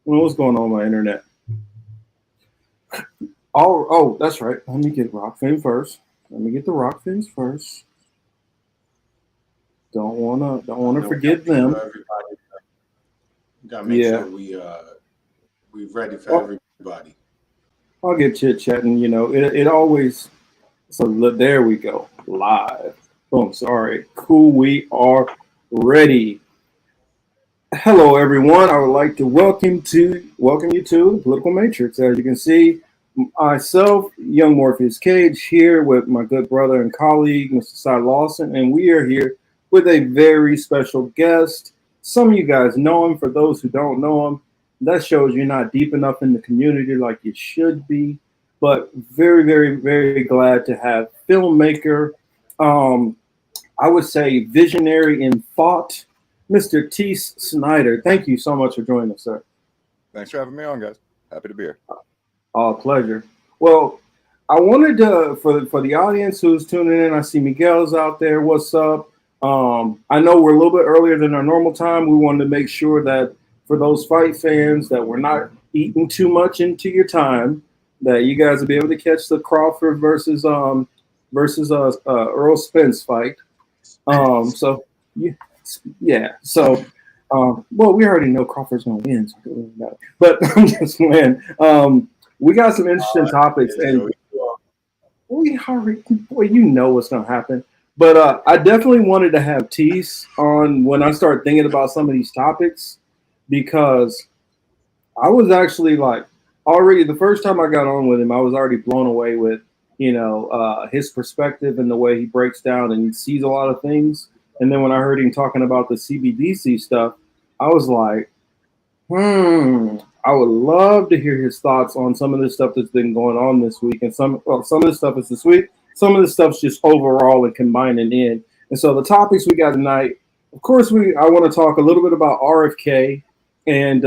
What's going on my internet? Oh, that's right. Let me get Rockfin first. Let me get the Rockfins first. Don't wanna No, we got forget to keep them. everybody. We got to make Yeah. sure we're ready for Well, everybody. I'll get chit chatting. It always. So there we go. Live. Boom. Sorry. Cool. We are ready. Hello, everyone. I would like to welcome you to the Political Matrix. As you can see, myself, young Morpheus Cage, here with my good brother and colleague, Mr. Cy Lawson, and we are here with a very special guest. Some of you guys know him. For those who don't know him, that shows you're not deep enough in the community like you should be. But very, very, very glad to have filmmaker, um, I would say visionary in thought, Mr. Teace Snyder. Thank you so much for joining us, sir. Thanks for having me on, guys. Happy to be here. Pleasure. Well, I wanted to for the audience who's tuning in. I see Miguel's out there. What's up? I know we're a little bit earlier than our normal time. We wanted to make sure that for those fight fans that we're not eating too much into your time, that you guys will be able to catch the Crawford versus Earl Spence fight. So yeah, yeah. So well, we already know Crawford's gonna win, so it doesn't really matter. But I'm just playing. We got some interesting topics, Yeah, and Joey. we already, boy, you know what's gonna happen. But I definitely wanted to have Tease on when I start thinking about some of these topics because I was actually like already the first time I got on with him, I was already blown away with his perspective and the way he breaks down and he sees a lot of things. And then when I heard him talking about the CBDC stuff, I was like, I would love to hear his thoughts on some of the stuff that's been going on this week. And some of the stuff is this week, some of the stuff's just overall and combining in. And so the topics we got tonight, of course, I want to talk a little bit about RFK and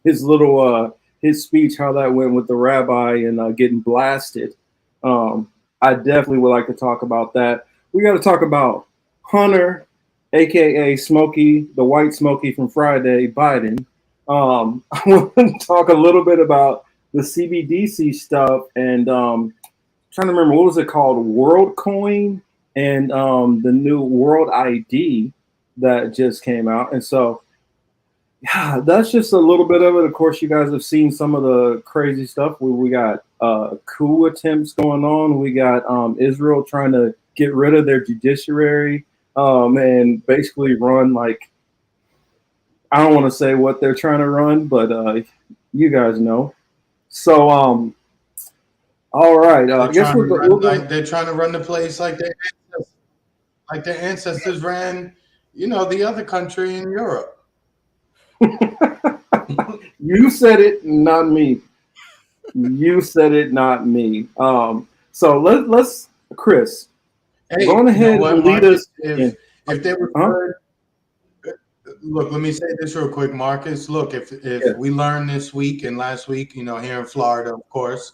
his little his speech, how that went with the rabbi and getting blasted. Um, I definitely would like to talk about that. We got to talk about Hunter, aka Smokie, the white Smokie from Friday, Biden. I want to talk a little bit about the CBDC stuff and trying to remember what was it called, WorldCoin, and the new World ID that just came out. And so yeah, that's just a little bit of it. Of course, you guys have seen some of the crazy stuff. We got coup attempts going on. We got Israel trying to get rid of their judiciary and basically run like I don't want to say what they're trying to run, but you guys know. So all right. I guess we'll go. They're trying to run the place like their ancestors ran, the other country in Europe. You said it, not me. You said it, not me. So let's Chris, go Hey, on you know ahead what, and lead Marcus? us in. If they were Huh? good, look, let me say this real quick, Marcus. Look, if Yeah. we learned this week and last week, here in Florida, of course,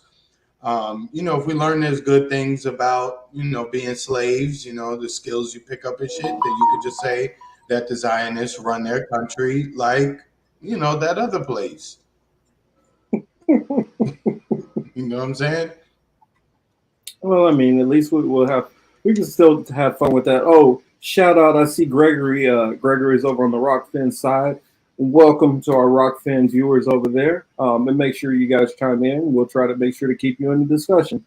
if we learn there's good things about, being slaves, the skills you pick up and shit, that you could just say that the Zionists run their country like, that other place. You know what I'm saying? Well, I mean, at least we can still have fun with that. Oh, shout out! I see Gregory. Gregory's over on the Rockfin side. Welcome to our Rockfin viewers over there. And make sure you guys chime in. We'll try to make sure to keep you in the discussion.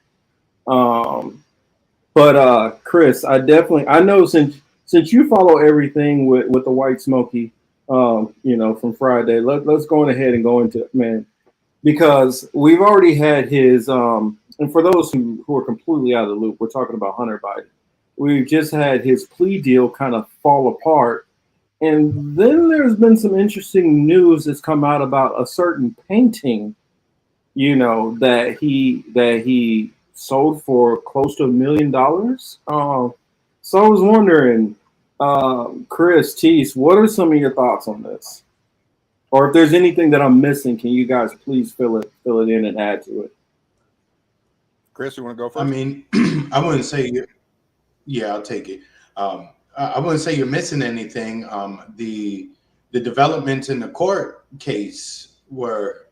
Um, but Chris, I know since you follow everything with the White Smoky, from Friday. Let's go on ahead and go into it, man, because we've already had his and for those who are completely out of the loop, we're talking about Hunter Biden. We've just had his plea deal kind of fall apart. And then there's been some interesting news that's come out about a certain painting, that he sold for close to $1 million. So I was wondering, Chris Teese, what are some of your thoughts on this? Or if there's anything that I'm missing, can you guys please fill it in and add to it? Chris, you want to go I first? mean, I wouldn't say, yeah, I'll take it. I wouldn't say you're missing anything. The developments in the court case were,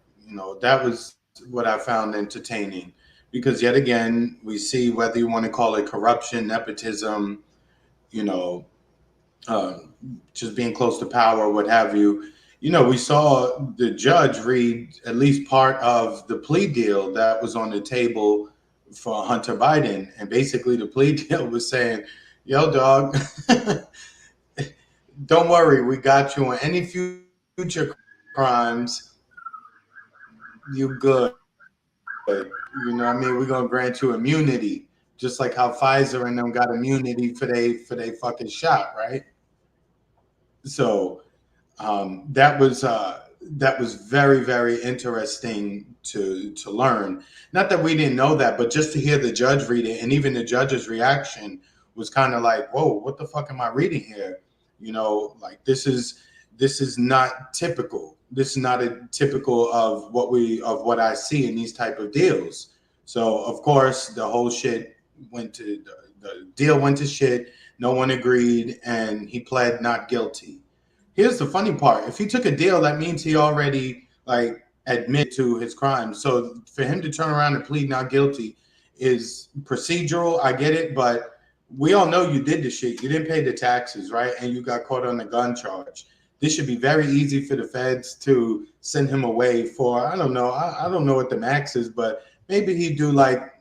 that was what I found entertaining, because yet again we see, whether you want to call it corruption, nepotism, you know, uh, just being close to power, what have you. We saw the judge read at least part of the plea deal that was on the table for Hunter Biden. And basically, the plea deal was saying, yo, dog, don't worry, we got you on any future crimes. You good. What I mean? We're going to grant you immunity, just like how Pfizer and them got immunity for they fucking shot, right? So that was very, very interesting to learn. Not that we didn't know that, but just to hear the judge read it, and even the judge's reaction was kind of like, "Whoa, what the fuck am I reading here?" Like this is not typical. This is not a typical of what I see in these type of deals. So of course the whole shit the deal went to shit. No one agreed, and he pled not guilty. Here's the funny part: if he took a deal, that means he already like admitted to his crime. So for him to turn around and plead not guilty is procedural. I get it, but we all know you did the shit. You didn't pay the taxes, right? And you got caught on the gun charge. This should be very easy for the feds to send him away for, I don't know. I don't know what the max is, but maybe he'd do like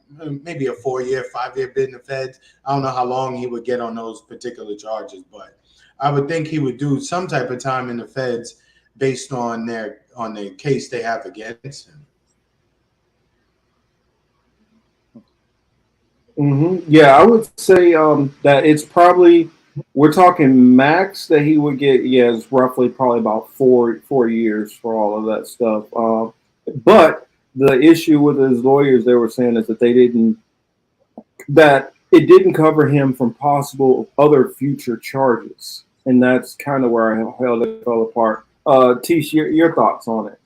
maybe a 4-year, 5-year bid in the feds. I don't know how long he would get on those particular charges, but I would think he would do some type of time in the feds based on the case they have against him. Yeah, I would say that it's probably, we're talking max that he would get. Yeah, it's roughly probably about 4 years for all of that stuff. But the issue with his lawyers, they were saying, is that that it didn't cover him from possible other future charges, and that's kind of where I held it fell apart. Teace, your thoughts on it?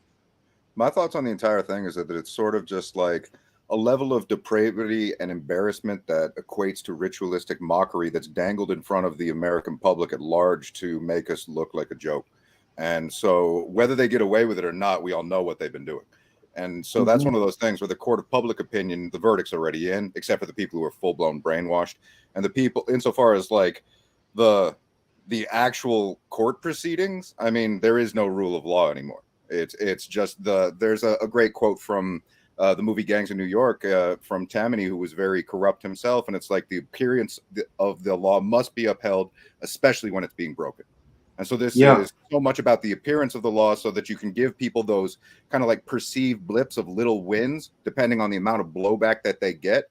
My thoughts on the entire thing is that it's sort of just like a level of depravity and embarrassment that equates to ritualistic mockery that's dangled in front of the American public at large to make us look like a joke. And so whether they get away with it or not, we all know what they've been doing. And so that's one of those things where the court of public opinion, the verdict's already in, except for the people who are full-blown brainwashed. And the people, insofar as like the actual court proceedings, I mean, there is no rule of law anymore. It's just there's a great quote from the movie Gangs of New York from Tammany, who was very corrupt himself. And it's like the appearance of the law must be upheld, especially when it's being broken. And so this is so much about the appearance of the law so that you can give people those kind of like perceived blips of little wins, depending on the amount of blowback that they get.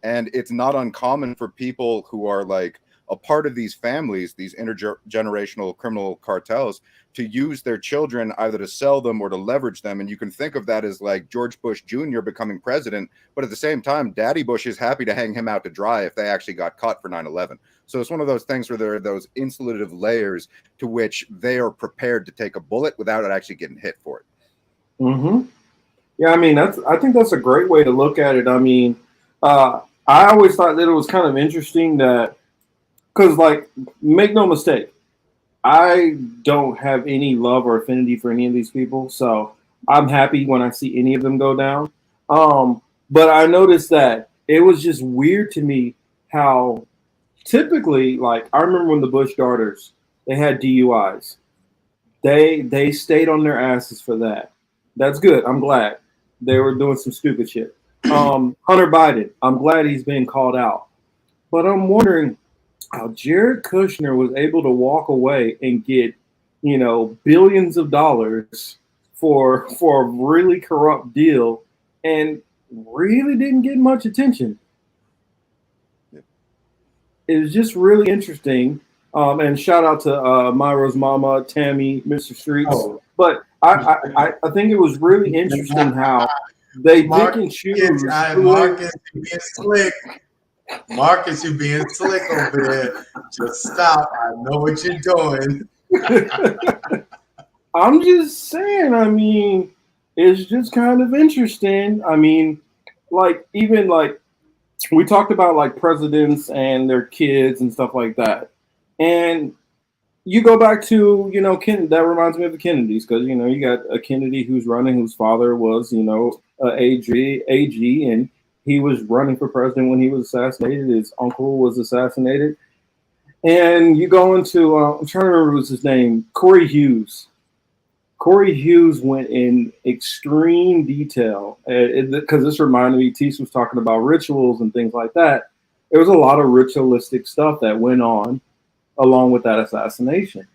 And it's not uncommon for people who are like a part of these families, these intergenerational criminal cartels, to use their children either to sell them or to leverage them. And you can think of that as like George Bush Jr. becoming president. But at the same time, Daddy Bush is happy to hang him out to dry if they actually got caught for 9/11. So it's one of those things where there are those insulative layers to which they are prepared to take a bullet without it actually getting hit for it. Yeah, I mean, I think that's a great way to look at it. I mean, I always thought that it was kind of interesting that, because, like, make no mistake, I don't have any love or affinity for any of these people, so I'm happy when I see any of them go down. But I noticed that it was just weird to me how typically, like, I remember when the Bush daughters, they had DUIs. They stayed on their asses for that. That's good. I'm glad. They were doing some stupid shit. Hunter Biden, I'm glad he's being called out. But I'm wondering how Jared Kushner was able to walk away and get, billions of dollars for a really corrupt deal and really didn't get much attention. It was just really interesting. And shout out to Myra's mama, Tammy, Mr. Streets. Oh. But I think it was really interesting how they pick and choose. Marcus, you being slick. Marcus, you being slick over there. Just stop. I know what you're doing. I'm just saying, I mean, it's just kind of interesting. I mean, like, even like we talked about like presidents and their kids and stuff like that. And you go back to, that reminds me of the Kennedys, because you got a Kennedy who's running, whose father was, a AG, and he was running for president when he was assassinated. His uncle was assassinated, and you go into I'm trying to remember what's his name, Corey Hughes. Corey Hughes went in extreme detail because this reminded me. Teace was talking about rituals and things like that. There was a lot of ritualistic stuff that went on along with that assassination.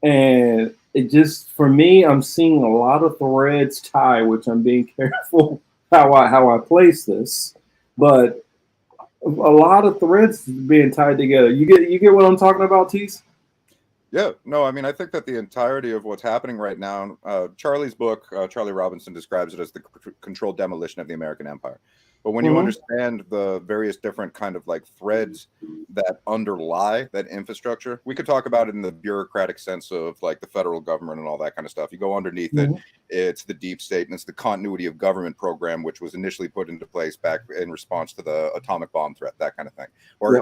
And it just, for me, I'm seeing a lot of threads tie, which I'm being careful how I place this, but a lot of threads being tied together. You get what I'm talking about, Tease? Yeah, no, I mean, I think that the entirety of what's happening right now, Charlie's book, Charlie Robinson describes it as the controlled demolition of the American empire. But when you understand the various different kind of like threads that underlie that infrastructure, we could talk about it in the bureaucratic sense of like the federal government and all that kind of stuff. You go underneath it, it's the deep state and it's the continuity of government program, which was initially put into place back in response to the atomic bomb threat, that kind of thing. Or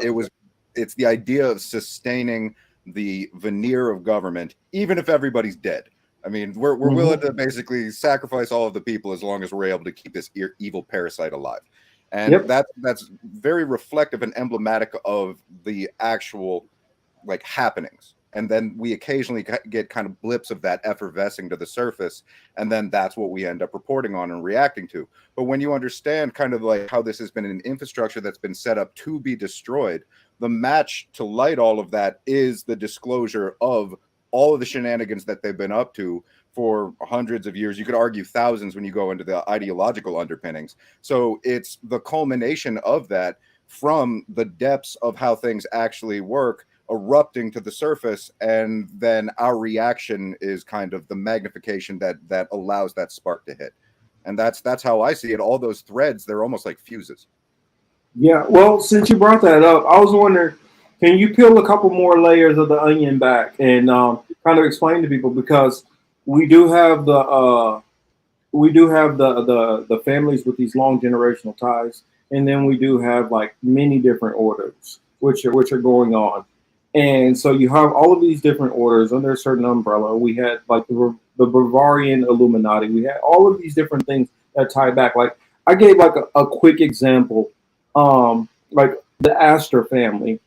it's the idea of sustaining the veneer of government, even if everybody's dead. I mean, we're willing to basically sacrifice all of the people as long as we're able to keep this evil parasite alive. And that's very reflective and emblematic of the actual like happenings. And then we occasionally get kind of blips of that effervescing to the surface. And then that's what we end up reporting on and reacting to. But when you understand kind of like how this has been an infrastructure that's been set up to be destroyed, the match to light all of that is the disclosure of all of the shenanigans that they've been up to for hundreds of years. You could argue thousands when you go into the ideological underpinnings. So it's the culmination of that from the depths of how things actually work erupting to the surface, and then our reaction is kind of the magnification that allows that spark to hit. And that's how I see it. All those threads, they're almost like fuses. Yeah, well, since you brought that up, I was wondering, can you peel a couple more layers of the onion back and kind of explain to people, because we do have the families with these long generational ties, and then we do have like many different orders which are going on, and so you have all of these different orders under a certain umbrella. We had like the Bavarian Illuminati. We had all of these different things that tie back. Like I gave like a quick example, like the Astor family,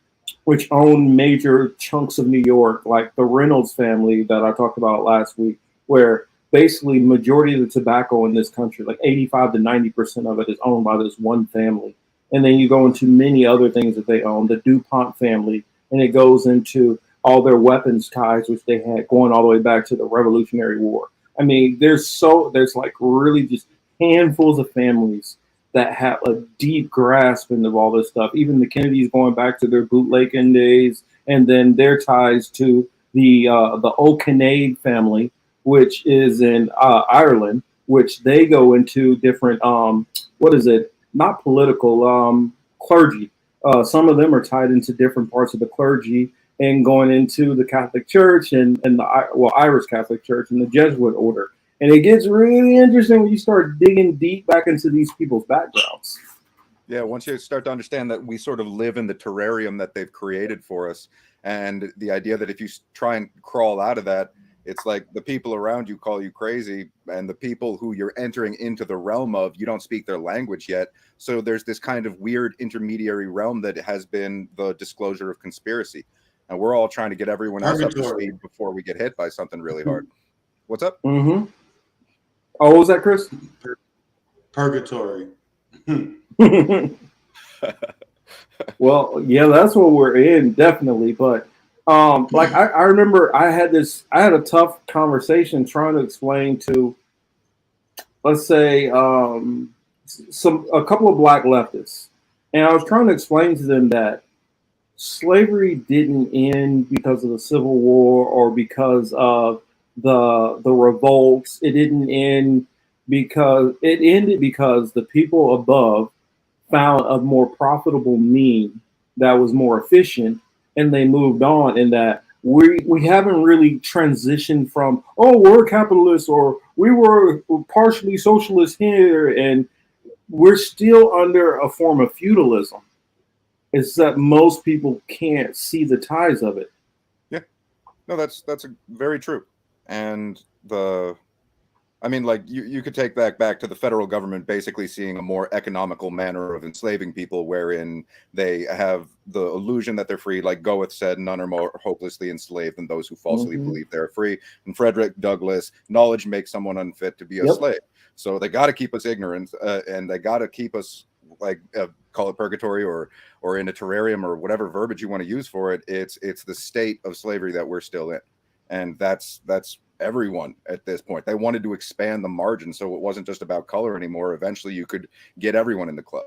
which owned major chunks of New York, like the Reynolds family that I talked about last week, where basically majority of the tobacco in this country, like 85 to 90% of it, is owned by this one family. And then you go into many other things that they own, the DuPont family, and it goes into all their weapons ties, which they had going all the way back to the Revolutionary War. I mean, there's like really just handfuls of families that have a deep grasp into all this stuff. Even the Kennedys going back to their bootlegging days, and then their ties to the O'Kinnaid family, which is in Ireland, which they go into different what is it? Not political, clergy. Some of them are tied into different parts of the clergy and going into the Catholic Church and the Irish Catholic Church and the Jesuit order. And it gets really interesting when you start digging deep back into these people's backgrounds. Yeah, once you start to understand that we sort of live in the terrarium that they've created for us, and the idea that if you try and crawl out of that, it's like the people around you call you crazy, and the people who you're entering into the realm of, you don't speak their language yet. So there's this kind of weird intermediary realm that has been the disclosure of conspiracy. And we're all trying to get everyone else up to speed before we get hit by something really hard. What's up? Mm-hmm. Oh, what was that, Chris? Purgatory. Well, yeah, that's what we're in, definitely. But like I remember I had a tough conversation trying to explain to, let's say, a couple of black leftists. And I was trying to explain to them that slavery didn't end because of the Civil War or because of the revolts. It didn't end because it ended because the people above found a more profitable mean that was more efficient, and they moved on. And that we haven't really transitioned from, oh, we're capitalists or we were partially socialist here, and we're still under a form of feudalism. It's that most people can't see the ties of it. Yeah. No, that's very true. And I mean, like you could take that back to the federal government basically seeing a more economical manner of enslaving people, wherein they have the illusion that they're free. Like Goethe said, none are more hopelessly enslaved than those who falsely believe they're free. And Frederick Douglass, knowledge makes someone unfit to be a slave. So they got to keep us ignorant, and they got to keep us like call it purgatory or in a terrarium or whatever verbiage you want to use for it. It's the state of slavery that we're still in, and that's everyone at this point. They wanted to expand the margin so it wasn't just about color anymore. Eventually you could get everyone in the club,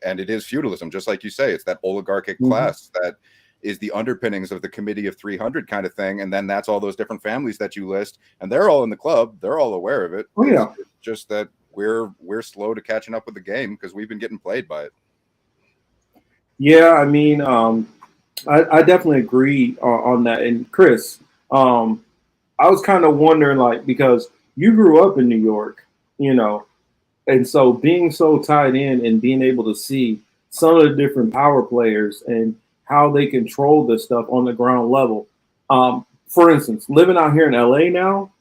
and it is feudalism, just like you say. It's that oligarchic class that is the underpinnings of the Committee of 300 kind of thing, and then that's all those different families that you list, and they're all in the club. They're all aware of it. It's just that we're slow to catching up with the game because we've been getting played by it. Yeah, I mean, I definitely agree on that. And Chris, I was kind of wondering, like, because you grew up in New York, you know, and so being so tied in and being able to see some of the different power players and how they control this stuff on the ground level. For instance, living out here in LA now,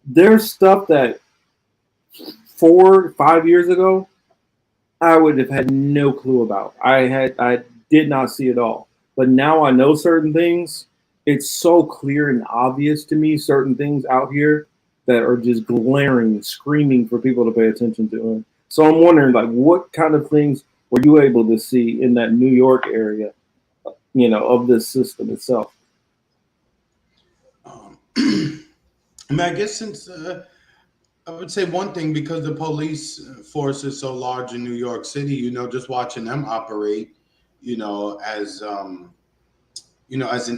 there's stuff that 4-5 years ago I would have had no clue about. I did not see it all. But now I know certain things. It's so clear and obvious to me, certain things out here that are just glaring, screaming for people to pay attention to. So I'm wondering, like, what kind of things were you able to see in that New York area, you know, of this system itself? I mean, I guess since I would say one thing, because the police force is so large in New York City, you know, just watching them operate, you know, as an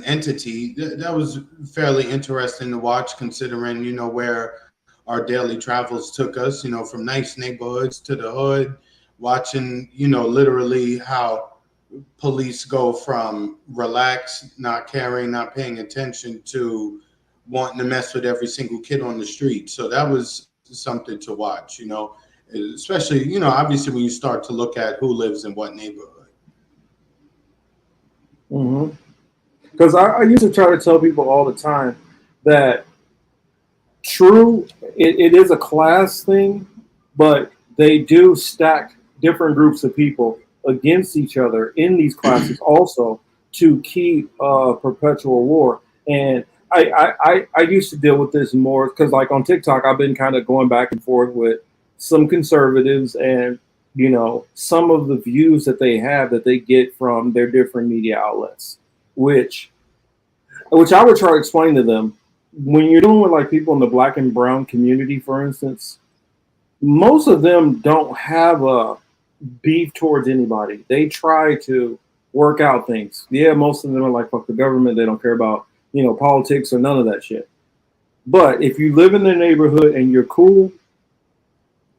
entity, that was fairly interesting to watch, considering, you know, where our daily travels took us, you know, from nice neighborhoods to the hood, watching, you know, literally how police go from relaxed, not caring, not paying attention to wanting to mess with every single kid on the street. So that was something to watch, you know, especially, you know, obviously when you start to look at who lives in what neighborhood. Because I used to try to tell people all the time that true, it is a class thing, but they do stack different groups of people against each other in these classes also to keep perpetual war. And I used to deal with this more because, like, on TikTok, I've been kind of going back and forth with some conservatives and, you know, some of the views that they have that they get from their different media outlets, which I would try to explain to them. When you're dealing with, like, people in the black and brown community, for instance, most of them don't have a beef towards anybody. They try to work out things. Yeah, most of them are like, fuck the government. They don't care about, you know, politics or none of that shit. But if you live in the neighborhood and you're cool,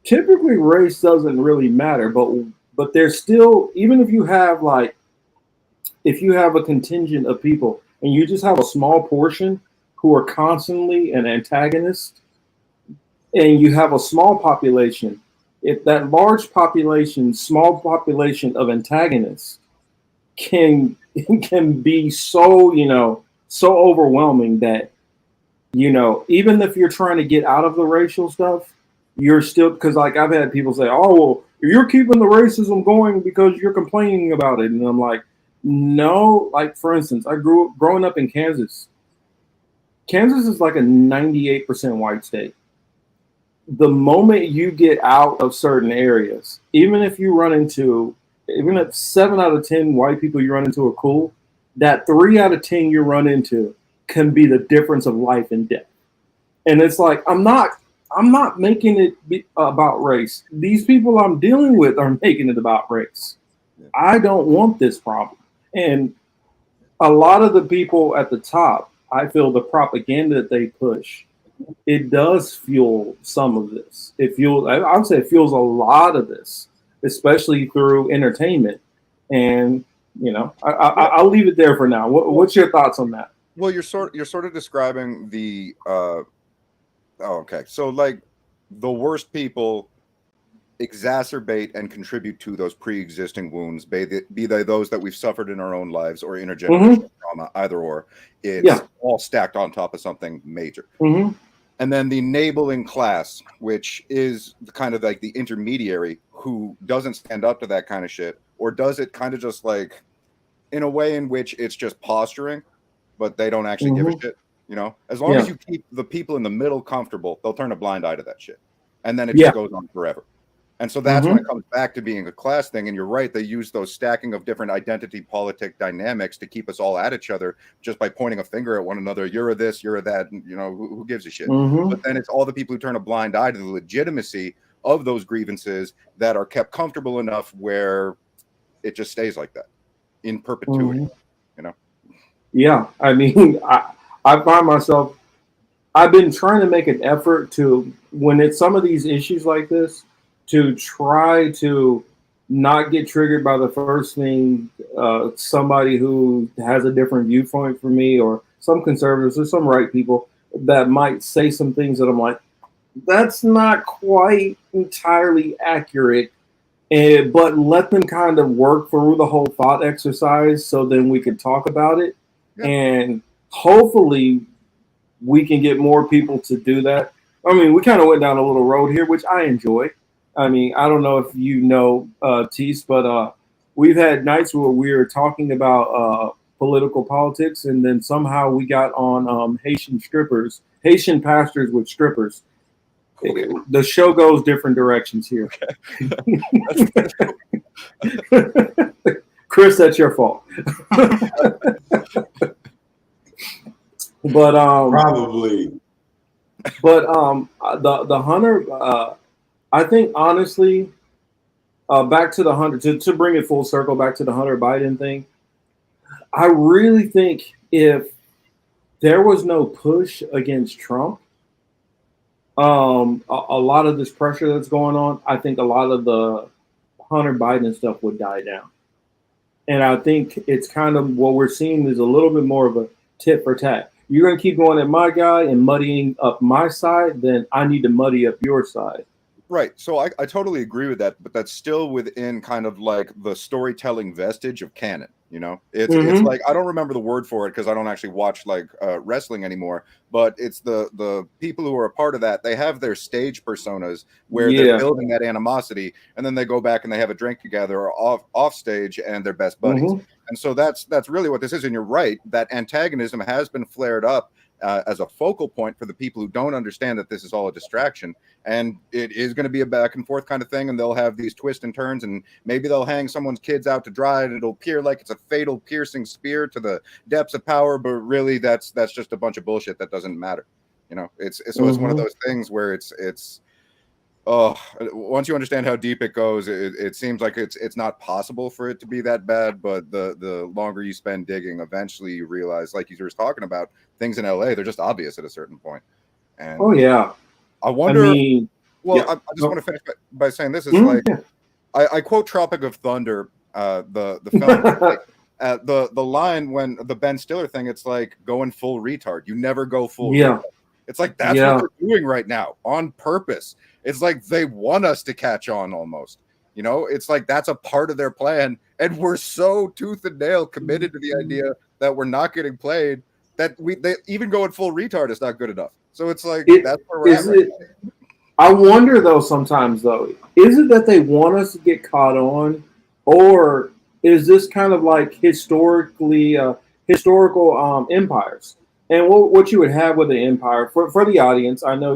typically race doesn't really matter. But there's still, even if you have, like, if you have a contingent of people and you just have a small portion who are constantly an antagonist, and you have a small population, if that large population, small population of antagonists can be so, you know, so overwhelming that, you know, even if you're trying to get out of the racial stuff, you're still, because, like, I've had people say, oh, well, you're keeping the racism going because you're complaining about it. And I'm like, no. Like, for instance, growing up in Kansas. Kansas is like a 98% white state. The moment you get out of certain areas, even if 7 out of 10 white people you run into are cool, that 3 out of 10 you run into can be the difference of life and death. And it's like, I'm not making it about race. These people I'm dealing with are making it about race. I don't want this problem. And a lot of the people at the top, I feel the propaganda that they push, it does fuel some of this. I would say it fuels a lot of this, especially through entertainment. And, you know, I'll leave it there for now. What's your thoughts on that? Well, you're sort of describing the okay. So, like, the worst people exacerbate and contribute to those pre-existing wounds, be they those that we've suffered in our own lives or intergenerational trauma, either or. It's all stacked on top of something major. And then the enabling class, which is kind of like the intermediary who doesn't stand up to that kind of shit, or does it kind of just like in a way in which it's just posturing, but they don't actually give a shit. You know, as long as you keep the people in the middle comfortable, they'll turn a blind eye to that shit. And then it just goes on forever. And so that's when it comes back to being a class thing. And you're right, they use those stacking of different identity politic dynamics to keep us all at each other just by pointing a finger at one another. You're a this, you're a that, and, you know, who gives a shit? But then it's all the people who turn a blind eye to the legitimacy of those grievances that are kept comfortable enough where it just stays like that in perpetuity, you know? Yeah, I mean, I find myself, I've been trying to make an effort to, when it's some of these issues like this, to try to not get triggered by the first thing somebody who has a different viewpoint from me, or some conservatives or some right people that might say some things that I'm like, that's not quite entirely accurate. But let them kind of work through the whole thought exercise so then we can talk about it. And hopefully we can get more people to do that. I mean, we kind of went down a little road here, which I enjoy. I mean, I don't know if you know Teace, but we've had nights where we were talking about political politics, and then somehow we got on Haitian strippers, Haitian pastors with strippers. Okay. The show goes different directions here. Okay. Chris, that's your fault. But probably. But the Hunter, I think honestly, back to the Hunter, to bring it full circle back to the Hunter Biden thing, I really think if there was no push against Trump, a lot of this pressure that's going on, I think a lot of the Hunter Biden stuff would die down. And I think it's kind of what we're seeing is a little bit more of a tit for tat. You're going to keep going at my guy and muddying up my side, then I need to muddy up your side. Right. So I totally agree with that, but that's still within kind of like the storytelling vestige of canon. You know, it's like, I don't remember the word for it because I don't actually watch like wrestling anymore, but it's the people who are a part of that. They have their stage personas where they're building that animosity, and then they go back and they have a drink together or off stage and they're best buddies. And so that's really what this is. And you're right, that antagonism has been flared up as a focal point for the people who don't understand that this is all a distraction, and it is going to be a back and forth kind of thing, and they'll have these twists and turns, and maybe they'll hang someone's kids out to dry, and it'll appear like it's a fatal piercing spear to the depths of power, but really that's just a bunch of bullshit that doesn't matter. You know, it's one of those things where it's once you understand how deep it goes, it seems like it's not possible for it to be that bad, but the longer you spend digging, eventually you realize, like you were talking about, things in LA, they're just obvious at a certain point. And I wonder, I just want to finish by saying this is I quote Tropic of Thunder, the film, the line when the Ben Stiller thing, it's like going full retard. You never go full retard. It's like that's what they're doing right now on purpose. It's like they want us to catch on almost. You know, it's like that's a part of their plan. And we're so tooth and nail committed to the idea that we're not getting played that they even going full retard is not good enough. So it's like that's where we're at right now. I wonder though sometimes though, is it that they want us to get caught on, or is this kind of like historical empires? And what you would have with the empire, for the audience, I know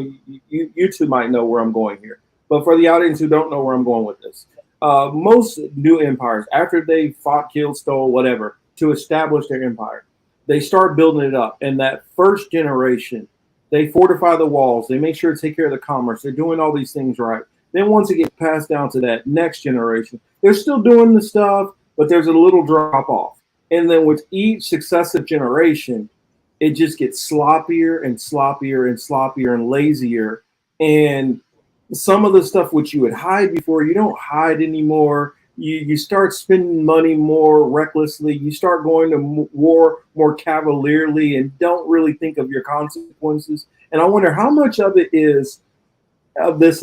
you two might know where I'm going here, but for the audience who don't know where I'm going with this, most new empires, after they fought, killed, stole, whatever, to establish their empire, they start building it up. And that first generation, they fortify the walls, they make sure to take care of the commerce, they're doing all these things right. Then once it gets passed down to that next generation, they're still doing the stuff, but there's a little drop off. And then with each successive generation, it just gets sloppier and sloppier and sloppier and lazier. And some of the stuff which you would hide before, you don't hide anymore. You start spending money more recklessly. You start going to war more cavalierly and don't really think of your consequences. And I wonder how much of this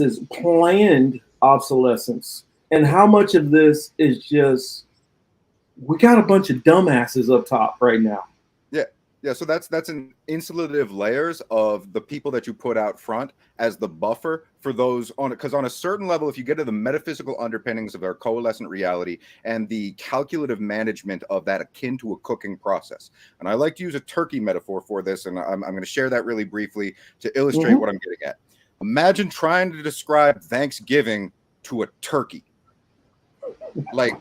is planned obsolescence, and how much of this is just we got a bunch of dumbasses up top right now. Yeah. Yeah, so that's an insulative layers of the people that you put out front as the buffer for those on it. Because on a certain level, if you get to the metaphysical underpinnings of our coalescent reality and the calculative management of that akin to a cooking process, and I like to use a turkey metaphor for this, and I'm going to share that really briefly to illustrate what I'm getting at. Imagine trying to describe Thanksgiving to a turkey. Like,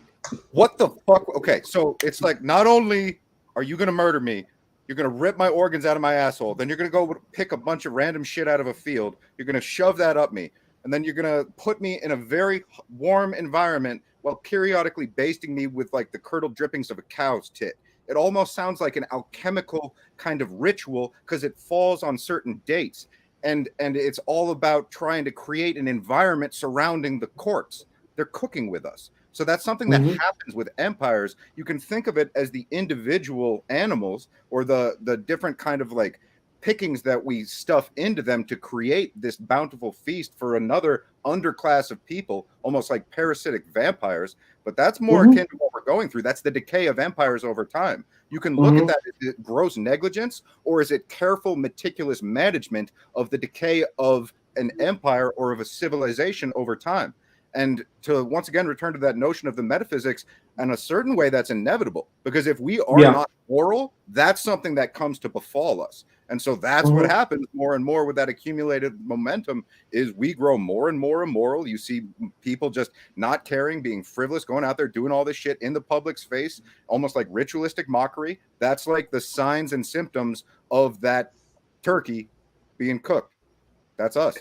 what the fuck? Okay, so it's like, not only are you going to murder me, you're going to rip my organs out of my asshole. Then you're going to go pick a bunch of random shit out of a field. You're going to shove that up me. And then you're going to put me in a very warm environment while periodically basting me with like the curdled drippings of a cow's tit. It almost sounds like an alchemical kind of ritual because it falls on certain dates. And it's all about trying to create an environment surrounding the corpse. They're cooking with us. So that's something that happens with empires. You can think of it as the individual animals or the different kind of like pickings that we stuff into them to create this bountiful feast for another underclass of people, almost like parasitic vampires. But that's more akin to what we're going through. That's the decay of empires over time. You can look at that. Is it gross negligence, or is it careful, meticulous management of the decay of an empire or of a civilization over time? And to once again return to that notion of the metaphysics, in a certain way, that's inevitable, because if we are not moral, that's something that comes to befall us. And so that's what happens more and more with that accumulated momentum is we grow more and more immoral. You see people just not caring, being frivolous, going out there, doing all this shit in the public's face, almost like ritualistic mockery. That's like the signs and symptoms of that turkey being cooked. That's us.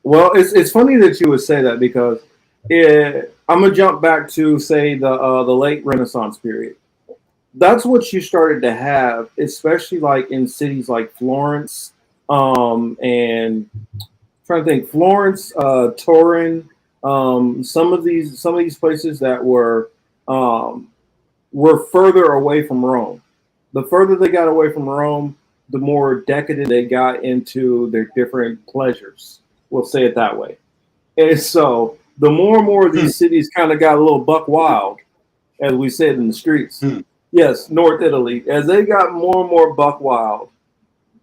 Well, it's funny that you would say that because I'm gonna jump back to say the late Renaissance period. That's what you started to have, especially like in cities like Florence, and I'm trying to think Florence, Turin, some of these places that were further away from Rome. The further they got away from Rome, the more decadent they got into their different pleasures. We'll say it that way. And so the more and more of these cities kind of got a little buck wild, as we said in the streets. Yes, North Italy. As they got more and more buck wild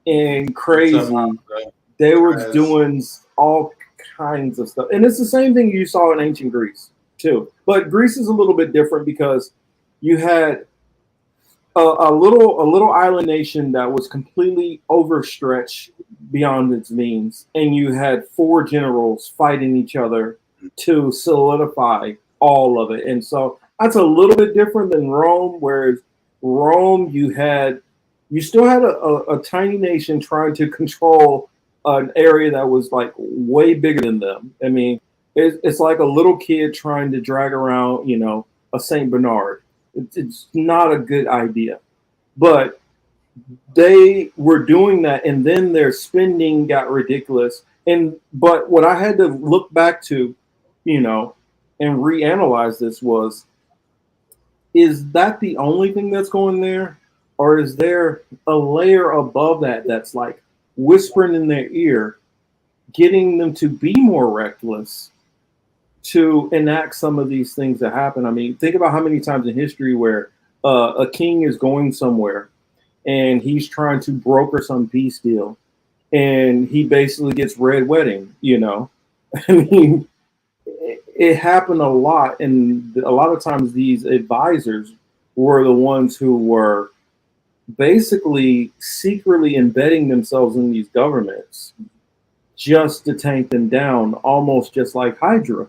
and crazy, they were doing all kinds of stuff. And it's the same thing you saw in ancient Greece too. But Greece is a little bit different because you had a little island nation that was completely overstretched beyond its means, and you had four generals fighting each other to solidify all of it. And so that's a little bit different than Rome, whereas Rome you still had a tiny nation trying to control an area that was like way bigger than them. I mean, it's like a little kid trying to drag around, a Saint Bernard. It's not a good idea, but they were doing that, and then their spending got ridiculous. But what I had to look back to, and reanalyze this is that the only thing that's going there, or is there a layer above that that's like whispering in their ear, getting them to be more reckless, to enact some of these things that happen? I mean, think about how many times in history where a king is going somewhere and he's trying to broker some peace deal, and he basically gets red wedding. I mean, it happened a lot, and a lot of times these advisors were the ones who were basically secretly embedding themselves in these governments just to tank them down, almost just like Hydra.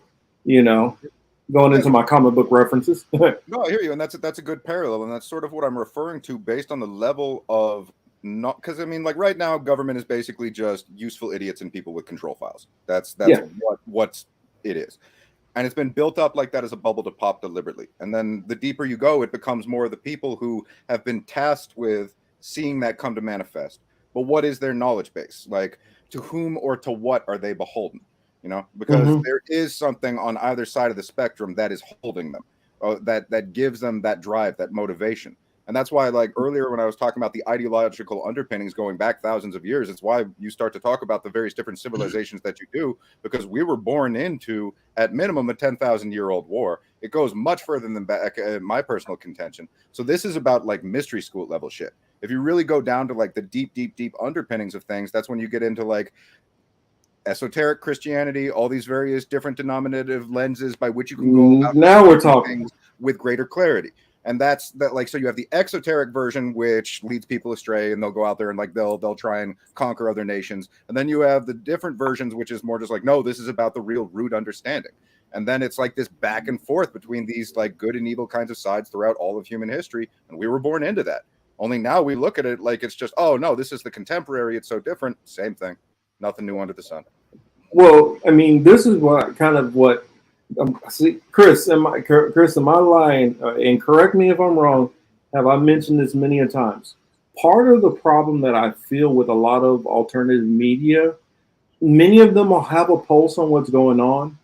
Going into my comic book references. No, I hear you, and that's a good parallel, and that's sort of what I'm referring to based on the level of not, because I mean, like right now, government is basically just useful idiots and people with control files. That's what it is, and it's been built up like that as a bubble to pop deliberately. And then the deeper you go, it becomes more of the people who have been tasked with seeing that come to manifest. But what is their knowledge base? Like, to whom or to what are they beholden? Because there is something on either side of the spectrum that is holding them, that gives them that drive, that motivation. And that's why, like earlier when I was talking about the ideological underpinnings going back thousands of years, it's why you start to talk about the various different civilizations that you do, because we were born into, at minimum, a 10,000-year-old war. It goes much further than back, my personal contention. So this is about like mystery school level shit. If you really go down to like the deep underpinnings of things, that's when you get into like esoteric Christianity, all these various different denominative lenses by which you can go about now we're talking things with greater clarity. And that's that, like, so you have the exoteric version, which leads people astray, and they'll go out there and like they'll try and conquer other nations. And then you have the different versions, which is more just like, no, this is about the real root understanding. And then it's like this back and forth between these like good and evil kinds of sides throughout all of human history. And we were born into that. Only now we look at it like it's just, oh no, this is the contemporary. It's so different. Same thing. Nothing new under the sun. Well, I mean, this is what see, Chris, am I lying? And correct me if I'm wrong. Have I mentioned this many a times? Part of the problem that I feel with a lot of alternative media, many of them will have a pulse on what's going on,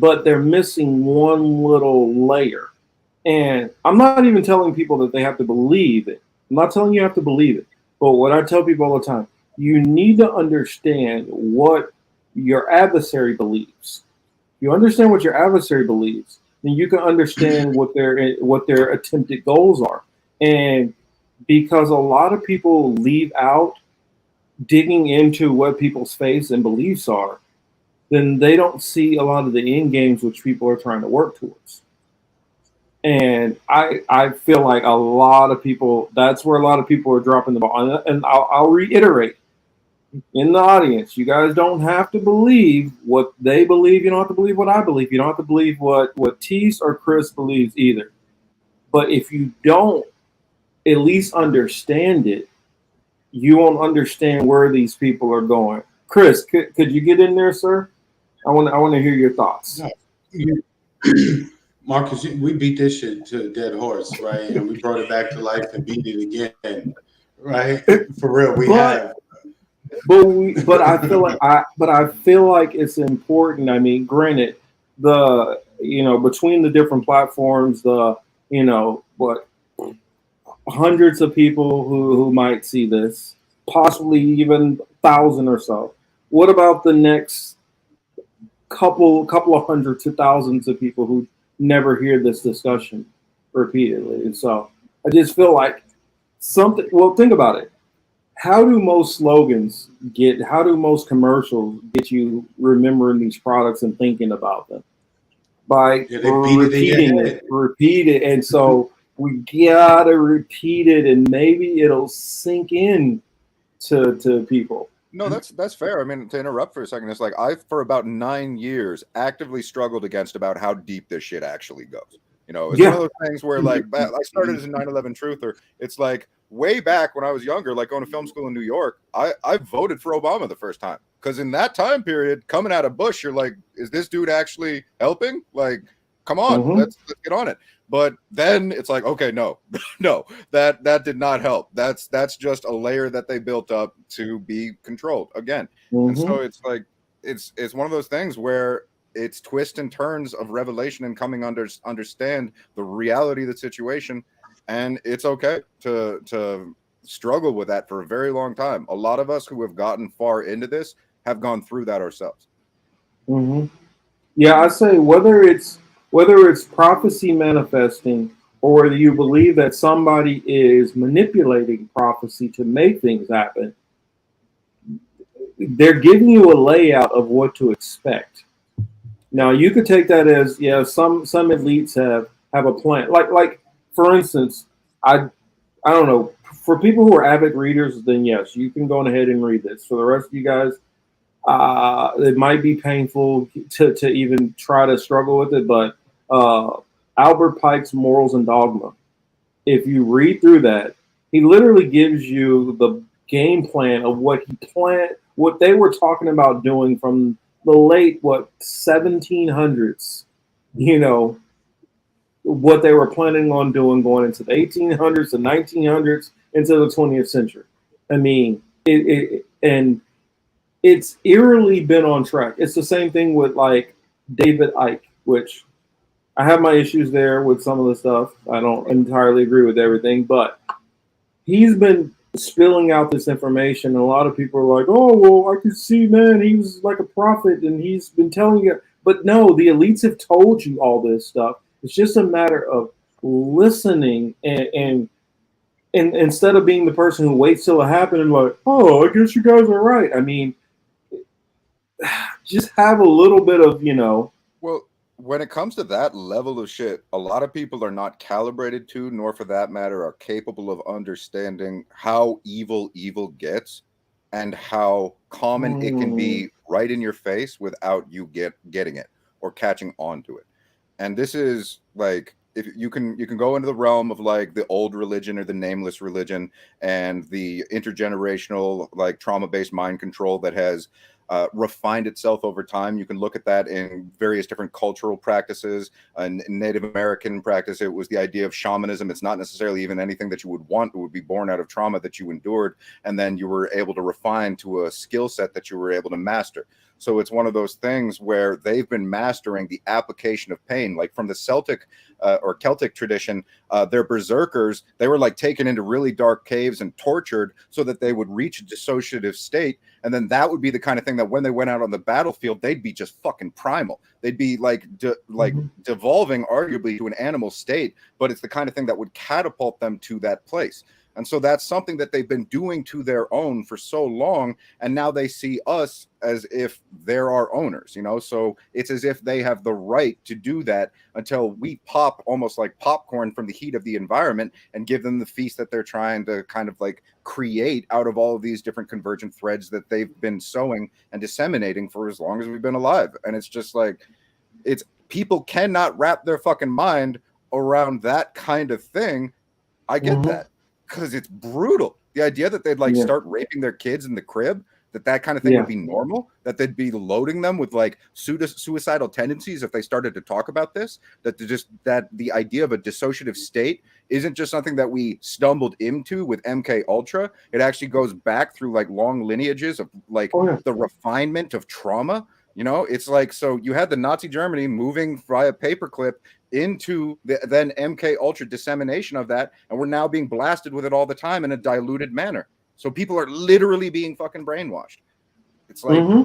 but they're missing one little layer. And I'm not even telling people that they have to believe it. I'm not telling you have to believe it. But what I tell people all the time, you need to understand what your adversary believes. You understand what your adversary believes, then you can understand what their attempted goals are. And because a lot of people leave out digging into what people's faiths and beliefs are, then they don't see a lot of the end games which people are trying to work towards. And I feel like a lot of people, that's where a lot of people are dropping the ball. And I'll reiterate, in the audience, you guys don't have to believe what they believe. You don't have to believe what I believe. You don't have to believe what Teace or Chris believes either. But if you don't at least understand it, you won't understand where these people are going. Chris, could you get in there, sir? I want to hear your thoughts. Marcus, we beat this shit to a dead horse, right? And we brought it back to life and beat it again, right? For real, we have. But I feel like it's important. I mean, granted, between the different platforms, hundreds of people who might see this, possibly even 1,000 or so. What about the next couple of hundred to thousands of people who never hear this discussion repeatedly? And so I just feel like something. Well, think about it. How do most commercials get you remembering these products and thinking about them? By repeat it. And so we gotta repeat it, and maybe it'll sink in to people. No, that's fair. I mean, to interrupt for a second, it's like I, for about 9 years, actively struggled against about how deep this shit actually goes. It's one of those things where, like, I started as a 9/11 truther. It's like way back when I was younger, like going to film school in New York, I voted for Obama the first time. Because in that time period, coming out of Bush, you're like, is this dude actually helping? Like, come on, let's get on it. But then it's like, okay, no, that did not help. That's just a layer that they built up to be controlled again. And so it's like, it's one of those things where it's twists and turns of revelation and coming understand the reality of the situation. And it's okay to struggle with that for a very long time. A lot of us who have gotten far into this have gone through that ourselves. Yeah, I say whether it's prophecy manifesting, or whether you believe that somebody is manipulating prophecy to make things happen, they're giving you a layout of what to expect. Now, you could take that as, some elites have a plan. Like for instance, I don't know, for people who are avid readers, then yes, you can go ahead and read this. For the rest of you guys, it might be painful to even try to struggle with it, but Albert Pike's Morals and Dogma, if you read through that, he literally gives you the game plan of what they were talking about doing from the late 1700s, what they were planning on doing going into the 1800s, the 1900s, into the 20th century. I mean, it's eerily been on track. It's the same thing with like David Icke, which I have my issues there with some of the stuff. I don't entirely agree with everything, but he's been spilling out this information. And a lot of people are like, "Oh, well, I can see, man, he was like a prophet, and he's been telling you." But no, the elites have told you all this stuff. It's just a matter of listening and instead of being the person who waits till it happened and like, "Oh, I guess you guys are right." I mean, just have a little bit of, Well, when it comes to that level of shit, a lot of people are not calibrated to, nor for that matter, are capable of understanding how evil gets and how common it can mm, be right in your face without you getting it or catching on to it. And this is like, if you can go into the realm of like the old religion or the nameless religion and the intergenerational like trauma-based mind control that has refined itself over time. You can look at that in various different cultural practices. In Native American practice, it was the idea of shamanism. It's not necessarily even anything that you would want. It would be born out of trauma that you endured, and then you were able to refine to a skill set that you were able to master. So it's one of those things where they've been mastering the application of pain, like from the Celtic or Celtic tradition. Their berserkers, they were like taken into really dark caves and tortured so that they would reach a dissociative state. And then that would be the kind of thing that when they went out on the battlefield, they'd be just fucking primal. They'd be like mhm, devolving arguably to an animal state, but it's the kind of thing that would catapult them to that place. And so that's something that they've been doing to their own for so long. And now they see us as if they're our owners, you know? So it's as if they have the right to do that until we pop almost like popcorn from the heat of the environment and give them the feast that they're trying to kind of like create out of all of these different convergent threads that they've been sowing and disseminating for as long as we've been alive. And it's just like, it's people cannot wrap their fucking mind around that kind of thing. I get mhm, that because it's brutal. The idea that they'd like yeah, start raping their kids in the crib, that kind of thing would yeah, be normal, that they'd be loading them with like suicidal tendencies if they started to talk about this, that the idea of a dissociative state isn't just something that we stumbled into with MK Ultra. It actually goes back through like long lineages of like oh yeah, the refinement of trauma. You know, it's like, so you had the Nazi Germany moving via paperclip into the then MK Ultra dissemination of that, and we're now being blasted with it all the time in a diluted manner. So people are literally being fucking brainwashed. It's like hmm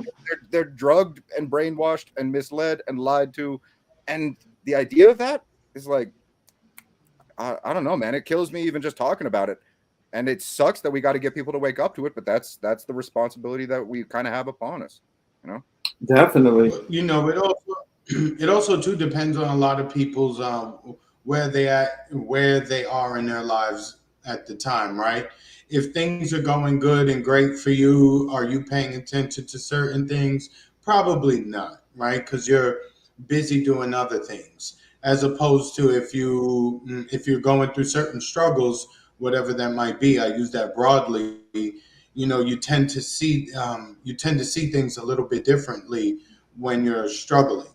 they're drugged and brainwashed and misled and lied to, and the idea of that is like, I don't know, man. It kills me even just talking about it, and it sucks that we got to get people to wake up to it. But that's the responsibility that we kind of have upon us, you know. definitely. You know, it also it also too depends on a lot of people's where they are in their lives at the time, right? If things are going good and great for you, are you paying attention to certain things? Probably not, right? Because you're busy doing other things. As opposed to if you're going through certain struggles, whatever that might be, I use that broadly. You know, you tend to see things a little bit differently when you're struggling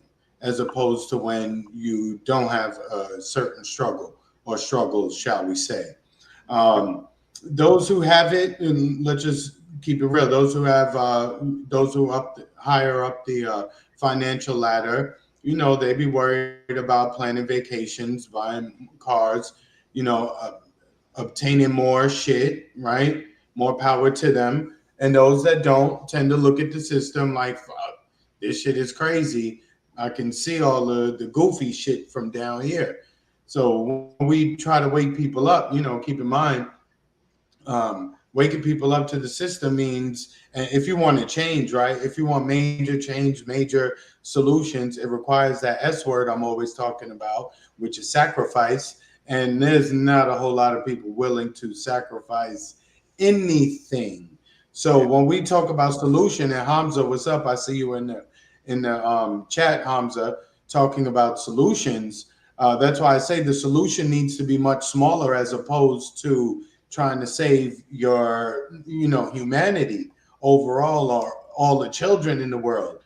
as opposed to when you don't have a certain struggle or struggles, shall we say. Those who have it, and let's just keep it real, those who higher up the financial ladder, you know, they be worried about planning vacations, buying cars, you know, obtaining more shit, right? More power to them. And those that don't tend to look at the system like, fuck, this shit is crazy. I can see all the goofy shit from down here. So when we try to wake people up, you know, keep in mind, waking people up to the system means, and if you want to change, right? If you want major change, major solutions, it requires that S word I'm always talking about, which is sacrifice. And there's not a whole lot of people willing to sacrifice anything. So Yeah. when we talk about solution, and Hamza, what's up? I see you in the chat, Hamza, talking about solutions. That's why I say the solution needs to be much smaller as opposed to trying to save your, you know, humanity overall or all the children in the world.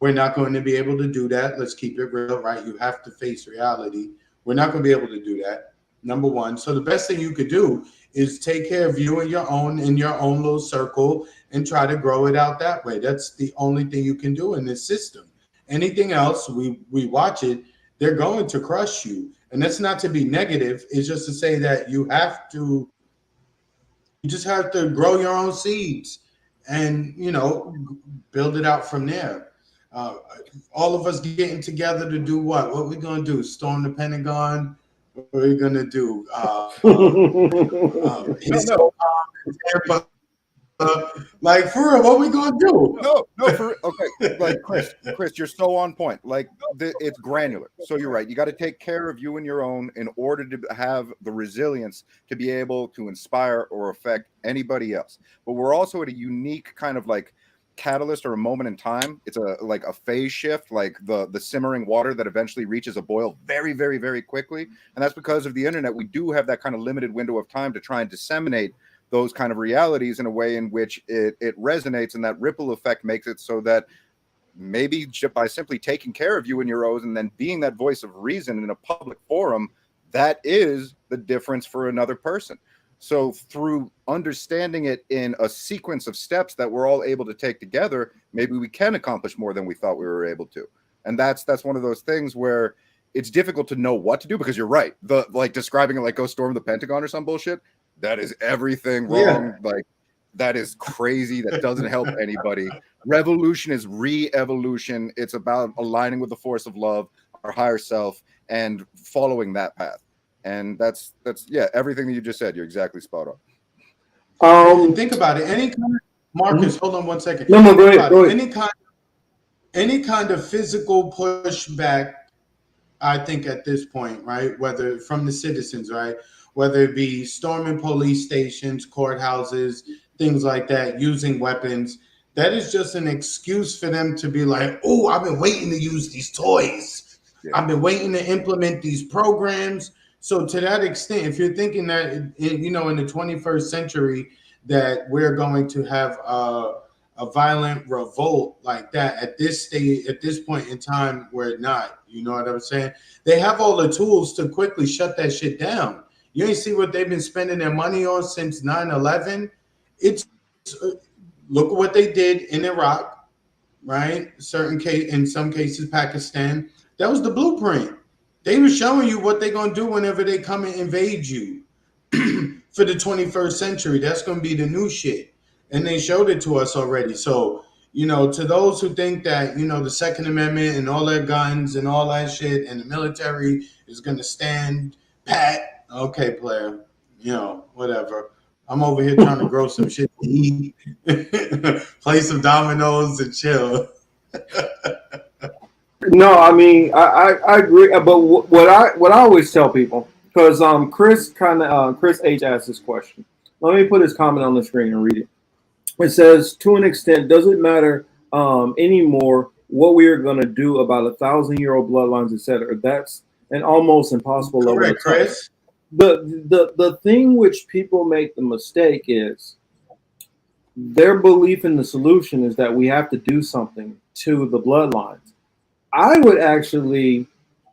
We're not going to be able to do that. Let's keep it real, right? You have to face reality. We're not going to be able to do that. Number one. So the best thing you could do is take care of you and your own in your own little circle and try to grow it out that way. That's the only thing you can do in this system. Anything else, we watch it, they're going to crush you. And that's not to be negative. It's just to say that you just have to grow your own seeds and, build it out from there. Uh, all of us getting together to do what? What we going to do? Storm the Pentagon? What are we going to do? Hit some Tampa. Like, for real, what we gonna do? No, okay. Like Chris, you're so on point. Like it's granular. So you're right. You got to take care of you and your own in order to have the resilience to be able to inspire or affect anybody else. But we're also at a unique kind of like catalyst or a moment in time. It's like a phase shift, like the simmering water that eventually reaches a boil very, very, very quickly. And that's because of the internet. We do have that kind of limited window of time to try and disseminate those kind of realities in a way in which it resonates, and that ripple effect makes it so that maybe by simply taking care of you and your own and then being that voice of reason in a public forum, that is the difference for another person. So through understanding it in a sequence of steps that we're all able to take together, maybe we can accomplish more than we thought we were able to. And that's one of those things where it's difficult to know what to do, because you're right. Like describing it like go storm the Pentagon or some bullshit, that is everything wrong. Yeah. Like that is crazy. That doesn't help anybody. Revolution is re-evolution. It's about aligning with the force of love, our higher self, and following that path. And that's everything that you just said. You're exactly spot on. Think about it. Any kind of, Marcus, hold on 1 second. No, go ahead. Any kind of physical pushback, I think at this point, right? Whether from the citizens, right? Whether it be storming police stations, courthouses, things like that, using weapons, that is just an excuse for them to be like, oh, I've been waiting to use these toys. Yeah. I've been waiting to implement these programs. So to that extent, if you're thinking that, in the 21st century, that we're going to have a violent revolt like that at this stage, at this point in time, we're not. You know what I'm saying? They have all the tools to quickly shut that shit down. You ain't see what they've been spending their money on since 9/11. It's look at what they did in Iraq, right? In some cases, Pakistan. That was the blueprint. They were showing you what they're gonna do whenever they come and invade you. For the 21st century, that's gonna be the new shit, and they showed it to us already. So, to those who think that the Second Amendment and all their guns and all that shit and the military is gonna stand pat. Okay, player, whatever. I'm over here trying to grow some shit to eat, play some dominoes and chill. No, I mean, I agree. But what I always tell people, because Chris H asked this question. Let me put his comment on the screen and read it. It says, to an extent, doesn't matter anymore what we are going to do about 1,000-year-old bloodlines, etc. That's an almost impossible level of Chris. The thing which people make the mistake is their belief in the solution is that we have to do something to the bloodlines. I would actually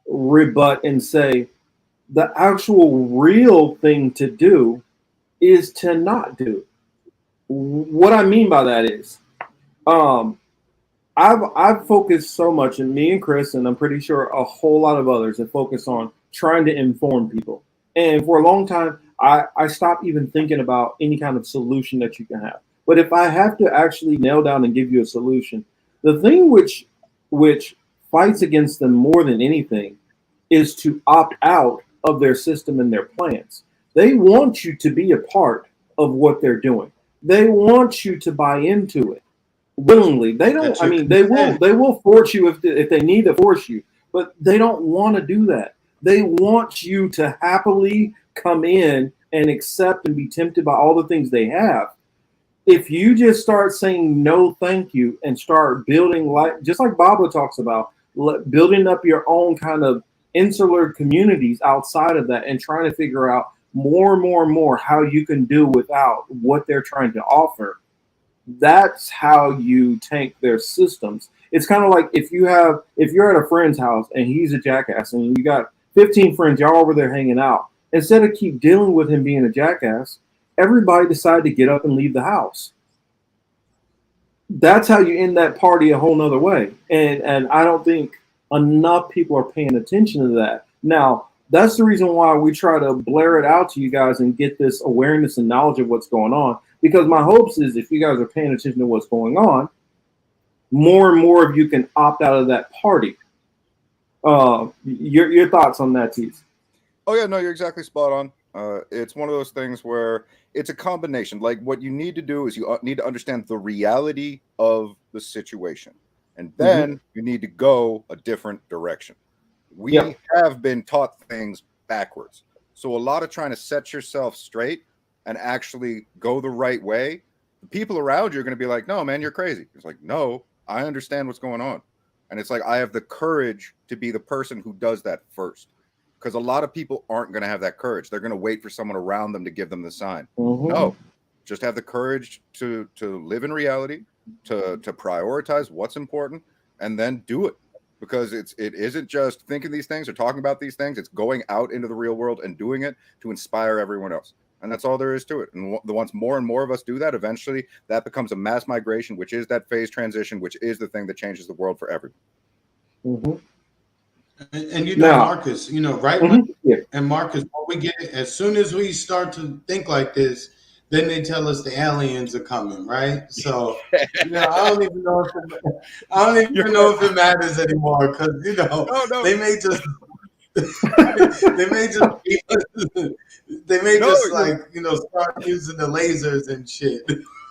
rebut and say the actual real thing to do is to not do. What I mean by that is I've focused so much, and me and Chris, and I'm pretty sure a whole lot of others have focused on trying to inform people. And for a long time, I stopped even thinking about any kind of solution that you can have. But if I have to actually nail down and give you a solution, the thing which fights against them more than anything is to opt out of their system and their plans. They want you to be a part of what they're doing. They want you to buy into it willingly. They don't. I mean, they will force you if they need to force you, but they don't want to do that. They want you to happily come in and accept and be tempted by all the things they have. If you just start saying no, thank you, and start building, like just like Baba talks about, building up your own kind of insular communities outside of that, and trying to figure out more and more how you can do without what they're trying to offer. That's how you tank their systems. It's kind of like if you're at a friend's house and he's a jackass, and you got 15 friends, y'all over there hanging out. Instead of keep dealing with him being a jackass, everybody decided to get up and leave the house. That's how you end that party a whole nother way. And I don't think enough people are paying attention to that. Now, that's the reason why we try to blare it out to you guys and get this awareness and knowledge of what's going on. Because my hopes is if you guys are paying attention to what's going on, more and more of you can opt out of that party. Your thoughts on that, Teace? Oh yeah, no, you're exactly spot on. It's one of those things where it's a combination. Like what you need to do is you need to understand the reality of the situation, and then you need to go a different direction. We have been taught things backwards, so a lot of trying to set yourself straight and actually go the right way. The people around you are going to be like, "No, man, you're crazy." It's like, "No, I understand what's going on," and it's like I have the courage to be the person who does that first. Because a lot of people aren't going to have that courage. They're going to wait for someone around them to give them the sign. No, just have the courage to live in reality, to prioritize what's important, and then do it. Because it isn't just thinking these things or talking about these things. It's going out into the real world and doing it to inspire everyone else. And that's all there is to it. And once more and more of us do that, eventually that becomes a mass migration, which is that phase transition, which is the thing that changes the world for everyone. And you know, Marcus, you know, right? And Marcus, when we get it, as soon as we start to think like this, then they tell us the aliens are coming, right? So, you know, I don't even know if it matters anymore because you know they may just like you know start using the lasers and shit.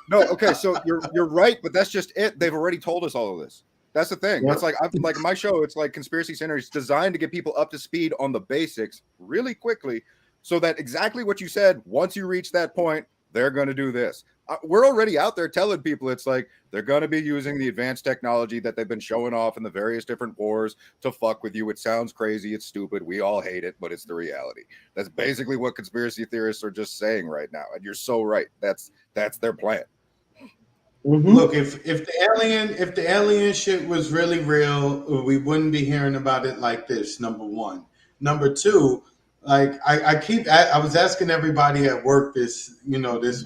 No, okay, so you're right, but that's just it. They've already told us all of this. That's the thing. It's like like my show. It's like Conspiracy Synder. It's designed to get people up to speed on the basics really quickly, so that exactly what you said. Once you reach that point, they're going to do this. We're already out there telling people it's like they're going to be using the advanced technology that they've been showing off in the various different wars to fuck with you. It sounds crazy. It's stupid. We all hate it, but it's the reality. That's basically what conspiracy theorists are just saying right now. And you're so right. That's their plan. Look, if the alien shit was really real, we wouldn't be hearing about it like this. Number one. Number two, like I was asking everybody at work this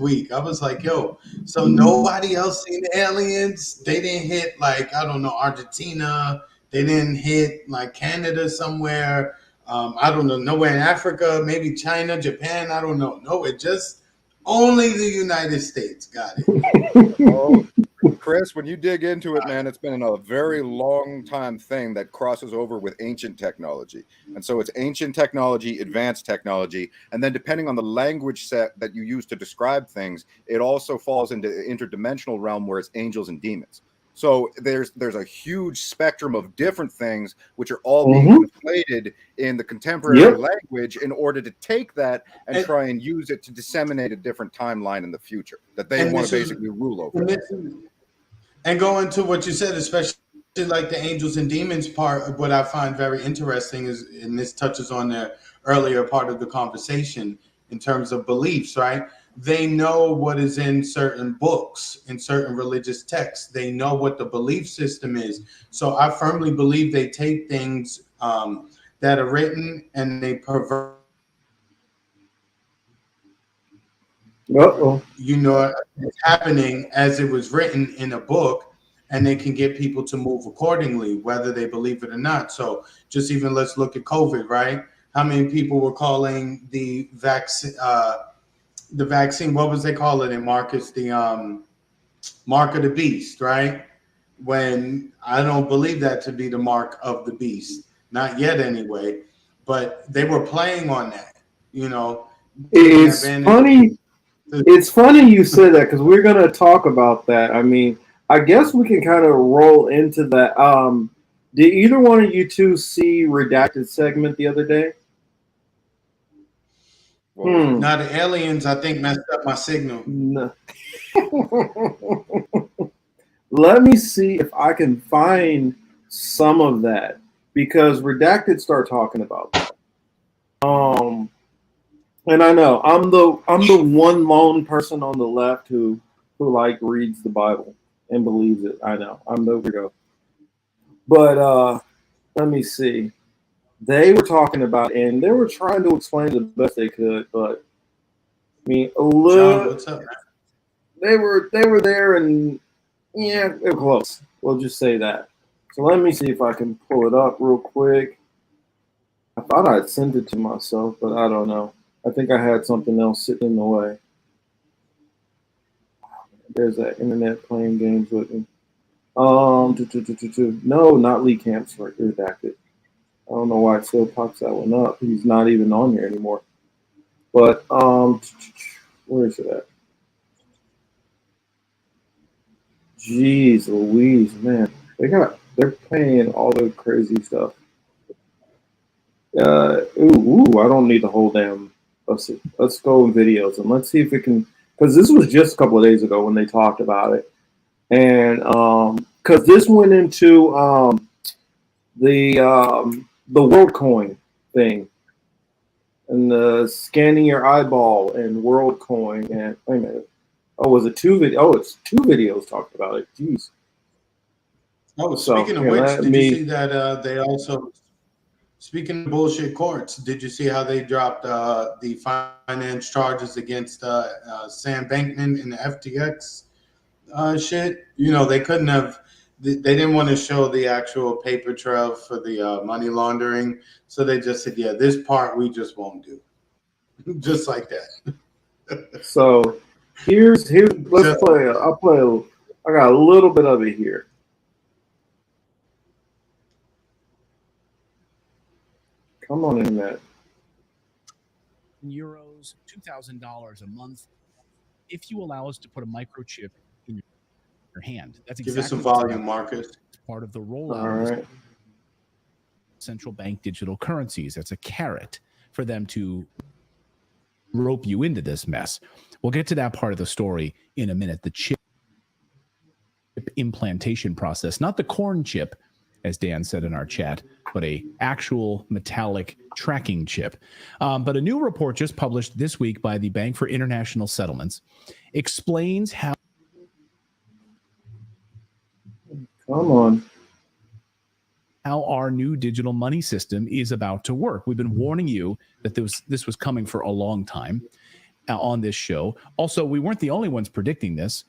week. I was like, yo, so nobody else seen the aliens? They didn't hit like I don't know Argentina. They didn't hit like Canada somewhere. I don't know nowhere in Africa, maybe China, Japan. I don't know. No, it just only the United States got it. Oh, Chris, when you dig into it, man, it's been a very long time thing that crosses over with ancient technology. And so it's ancient technology, advanced technology, and then depending on the language set that you use to describe things, it also falls into the interdimensional realm where it's angels and demons. So there's a huge spectrum of different things which are all being conflated in the contemporary language in order to take that and try and use it to disseminate a different timeline in the future that they want to basically rule over. And going to what you said, especially like the angels and demons part, what I find very interesting is, and this touches on the earlier part of the conversation in terms of beliefs, right? They know what is in certain books, in certain religious texts. They know what the belief system is. So I firmly believe they take things that are written and they pervert. You know, it's happening as it was written in a book, and they can get people to move accordingly, whether they believe it or not. So just even let's look at COVID, right? How many people were calling the vaccine, what was they call it in Marcus? The mark of the beast, right? When I don't believe that to be the mark of the beast, not yet anyway, but they were playing on that, you know. It's funny. It's funny you said that because we're going to talk about that. I mean, I guess we can kind of roll into that. Did either one of you two see Redacted segment the other day? Now the aliens, I think, messed up my signal. No. Let me see if I can find some of that because Redacted start talking about that. And I know I'm the one lone person on the left who like reads the Bible and believes it. I know I'm the weirdo. But let me see. They were talking about it, and they were trying to explain it the best they could, but I mean, a little. John, what's up, man? They were there, and yeah, they were close. We'll just say that. So let me see if I can pull it up real quick. I thought I'd sent it to myself, but I don't know. I think I had something else sitting in the way. There's that internet playing games with me. No, not Lee Camps redacted. I don't know why it still pops that one up. He's not even on here anymore. But where is it at? Jeez Louise, man. They're paying all the crazy stuff. I don't need the whole damn. Let's go in videos and let's see if it can. Because this was just a couple of days ago when they talked about it, and because this went into the WorldCoin thing and the scanning your eyeball and WorldCoin and wait a minute. Oh, was it two video? Oh, it's two videos talked about it. Jeez. Oh, speaking of which, did you see that they also, speaking of bullshit courts, did you see how they dropped the finance charges against Sam Bankman and the FTX shit? You know, they couldn't have, they didn't want to show the actual paper trail for the money laundering. So they just said, yeah, this part we just won't do. Just like that. So here's let's play. I got a little bit of it here. Come on, internet. Euros, $2,000 a month. If you allow us to put a microchip in your hand, that's exactly. Give us some volume, Marcus. Part of the rollout of central bank digital currencies. That's a carrot for them to rope you into this mess. We'll get to that part of the story in a minute. The chip implantation process, not the corn chip, as Dan said in our chat, but a actual metallic tracking chip. But a new report just published this week by the Bank for International Settlements explains how. Come on. How our new digital money system is about to work. We've been warning you that this was coming for a long time on this show. Also, we weren't the only ones predicting this.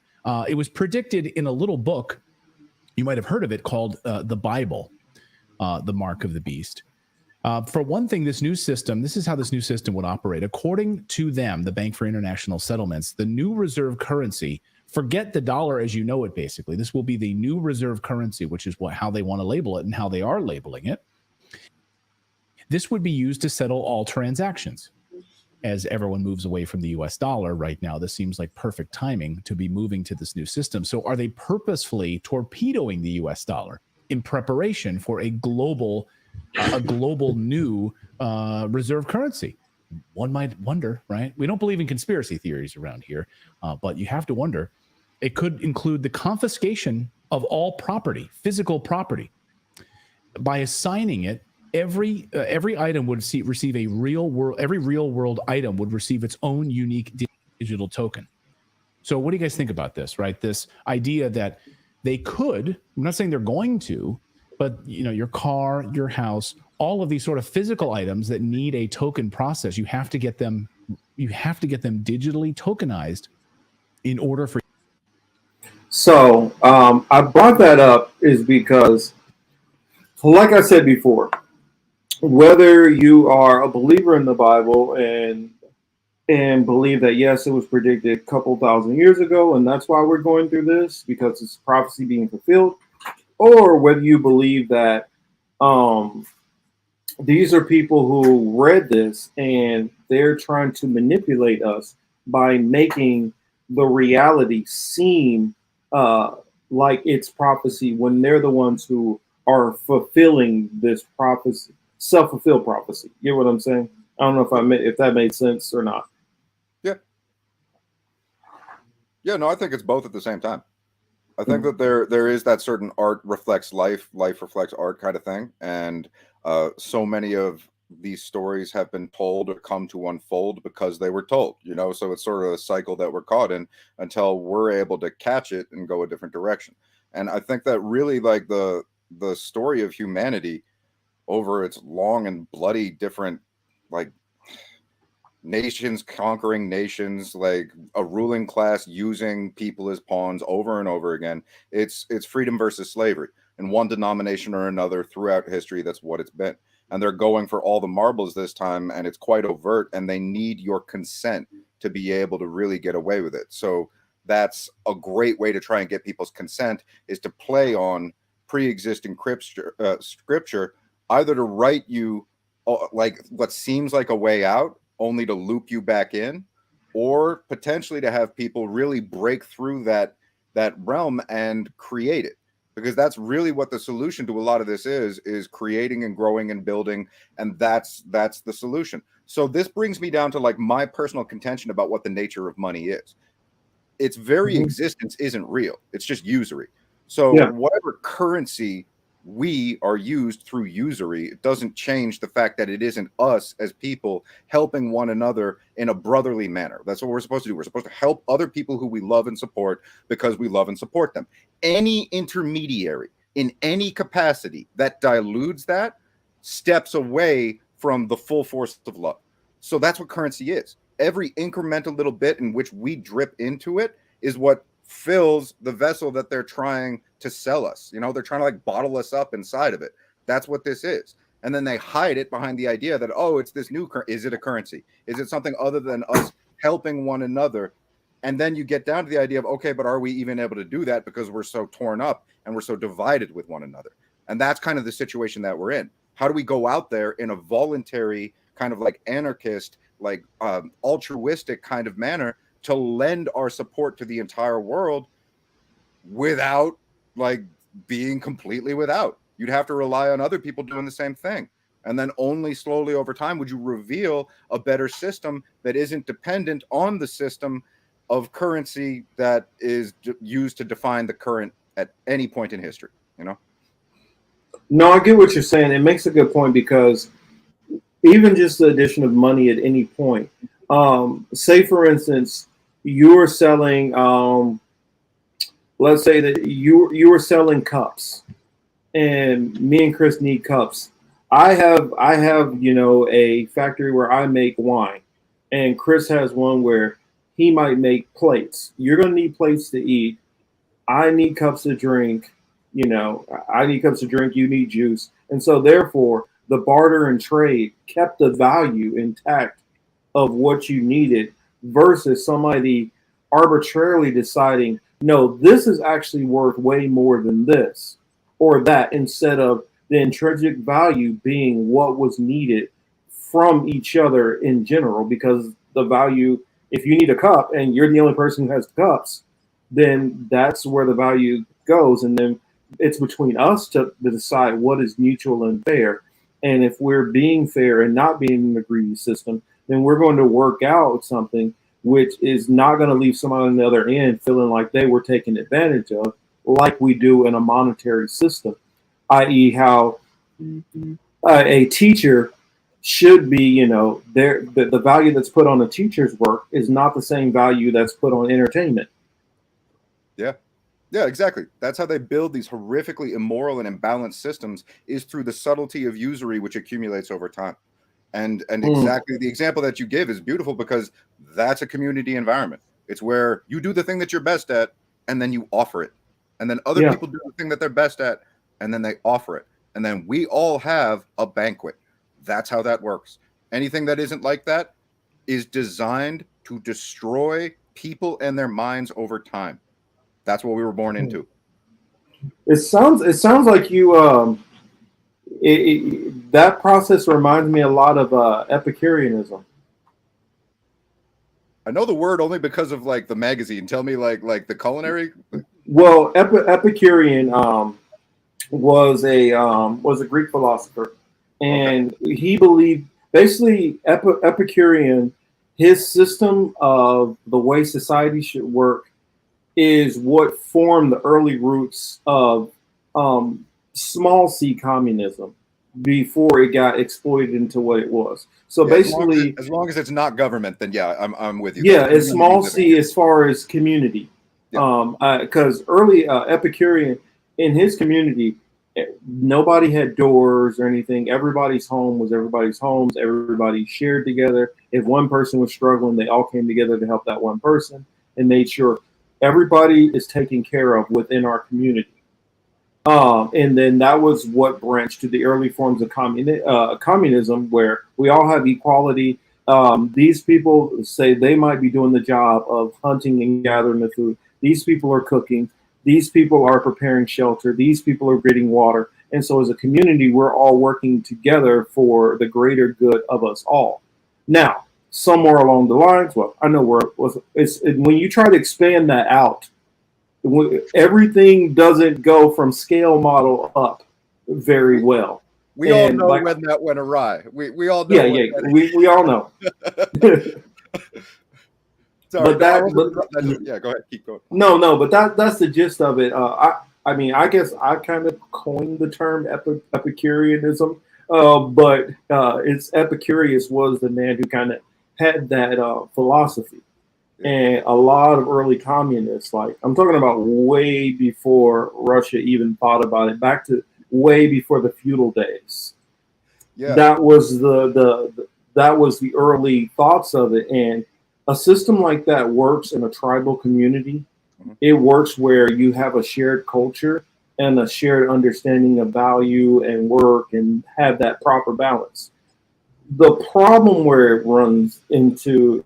It was predicted in a little book. You might have heard of it called The Bible, The Mark of the Beast. For one thing, this is how this new system would operate. According to them, the Bank for International Settlements, the new reserve currency, forget the dollar as you know it, basically. This will be the new reserve currency, which is how they want to label it and how they are labeling it. This would be used to settle all transactions. As everyone moves away from the US dollar right now, this seems like perfect timing to be moving to this new system. So are they purposefully torpedoing the US dollar in preparation for a global new reserve currency? One might wonder, right? We don't believe in conspiracy theories around here, but you have to wonder. It could include the confiscation of all property, physical property. By assigning it, every item would receive a real world. Every real world item would receive its own unique digital token. So, what do you guys think about this? Right, this idea that they could. I'm not saying they're going to, but your car, your house, all of these sort of physical items that need a token process, you have to get them digitally tokenized in order for. So I brought that up is because, like I said before, whether you are a believer in the Bible and believe that yes, it was predicted a couple thousand years ago, and that's why we're going through this because it's prophecy being fulfilled, or whether you believe that these are people who read this and they're trying to manipulate us by making the reality seem like it's prophecy when they're the ones who are fulfilling this prophecy, self-fulfilled prophecy. You know what I'm saying? I don't know if that made sense or not. Yeah, no, I think it's both at the same time. I think that there is that certain art reflects life reflects art kind of thing, and so many of these stories have been told or come to unfold because they were told, so it's sort of a cycle that we're caught in until we're able to catch it and go a different direction. And I think that really, like, the story of humanity over its long and bloody different, like, nations conquering nations, like a ruling class using people as pawns over and over again, it's freedom versus slavery. in one denomination or another throughout history. That's what it's been. And they're going for all the marbles this time, and it's quite overt, and they need your consent to be able to really get away with it. So that's a great way to try and get people's consent, is to play on pre-existing scripture, either to write you like what seems like a way out, only to loop you back in, or potentially to have people really break through that realm and create it. Because that's really what the solution to a lot of this is creating and growing and building. And that's the solution. So this brings me down to like my personal contention about what the nature of money is. Its very existence isn't real. It's just usury. So whatever currency we are used through usury, it doesn't change the fact that it isn't us as people helping one another in a brotherly manner. That's what we're supposed to do. We're supposed to help other people who we love and support because we love and support them. Any intermediary in any capacity that dilutes that steps away from the full force of love. So that's what currency is. Every incremental little bit in which we drip into it is what fills the vessel that they're trying to sell us. You know, they're trying to like bottle us up inside of it. That's what this is. And then they hide it behind the idea that, oh, it's this new is it a currency? Is it something other than us helping one another? And then you get down to the idea of, okay, but are we even able to do that because we're so torn up and we're so divided with one another? And that's kind of the situation that we're in. How do we go out there in a voluntary kind of like anarchist, like altruistic kind of manner to lend our support to the entire world without like being completely without? You'd have to rely on other people doing the same thing. And then only slowly over time would you reveal a better system that isn't dependent on the system of currency that is used to define the current at any point in history, you know? No, I get what you're saying. It makes a good point, because even just the addition of money at any point, say for instance, you are selling, let's say that you are selling cups, and me and Chris need cups. I have a factory where I make wine, and Chris has one where he might make plates. You're gonna need plates to eat. I need cups to drink. I need cups to drink. You need juice, and so therefore, the barter and trade kept the value intact of what you needed, versus somebody arbitrarily deciding, no, this is actually worth way more than this or that, instead of the intrinsic value being what was needed from each other in general. Because the value, if you need a cup and you're the only person who has cups, then that's where the value goes. And then it's between us to decide what is mutual and fair. And if we're being fair and not being in the greedy system, then we're going to work out something which is not going to leave someone on the other end feeling like they were taken advantage of, like we do in a monetary system, i.e. how a teacher should be, the value that's put on a teacher's work is not the same value that's put on entertainment. Yeah, exactly. That's how they build these horrifically immoral and imbalanced systems, is through the subtlety of usury, which accumulates over time. And exactly the example that you give is beautiful, because that's a community environment. It's where you do the thing that you're best at, and then you offer it. And then other people do the thing that they're best at, and then they offer it. And then we all have a banquet. That's how that works. Anything that isn't like that is designed to destroy people and their minds over time. That's what we were born into. It sounds like you that process reminds me a lot of Epicureanism. I know the word only because of like the magazine. Tell me like the culinary. Well, Epicurean was a Greek philosopher, and he believed basically Epicurean, his system of the way society should work is what formed the early roots of small c communism before it got exploited into what it was. So basically, as long as it's not government, then yeah, I'm with you. Yeah, it's small c as far as community. Because early Epicurean, in his community, nobody had doors or anything. Everybody's home was everybody's homes. Everybody shared together. If one person was struggling, they all came together to help that one person and made sure everybody is taken care of within our community. And then that was what branched to the early forms of communism, where we all have equality. These people say they might be doing the job of hunting and gathering the food. These people are cooking. These people are preparing shelter. These people are getting water. And so, as a community, we're all working together for the greater good of us all. Now, somewhere along the lines, well, I know where it was. When you try to expand that out, everything doesn't go from scale model up very well. We all And know like, when that went awry. We all know. yeah, yeah, we all know. Sorry, But that, yeah, go ahead, keep going. no, but that's the gist of it. I mean, I guess I kind of coined the term Epicureanism, but it's Epicurus was the man who kind of had that philosophy. And a lot of early communists, like I'm talking about way before Russia even thought about it, back to way before the feudal days. Yeah, That was that was the early thoughts of it. And a system like that works in a tribal community. It works where you have a shared culture and a shared understanding of value and work and have that proper balance. The problem where it runs into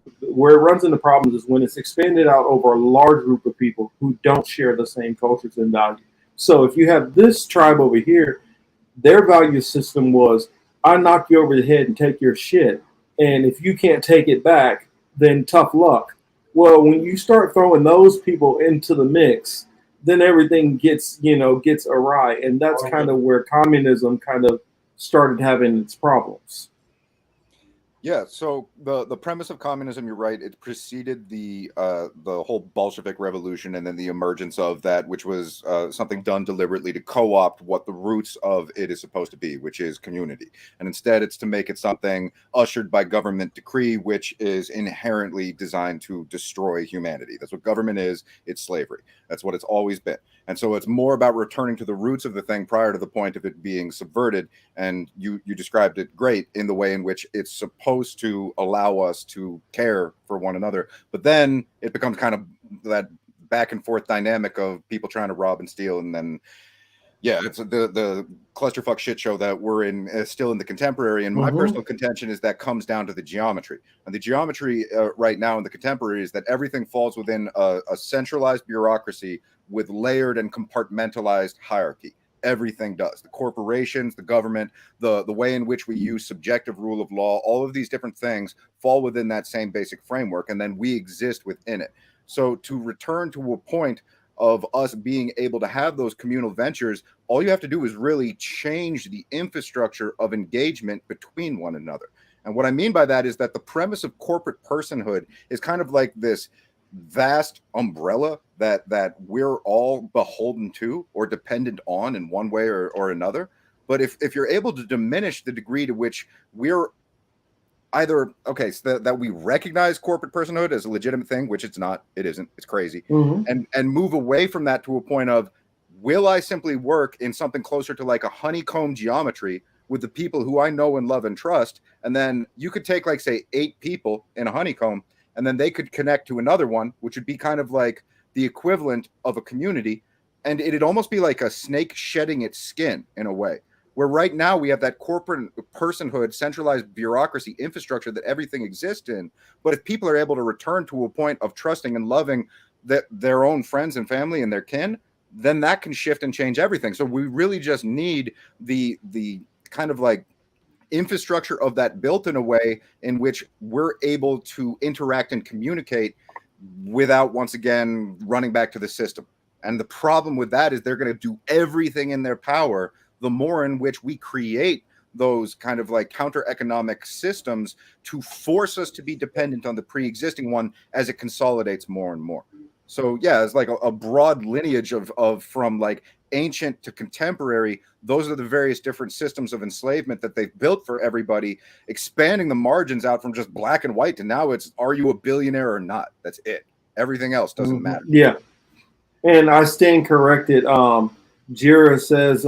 problems is when it's expanded out over a large group of people who don't share the same cultures and values. So if you have this tribe over here, their value system was, I knock you over the head and take your shit. And if you can't take it back, then tough luck. Well, when you start throwing those people into the mix, then everything gets awry. And that's kind of where communism kind of started having its problems. Yeah, so the premise of communism, you're right, it preceded the whole Bolshevik Revolution and then the emergence of that, which was something done deliberately to co-opt what the roots of it is supposed to be, which is community. And instead, it's to make it something ushered by government decree, which is inherently designed to destroy humanity. That's what government is. It's slavery. That's what it's always been. And so it's more about returning to the roots of the thing prior to the point of it being subverted. And you described it great in the way in which it's supposed to allow us to care for one another. But then it becomes kind of that back and forth dynamic of people trying to rob and steal. And then, yeah, it's the clusterfuck shit show that we're in, still in the contemporary. And my personal contention is that comes down to the geometry. And the geometry right now in the contemporary is that everything falls within a centralized bureaucracy with layered and compartmentalized hierarchy. Everything does. The corporations, the government, the way in which we use subjective rule of law, all of these different things fall within that same basic framework, and then we exist within it. So to return to a point of us being able to have those communal ventures, all you have to do is really change the infrastructure of engagement between one another. And what I mean by that is that the premise of corporate personhood is kind of like this vast umbrella that we're all beholden to or dependent on in one way or another. But if you're able to diminish the degree to which we're either so that we recognize corporate personhood as a legitimate thing, which it's not, it isn't, it's crazy, and move away from that to a point of, will I simply work in something closer to like a honeycomb geometry with the people who I know and love and trust? And then you could take, like, say, 8 people in a honeycomb, and then they could connect to another one, which would be kind of like the equivalent of a community. And it'd almost be like a snake shedding its skin in a way, where right now we have that corporate personhood, centralized bureaucracy infrastructure that everything exists in. But if people are able to return to a point of trusting and loving their own friends and family and their kin, then that can shift and change everything. So we really just need the kind of like infrastructure of that built in a way in which we're able to interact and communicate without, once again, running back to the system. And the problem with that is they're going to do everything in their power, the more in which we create those kind of like counter economic systems to force us to be dependent on the pre-existing one as it consolidates more and more. So yeah, it's like a broad lineage of from like ancient to contemporary. Those are the various different systems of enslavement that they've built for everybody, expanding the margins out from just black and white to now it's, are you a billionaire or not? That's it. Everything else doesn't matter. Yeah. And I stand corrected. Jira says,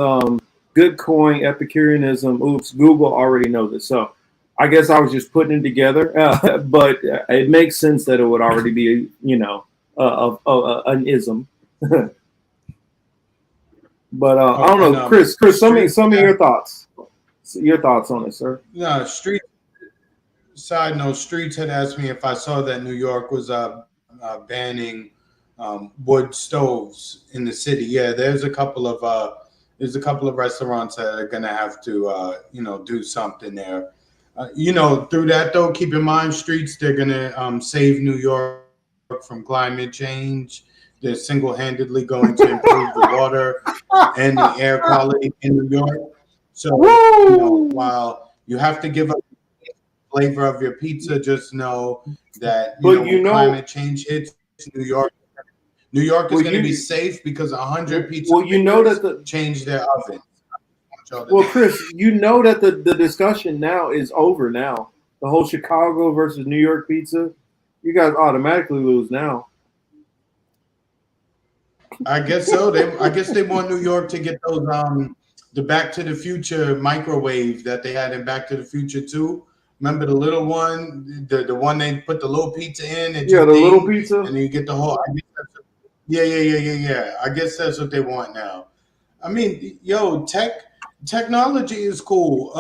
good coin, Epicureanism. Oops, Google already knows it. So I guess I was just putting it together. But it makes sense that it would already be, an ism. But I don't and, know, Chris. Some of your thoughts. Your thoughts on it, sir. No, street. Side note: Streets had asked me if I saw that New York was banning wood stoves in the city. Yeah, there's a couple of restaurants that are gonna have to do something there. Through that though, keep in mind, Streets, they're gonna save New York from climate change. They're single-handedly going to improve the water and the air quality in New York. So while you have to give up flavor of your pizza, just know that when climate change hits New York, is going to be safe because 100 pizza makers change their oven. Well, Chris, that the discussion now is over. Now the whole Chicago versus New York pizza, you guys automatically lose now. I guess so. I guess they want New York to get those the Back to the Future microwave that they had in Back to the Future 2. Remember the little one, the one they put the little pizza in, and the little pizza, and then you get the whole. Yeah. I guess that's what they want now. I mean, technology is cool.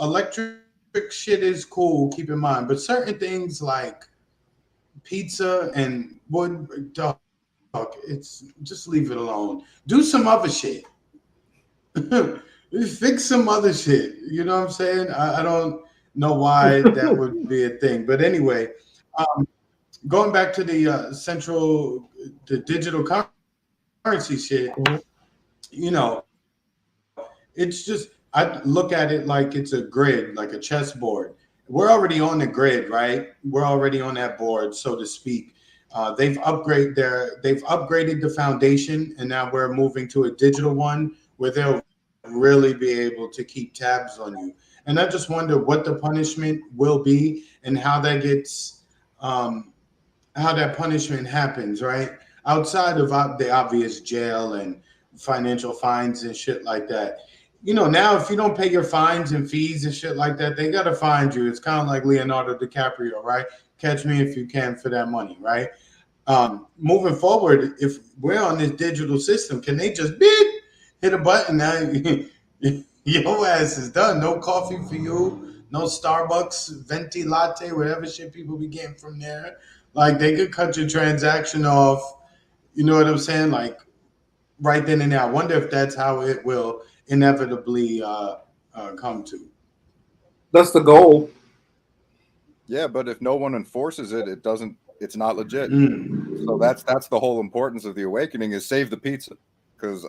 Electric shit is cool. Keep in mind, but certain things like pizza and wood, dog, it's just leave it alone. Do some other shit. Fix some other shit. You know what I'm saying? I don't know why that would be a thing. But anyway, going back to the digital currency shit, it's just, I look at it like it's a grid, like a chessboard. We're already on the grid, right? We're already on that board, so to speak. They've upgraded the foundation, and now we're moving to a digital one where they'll really be able to keep tabs on you. And I just wonder what the punishment will be and how that gets, how that punishment happens, right? Outside of the obvious jail and financial fines and shit like that. Now if you don't pay your fines and fees and shit like that, they gotta find you. It's kind of like Leonardo DiCaprio, right? Catch me if you can for that money, right? Moving forward, if we're on this digital system, can they just hit a button now? Your ass is done. No coffee for you. No Starbucks, venti latte, whatever shit people be getting from there. Like they could cut your transaction off. You know what I'm saying? Like right then and there. I wonder if that's how it will inevitably come to. That's the goal. Yeah, but if no one enforces it, it's not legit. So that's the whole importance of the awakening, is save the pizza, because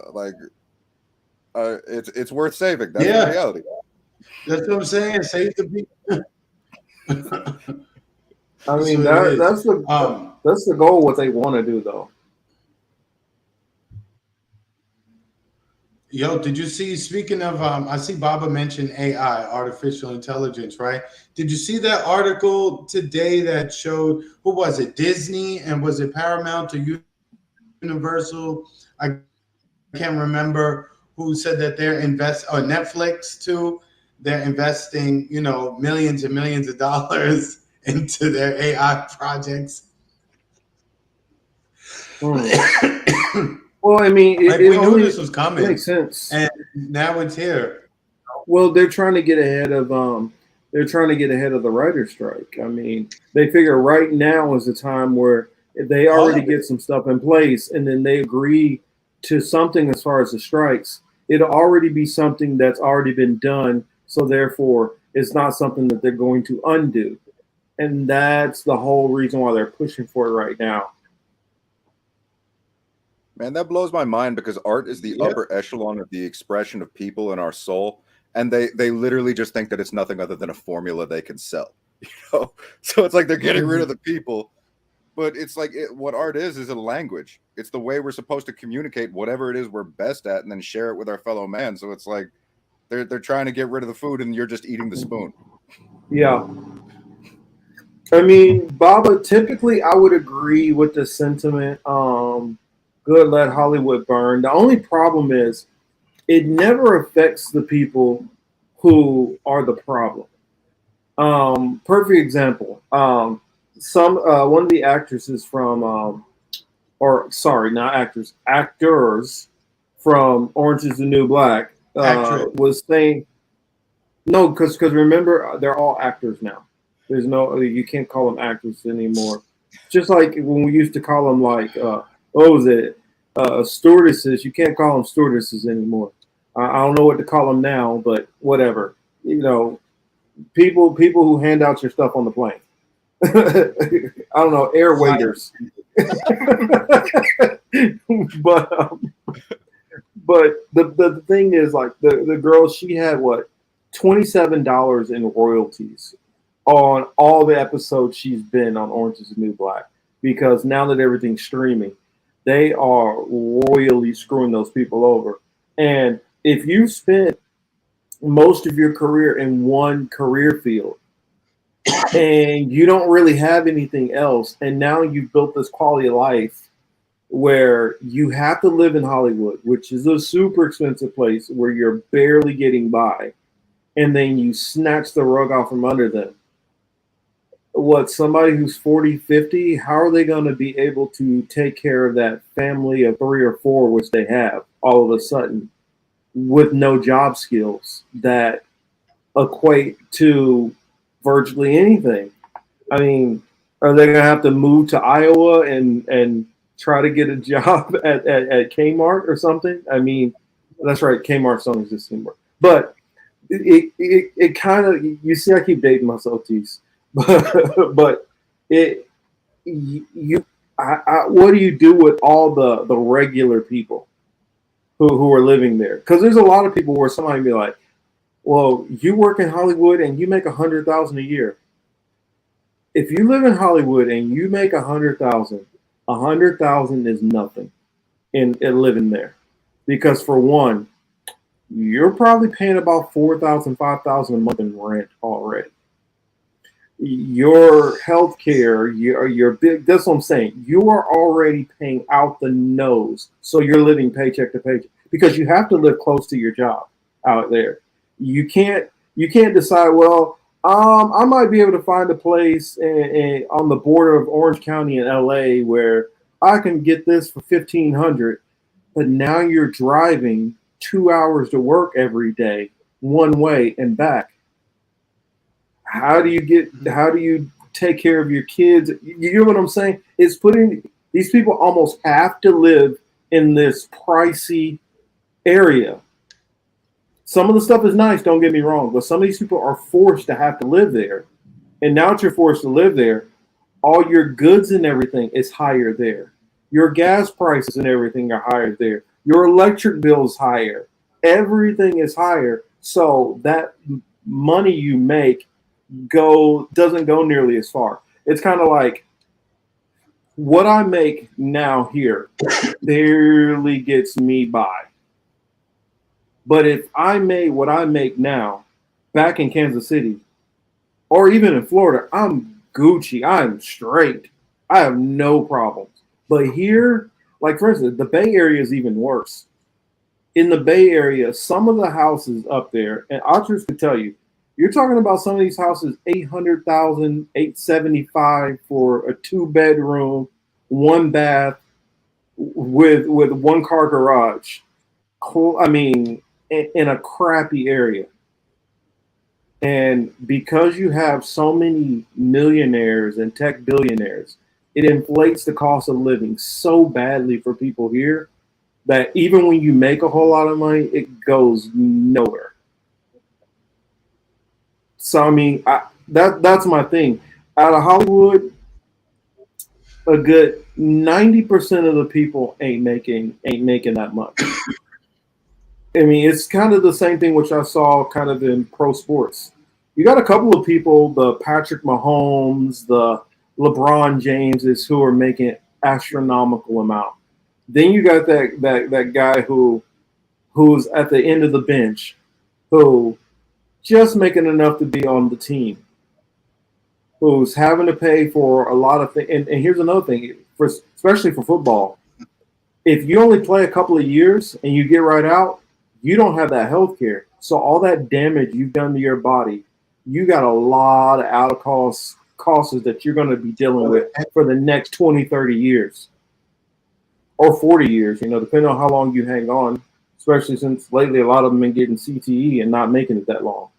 it's worth saving. That's the reality. That's what I'm saying. Save the pizza. I mean that's the goal. What they want to do though. Yo, did you see, speaking of, I see Baba mentioned AI, artificial intelligence, right? Did you see that article today that showed, who was it, Disney, and was it Paramount or Universal? I can't remember who said that they're or Netflix too. They're investing, millions and millions of dollars into their AI projects. Well, I mean, we knew this was coming. It makes sense, and now it's here. Well, they're trying to get ahead of the writer's strike. I mean, they figure right now is the time where they already get some stuff in place, and then they agree to something as far as the strikes. It'll already be something that's already been done, so therefore, it's not something that they're going to undo, and that's the whole reason why they're pushing for it right now. Man, that blows my mind, because art is the upper echelon of the expression of people and our soul. And they literally just think that it's nothing other than a formula they can sell. So it's like they're getting rid of the people. But it's like what art is a language. It's the way we're supposed to communicate whatever it is we're best at and then share it with our fellow man. So it's like they're trying to get rid of the food and you're just eating the spoon. Yeah. I mean, Baba, typically I would agree with the sentiment. Good, let Hollywood burn. The only problem is it never affects the people who are the problem. Perfect example. One of the actresses from, actors from Orange is the New Black was saying, no, because remember, they're all actors now. There's no, you can't call them actors anymore. Just like when we used to call them like, what was it, stewardesses. You can't call them stewardesses anymore. I don't know what to call them now, but whatever. You know, people who hand out your stuff on the plane. I don't know, air waiters. But the thing is, like, the girl, she had what, $27 in royalties on all the episodes she's been on Orange is the New Black, because now that everything's streaming, they are royally screwing those people over. And if you spent most of your career in one career field and you don't really have anything else, and now you've built this quality of life where you have to live in Hollywood, which is a super expensive place where you're barely getting by, and then you snatch the rug off from under them. What, somebody who's 40, 50, how are they going to be able to take care of that family of 3 or 4, which they have all of a sudden, with no job skills that equate to virtually anything? I mean, are they going to have to move to Iowa and try to get a job at Kmart or something? I mean, that's right, Kmart's don't exist anymore. But it kind of, you see, I keep dating myself, Teace. But what do you do with all the regular people who are living there? Because there's a lot of people where somebody be like, well, you work in Hollywood and you make $100,000 a year. If you live in Hollywood and you make $100,000 is nothing in living there, because for one, you're probably paying about $4,000, $5,000 a month in rent already. Your health care, your big, that's what I'm saying. You are already paying out the nose. So you're living paycheck to paycheck because you have to live close to your job out there. You can't decide, well, I might be able to find a place on the border of Orange County and LA where I can get this for $1,500, but now you're driving 2 hours to work every day, one way and back. How do you take care of your kids? You know what I'm saying? It's putting these people almost have to live in this pricey area. Some of the stuff is nice, don't get me wrong, but some of these people are forced to have to live there. And now that you're forced to live there, all your goods and everything is higher there. Your gas prices and everything are higher there. Your electric bill is higher. Everything is higher. So that money you make doesn't go nearly as far. It's kind of like what I make now here barely gets me by. But if I made what I make now back in Kansas City or even in Florida, I'm Gucci. I'm straight. I have no problems. But here, like for instance, the Bay Area is even worse. In the Bay Area, some of the houses up there, and Otters could tell you, you're talking about some of these houses, $800,000, $875,000 for a 2-bedroom, 1 bath with 1-car garage. I mean, in a crappy area. And because you have so many millionaires and tech billionaires, it inflates the cost of living so badly for people here that even when you make a whole lot of money, it goes nowhere. So I mean, that's my thing. Out of Hollywood, a good 90% of the people ain't making that much. I mean, it's kind of the same thing which I saw kind of in pro sports. You got a couple of people, the Patrick Mahomes, the LeBron Jameses, who are making astronomical amount. Then you got that guy who's at the end of the bench, who just making enough to be on the team, who's having to pay for a lot of things. And here's another thing, especially for football. If you only play a couple of years and you get right out, you don't have that health care. So all that damage you've done to your body, you got a lot of out-of-costs that you're going to be dealing with for the next 20, 30 years. Or 40 years, depending on how long you hang on. especially since lately a lot of them been getting CTE and not making it that long.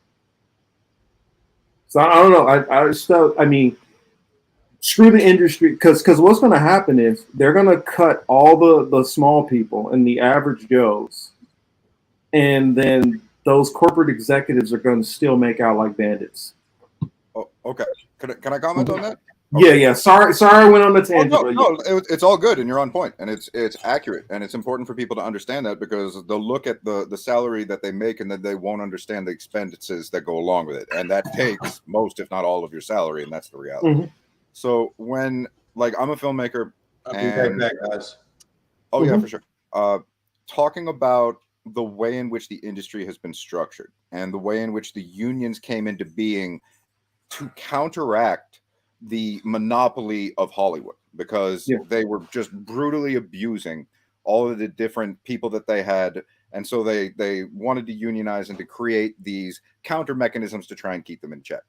So I don't know. I just felt, I mean, screw the industry, because what's going to happen is they're going to cut all the small people and the average Joes, and then those corporate executives are going to still make out like bandits. Oh, okay. Can I comment on that? Okay. Yeah. Sorry, I went on the tangent. No, it's all good, and you're on point, and it's accurate, and it's important for people to understand that, because they'll look at the salary that they make, and then they won't understand the expenses that go along with it, and that takes most, if not all, of your salary, and that's the reality. Mm-hmm. So when, like, I'm a filmmaker, I'll be right back, guys. Oh yeah, for sure. Talking about the way in which the industry has been structured and the way in which the unions came into being to counteract the monopoly of Hollywood, because they were just brutally abusing all of the different people that they had, and so they wanted to unionize and to create these counter mechanisms to try and keep them in check.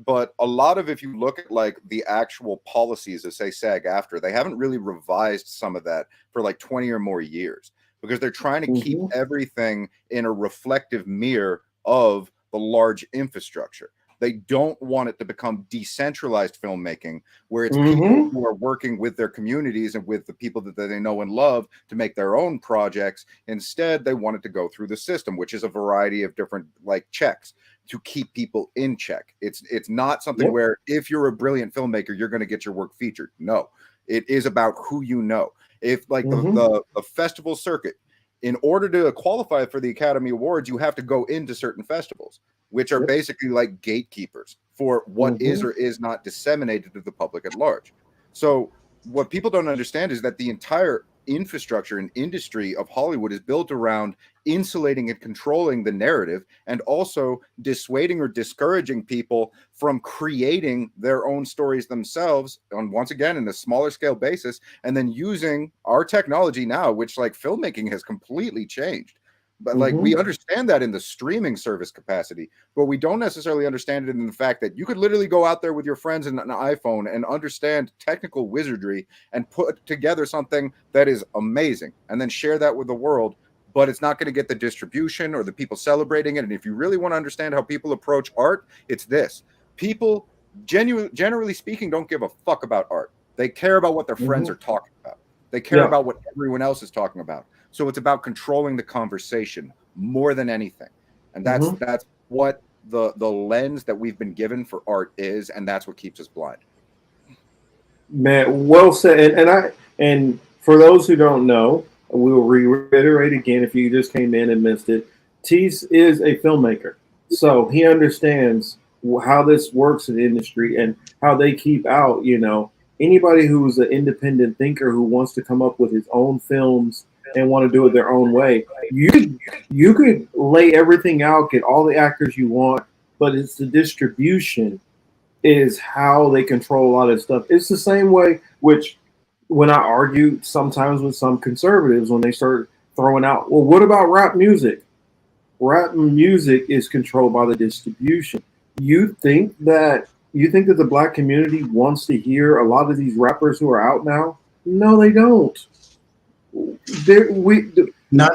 But a lot of, if you look at like the actual policies of, say, SAG-AFTRA, they haven't really revised some of that for like 20 or more years, because they're trying to keep everything in a reflective mirror of the large infrastructure. They don't want it to become decentralized filmmaking, where it's people who are working with their communities and with the people that they know and love to make their own projects. Instead, they want it to go through the system, which is a variety of different like checks to keep people in check. It's not something where if you're a brilliant filmmaker, you're going to get your work featured. No, it is about who you know. If like the festival circuit, in order to qualify for the Academy Awards, you have to go into certain festivals, which are basically like gatekeepers for what is or is not disseminated to the public at large. So what people don't understand is that the entire infrastructure and industry of Hollywood is built around insulating and controlling the narrative, and also dissuading or discouraging people from creating their own stories themselves, on, once again, in a smaller scale basis, and then using our technology now, which like filmmaking has completely changed. But like we understand that in the streaming service capacity, but we don't necessarily understand it in the fact that you could literally go out there with your friends in an iPhone and understand technical wizardry and put together something that is amazing, and then share that with the world. But it's not going to get the distribution or the people celebrating it. And if you really want to understand how people approach art, it's this: people, generally speaking, don't give a fuck about art. They care about what their friends are talking about. They care about what everyone else is talking about. So it's about controlling the conversation more than anything. And that's what the lens that we've been given for art is, and that's what keeps us blind. Man, well said. And for those who don't know, we'll reiterate again if you just came in and missed it. Teace is a filmmaker, so he understands how this works in the industry and how they keep out, anybody who's an independent thinker who wants to come up with his own films and want to do it their own way. You could lay everything out, get all the actors you want, but it's the distribution is how they control a lot of stuff. It's the same way, which when I argue sometimes with some conservatives, when they start throwing out, well, what about rap music? Rap music is controlled by the distribution. You think that the black community wants to hear a lot of these rappers who are out now? No, they don't. Not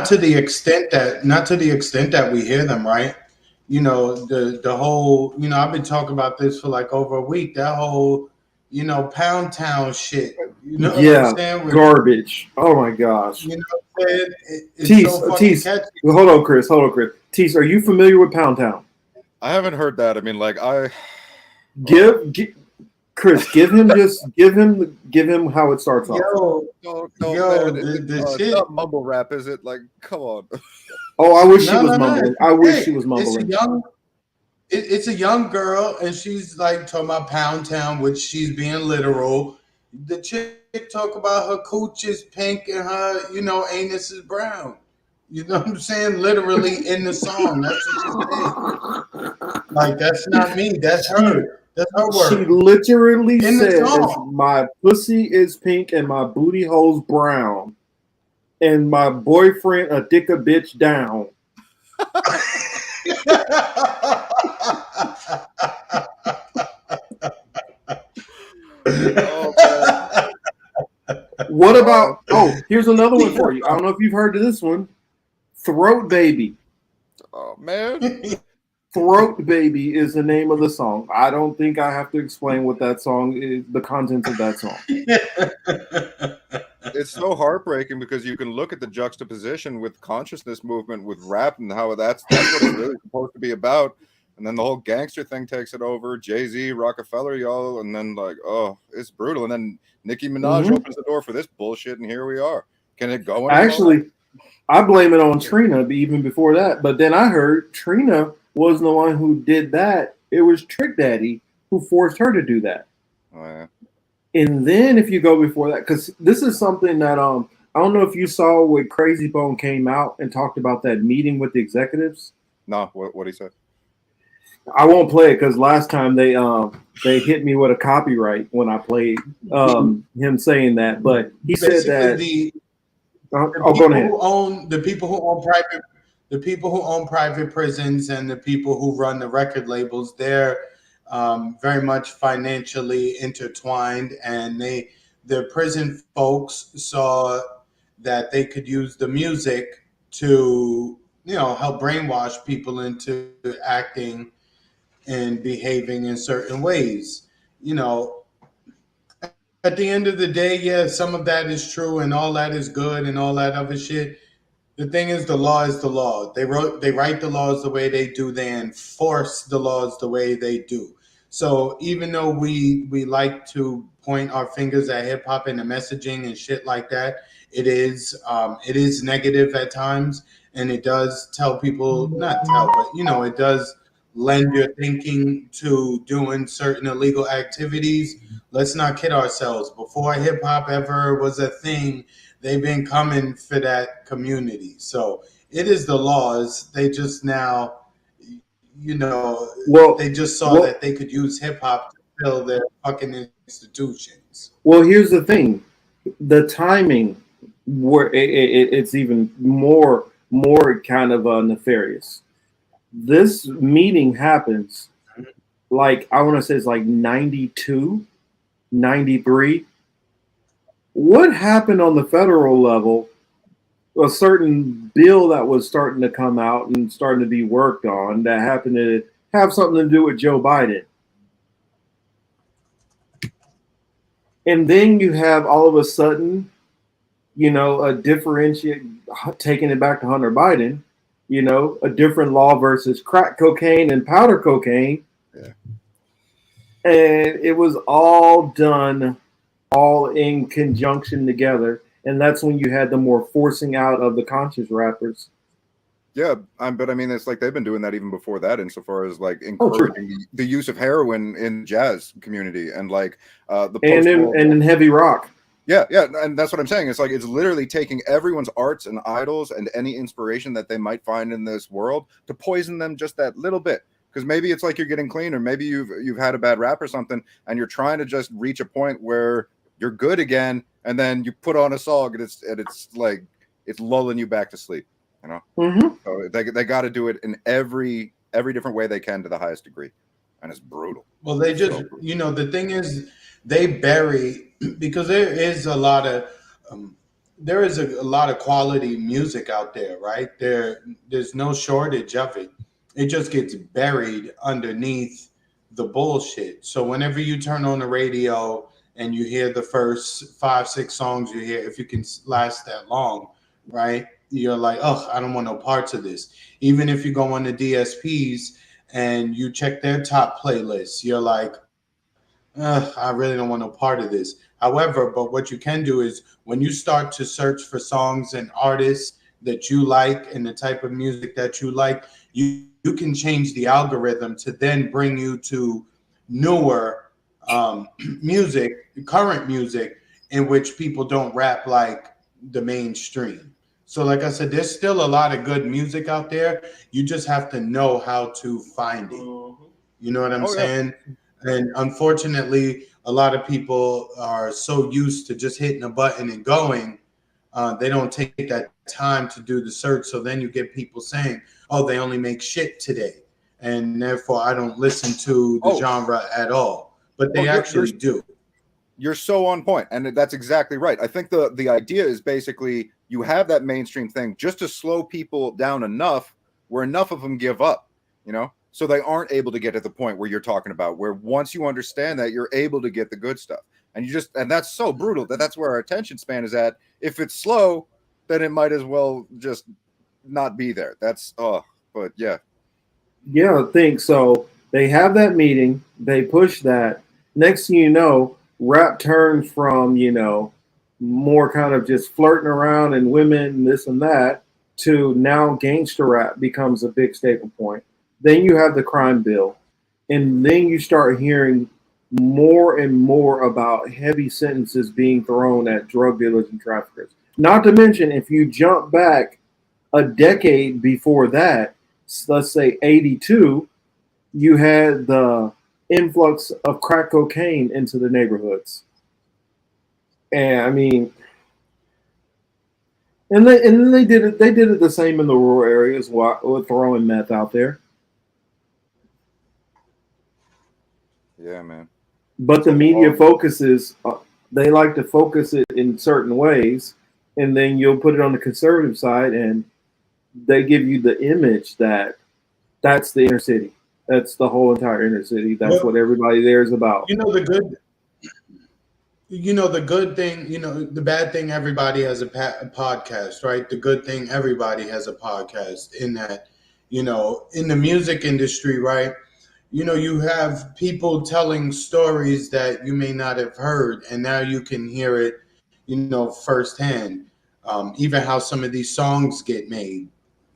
to the extent that we hear them, right? The whole, I've been talking about this for like over a week. That whole, Pound Town shit. You know what I'm saying? Garbage. Oh my gosh. You know what I'm saying? It's Teace, so fucking catchy. Hold on, Chris. Teace, are you familiar with Pound Town? I haven't heard that. I mean, like Chris, give him how it starts off. The shit. It's not mumble rap, is it? Like, come on. Oh, I wish she was mumbling. I wish she was mumbling. It's a young girl, and she's like talking about Pound Town, which she's being literal. The chick talk about her cooch is pink and her, anus is brown. You know what I'm saying? Literally in the song. That's what she said. Like, that's not me. That's her. That's her word. She literally says, my pussy is pink and my booty hole's brown. And my boyfriend a dick a bitch down. Oh, what Oh, here's another one for you. I don't know if you've heard of this one. Throat Baby. Oh man. Throat Baby is the name of the song. I don't think I have to explain what that song is, the contents of that song. It's so heartbreaking because you can look at the juxtaposition with consciousness movement with rap and how that's what it's really supposed to be about. And then the whole gangster thing takes it over. Jay-Z, Rockefeller, y'all, and then like, oh, it's brutal. And then Nicki Minaj opens the door for this bullshit, and here we are. Can it go anymore? Actually, I blame it on Trina even before that. But then I heard Trina wasn't the one who did that. It was Trick Daddy who forced her to do that. Oh, yeah. And then if you go before that, because this is something that I don't know if you saw when Crazy Bone came out and talked about that meeting with the executives. No, what he said? I won't play it because last time they hit me with a copyright when I played him saying that. But he said that the go ahead. The people who own private prisons and the people who run the record labels, they're very much financially intertwined, and the prison folks saw that they could use the music to help brainwash people into acting and behaving in certain ways. At the end of the day, yeah, some of that is true and all that is good and all that other shit. The thing is the law. They write the laws the way they do, they enforce the laws the way they do. So even though we like to point our fingers at hip hop and the messaging and shit like that, it is negative at times, and it does tell people, not tell, but it does lend your thinking to doing certain illegal activities. Let's not kid ourselves. Before hip hop ever was a thing, they've been coming for that community. So it is the laws. They just now, they just saw that they could use hip hop to fill their fucking institutions. Well, here's the thing: the timing, where it's even more kind of nefarious. This meeting happens like I want to say it's like 92, 93. What happened on the federal level? A certain bill that was starting to come out and starting to be worked on that happened to have something to do with Joe Biden. And then you have all of a sudden, a differentiate, taking it back to Hunter Biden, a different law versus crack cocaine and powder cocaine. Yeah. And it was all done all in conjunction together. And that's when you had the more forcing out of the conscious rappers. Yeah, but I mean, it's like they've been doing that even before that, insofar as like encouraging the use of heroin in jazz community and like the and in heavy rock. Yeah, and that's what I'm saying. It's like it's literally taking everyone's arts and idols and any inspiration that they might find in this world to poison them just that little bit. Because maybe it's like you're getting clean, or maybe you've had a bad rap or something, and you're trying to just reach a point where you're good again, and then you put on a song, and it's like it's lulling you back to sleep. So they got to do it in every different way they can to the highest degree, and it's brutal. Well, they just the thing is they bury, because there is a lot of quality music out there, right? There's no shortage of it. It just gets buried underneath the bullshit. So whenever you turn on the radio and you hear the first 5-6 songs you hear, if you can last that long, right? You're like, oh, I don't want no parts of this. Even if you go on the DSPs and you check their top playlists, you're like, I really don't want no part of this. However, but what you can do is when you start to search for songs and artists that you like and the type of music that you like, you can change the algorithm to then bring you to newer music, current music, in which people don't rap like the mainstream. So like I said, there's still a lot of good music out there. You just have to know how to find it. You know what I'm saying? And unfortunately, a lot of people are so used to just hitting a button and going, they don't take that time to do the search. So then you get people saying, oh, they only make shit today, and therefore I don't listen to the genre at all. But they actually do. You're so on point, and that's exactly right. I think the idea is basically you have that mainstream thing just to slow people down enough where enough of them give up, so they aren't able to get to the point where you're talking about, where once you understand that, you're able to get the good stuff. And and that's so brutal that's where our attention span is at. If it's slow, then it might as well just not be there. But yeah. Yeah, I think so. They have that meeting, they push that. Next thing you know, rap turns from, more kind of just flirting around and women, this and that, to now gangster rap becomes a big staple point. Then you have the crime bill. And then you start hearing more and more about heavy sentences being thrown at drug dealers and traffickers. Not to mention, if you jump back a decade before that, let's say 82, you had the influx of crack cocaine into the neighborhoods. And I mean, and then they did it. They did it the same in the rural areas with throwing meth out there. Yeah, man. But the media focuses. They like to focus it in certain ways, and then you'll put it on the conservative side, and they give you the image that that's the inner city. That's the whole entire inner city. That's what everybody there is about. The good thing, the bad thing, everybody has a podcast, right? The good thing, everybody has a podcast in that, in the music industry, right? You have people telling stories that you may not have heard, and now you can hear it, firsthand. Even how some of these songs get made.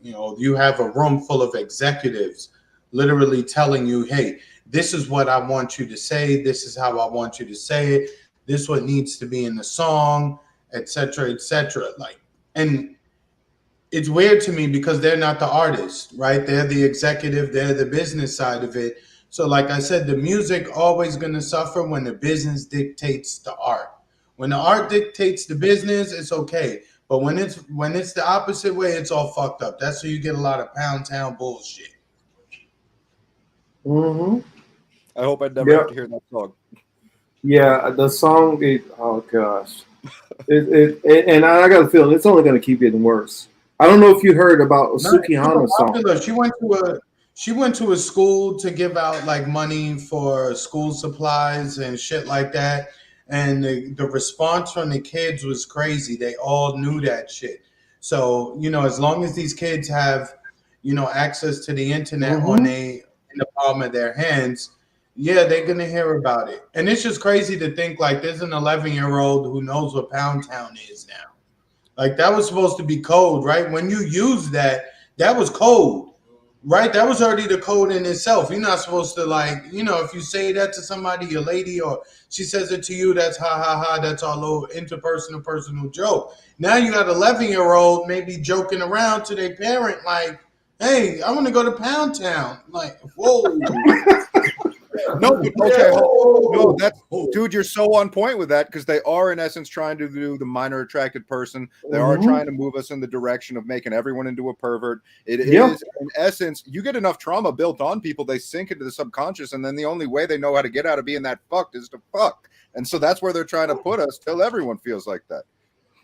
You have a room full of executives literally telling you, hey, this is what I want you to say. This is how I want you to say it. This is what needs to be in the song, et cetera, et cetera. And it's weird to me because they're not the artist, right? They're the executive. They're the business side of it. So like I said, the music always going to suffer when the business dictates the art. When the art dictates the business, it's okay. But when it's the opposite way, it's all fucked up. That's where you get a lot of Pound Town bullshit. Mm-hmm. I hope I never have to hear that song. Yeah, the song. Oh gosh, and I got a feeling it's only going to keep getting worse. I don't know if you heard about Sukihana's song. She went to a school to give out like money for school supplies and shit like that. And the response from the kids was crazy. They all knew that shit. So, as long as these kids have, access to the internet in the palm of their hands, yeah, they're going to hear about it. And it's just crazy to think like there's an 11-year-old who knows what Pound Town is now. Like that was supposed to be code, right? When you use that was code, right? That was already the code in itself. You're not supposed to if you say that to somebody, your lady, or she says it to you, that's ha ha ha. That's all over interpersonal, personal joke. Now you got 11-year-old maybe joking around to their parent like, hey, I want to go to Pound Town. Like, whoa. No, okay, no, that's dude. You're so on point with that because they are, in essence, trying to do the minor attracted person. They are trying to move us in the direction of making everyone into a pervert. It is, in essence, you get enough trauma built on people, they sink into the subconscious, and then the only way they know how to get out of being that fucked is to fuck. And so that's where they're trying to put us till everyone feels like that.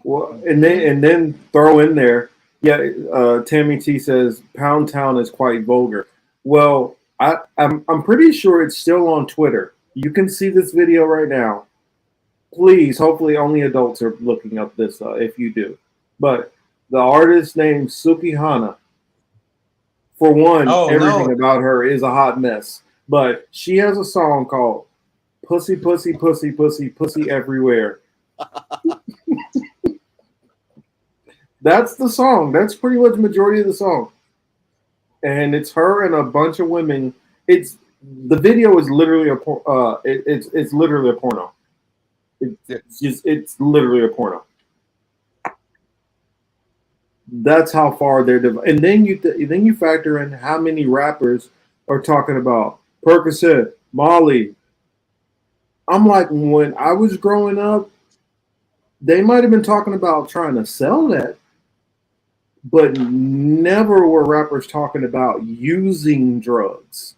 Well, and then throw in there, Tammy T says Pound Town is quite vulgar. Well, I'm pretty sure it's still on Twitter. You can see this video right now. Please, hopefully only adults are looking up this if you do. But the artist named Sukihana, for one, everything about her is a hot mess. But she has a song called Pussy, Pussy, Pussy, Pussy, Pussy Everywhere. That's the song. That's pretty much the majority of the song. And it's her and a bunch of women. The video is literally it's literally a porno. It's literally a porno. That's how far they're and then you factor in how many rappers are talking about Percocet, Molly. I'm like, when I was growing up, they might have been talking about trying to sell that. But never were rappers talking about using drugs.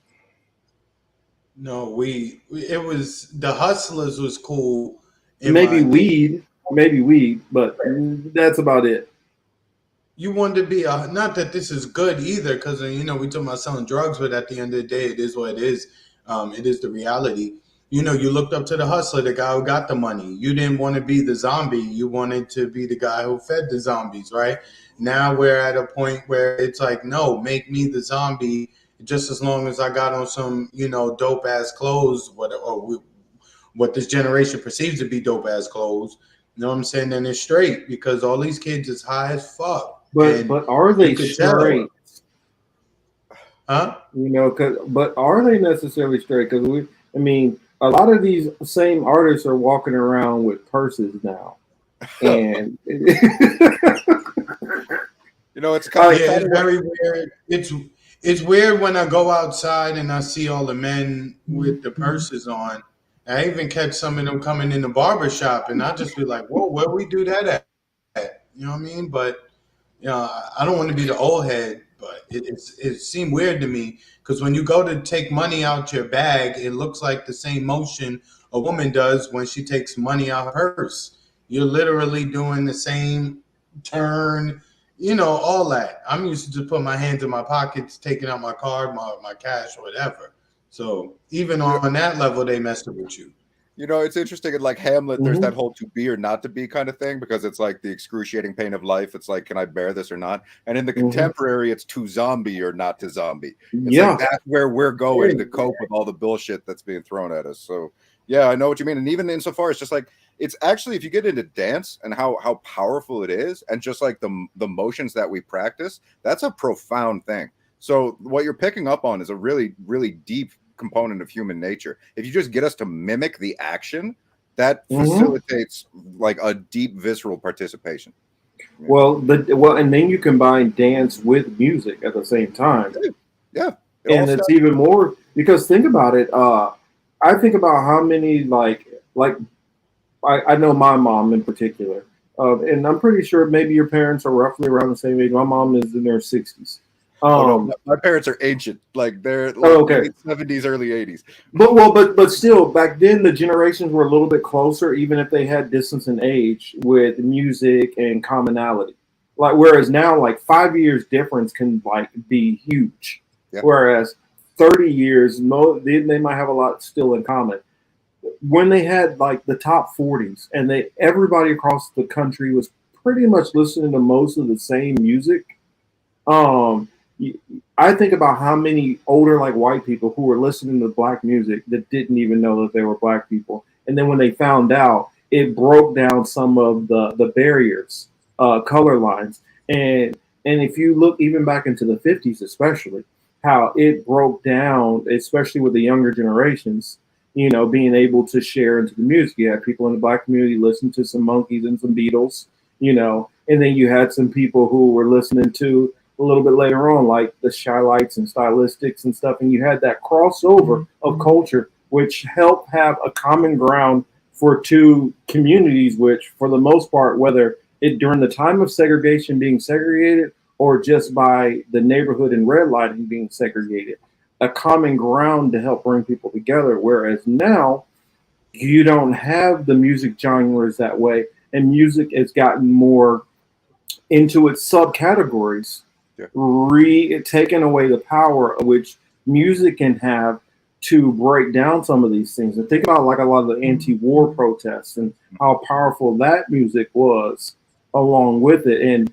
No, it was the Hustlers was cool Maybe weed, but that's about it. You want to be not that this is good either, because we talking about selling drugs, but at the end of the day, it is what it is. It is the reality. You looked up to the hustler, the guy who got the money. You didn't want to be the zombie. You wanted to be the guy who fed the zombies, right? Now we're at a point where it's like, no, make me the zombie, just as long as I got on some, dope ass clothes, what this generation perceives to be dope ass clothes. You know what I'm saying? Then it's straight, because all these kids is high as fuck. But are they straight? Huh? But are they necessarily straight? Because a lot of these same artists are walking around with purses now, and it's kind of it's very weird. It's weird when I go outside and I see all the men with the purses on. I even catch some of them coming in the barber shop, and I just be like, "Whoa, where we do that at?" You know what I mean? But I don't want to be the old head, but it seemed weird to me, because when you go to take money out your bag, it looks like the same motion a woman does when she takes money out of her purse. You're literally doing the same turn, all that. I'm used to just put my hands in my pockets, taking out my card, my cash, or whatever. So even on that level, they messed up with you. It's interesting. In like Hamlet, there's that whole to be or not to be kind of thing, because it's like the excruciating pain of life. It's like, can I bear this or not? And in the contemporary, it's to zombie or not to zombie. It's like that's where we're going to cope with all the bullshit that's being thrown at us. So yeah, I know what you mean. And even insofar, it's just like, it's actually, if you get into dance and how powerful it is, and just like the motions that we practice, that's a profound thing. So what you're picking up on is a really, really deep component of human nature. If you just get us to mimic the action, that facilitates like a deep visceral participation. Well, and then you combine dance with music at the same time. Yeah. And it's even more, because think about it. I think about how many I know my mom in particular, and I'm pretty sure maybe your parents are roughly around the same age. My mom is in their 60s. No, my parents are ancient. Like they're late 70s, early 80s. But still, back then the generations were a little bit closer, even if they had distance in age with music and commonality. Like whereas now, like 5 years difference can like be huge. Yeah. Whereas 30 years, they might have a lot still in common. When they had like the top 40s, and everybody across the country was pretty much listening to most of the same music. I think about how many older like white people who were listening to black music that didn't even know that they were black people, and then when they found out, it broke down some of the barriers, color lines, and if you look even back into the 50s, especially how it broke down, especially with the younger generations, being able to share into the music. You had people in the black community listen to some Monkees and some Beatles, and then you had some people who were listening to a little bit later on, like the Shylights and Stylistics and stuff. And you had that crossover of culture, which helped have a common ground for two communities, which for the most part, whether it during the time of segregation being segregated or just by the neighborhood and redlining being segregated, a common ground to help bring people together. Whereas now you don't have the music genres that way, and music has gotten more into its subcategories. Taking away the power of which music can have to break down some of these things. And think about like a lot of the anti-war protests and how powerful that music was along with it. And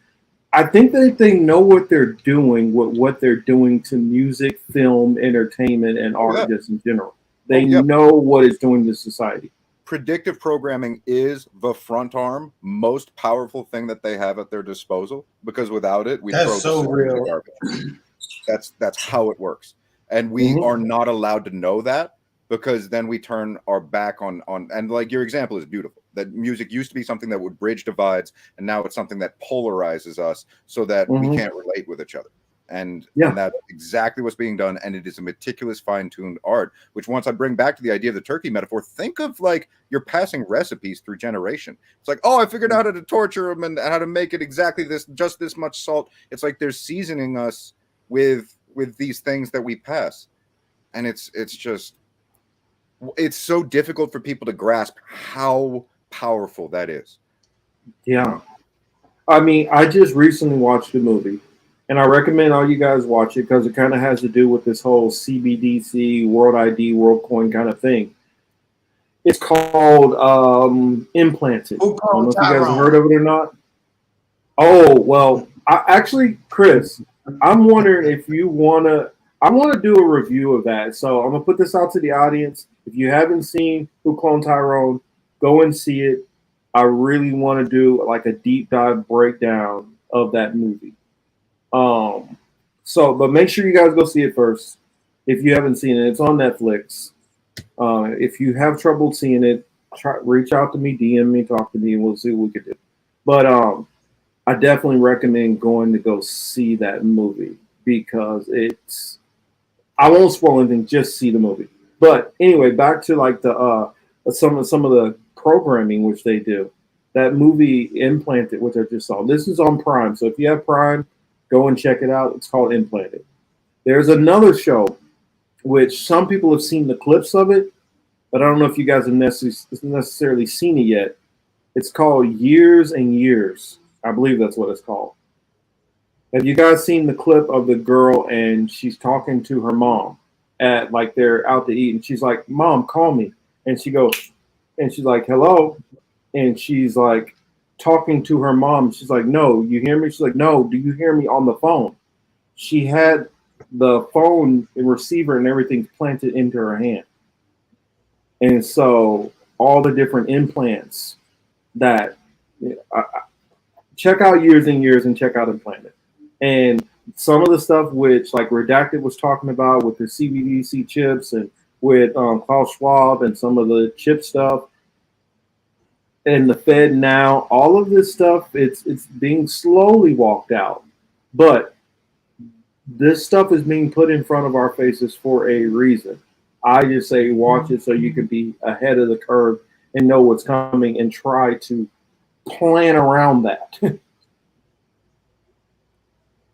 I think that they know what they're doing with what they're doing to music, film, entertainment, and art just in general. They know what it's doing to society. Predictive programming is the front arm, most powerful thing that they have at their disposal, because without it, we throw so real garbage. That's how it works, and we are not allowed to know that, because then we turn our back on and like your example is beautiful. That music used to be something that would bridge divides, and now it's something that polarizes us so that we can't relate with each other. And that's exactly what's being done. And it is a meticulous, fine-tuned art, which once I bring back to the idea of the turkey metaphor, think of like you're passing recipes through generation. It's like, oh, I figured out how to torture them and how to make it exactly just this much salt. It's like they're seasoning us with these things that we pass. And it's so difficult for people to grasp how powerful that is. Yeah. I mean, I just recently watched a movie, and I recommend all you guys watch it because it kind of has to do with this whole CBDC, World ID, World Coin kind of thing. It's called Implanted. Who I don't know called if you guys have heard Tyrone? of it or not. Oh, well, actually, Chris, I'm wondering if you want to. I want to do a review of that. So I'm going to put this out to the audience. If you haven't seen Who Cloned Tyrone, go and see it. I really want to do like a deep dive breakdown of that movie. Um, but make sure you guys go see it first. If you haven't seen it, it's on Netflix. If you have trouble seeing it, reach out to me, DM me, talk to me, and we'll see what we can do. But I definitely recommend going to go see that movie because it's. I won't spoil anything. Just see the movie. But anyway, back to like the some of the programming which they do. That movie Implanted, which I just saw. This is on Prime, so if you have Prime, go and check it out. It's called Implanted. There's another show which some people have seen the clips of it, but I don't know if you guys have necessarily seen it yet. It's called Years and Years. I believe that's what it's called. Have you guys seen the clip of the girl and she's talking to her mom at like they're out to eat and she's like, "Mom, call me." And she goes, and she's like, "Hello." And she's like talking to her mom. She's like, "No, you hear me?" She's like, "No, do you hear me on the phone?" She had the phone and receiver and everything planted into her hand. And so all the different implants that check out Years and Years and check out Implanted. And some of the stuff which like Redacted was talking about with the CBDC chips and with Klaus Schwab and some of the chip stuff and the Fed now, all of this stuff, it's being slowly walked out. But this stuff is being put in front of our faces for a reason. I just say watch it so you can be ahead of the curve and know what's coming and try to plan around that.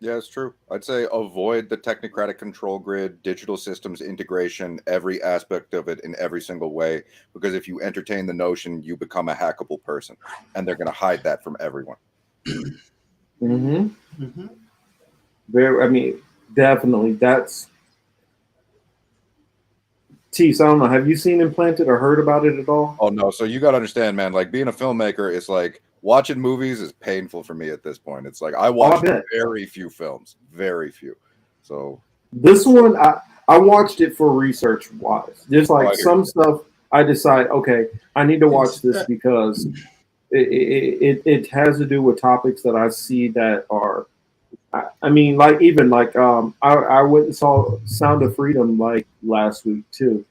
Yeah, it's true. I'd say avoid the technocratic control grid, digital systems integration, every aspect of it in every single way. Because if you entertain the notion, you become a hackable person, and they're going to hide that from everyone. Mm-hmm. Mm-hmm. Very. I mean, definitely. That's Teace. I don't know. Have you seen Implanted or heard about it at all? Oh no. So you got to understand, man. Like being a filmmaker is like. Watching movies is painful for me at this point. It's like I watch very few films, very few. So this one, I watched it for research wise. Just like some stuff, I decide, okay, I need to watch this because it has to do with topics that I see that are. I mean, like even like I went and saw Sound of Freedom like last week too,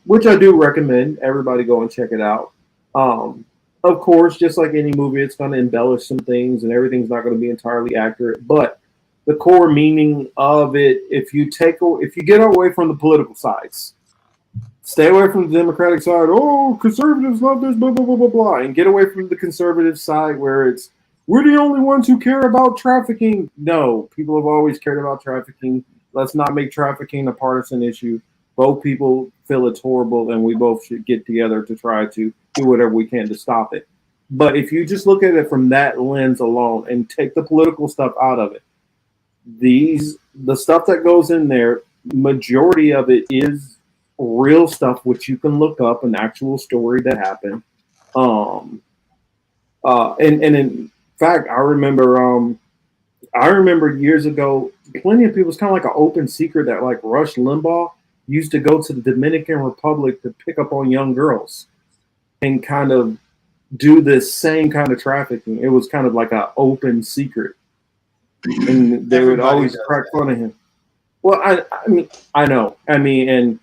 which I do recommend everybody go and check it out. Of course, just like any movie, it's going to embellish some things and everything's not going to be entirely accurate. But the core meaning of it, if you get away from the political sides, stay away from the Democratic side. Oh, conservatives love this, blah, blah, blah, blah, blah. And get away from the conservative side where it's, we're the only ones who care about trafficking. No, people have always cared about trafficking. Let's not make trafficking a partisan issue. Both people feel it's horrible, and we both should get together to try to do whatever we can to stop it. But if you just look at it from that lens alone and take the political stuff out of it, the stuff that goes in there, majority of it is real stuff which you can look up, an actual story that happened. And in fact, I remember years ago, plenty of people, it's kind of like an open secret that like Rush Limbaugh used to go to the Dominican Republic to pick up on young girls and kind of do this same kind of trafficking. It was kind of like an open secret. And they would always crack fun of him. Well, I mean, I know. I mean, and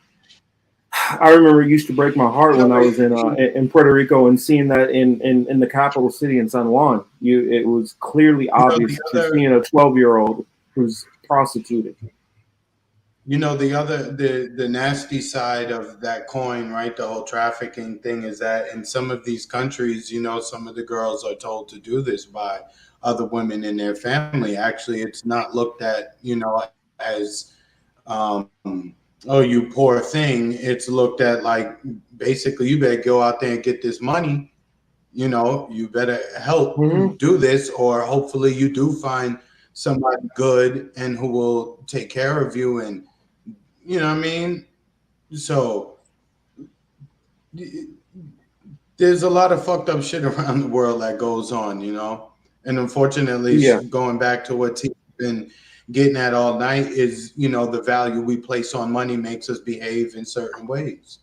I remember it used to break my heart when I was in Puerto Rico and seeing that in the capital city in San Juan. It was clearly obvious to seeing a 12-year-old who's prostituted. You know, the nasty side of that coin, right? The whole trafficking thing is that in some of these countries, you know, some of the girls are told to do this by other women in their family. Actually, it's not looked at, you know, as, oh, you poor thing. It's looked at like, basically, you better go out there and get this money you know, you better help Mhm. do this, or hopefully you do find somebody good and who will take care of you. And you know what I mean? So there's a lot of fucked up shit around the world that goes on, you know. And unfortunately, Yeah. going back to what T's been getting at all night is, you know, the value we place on money makes us behave in certain ways.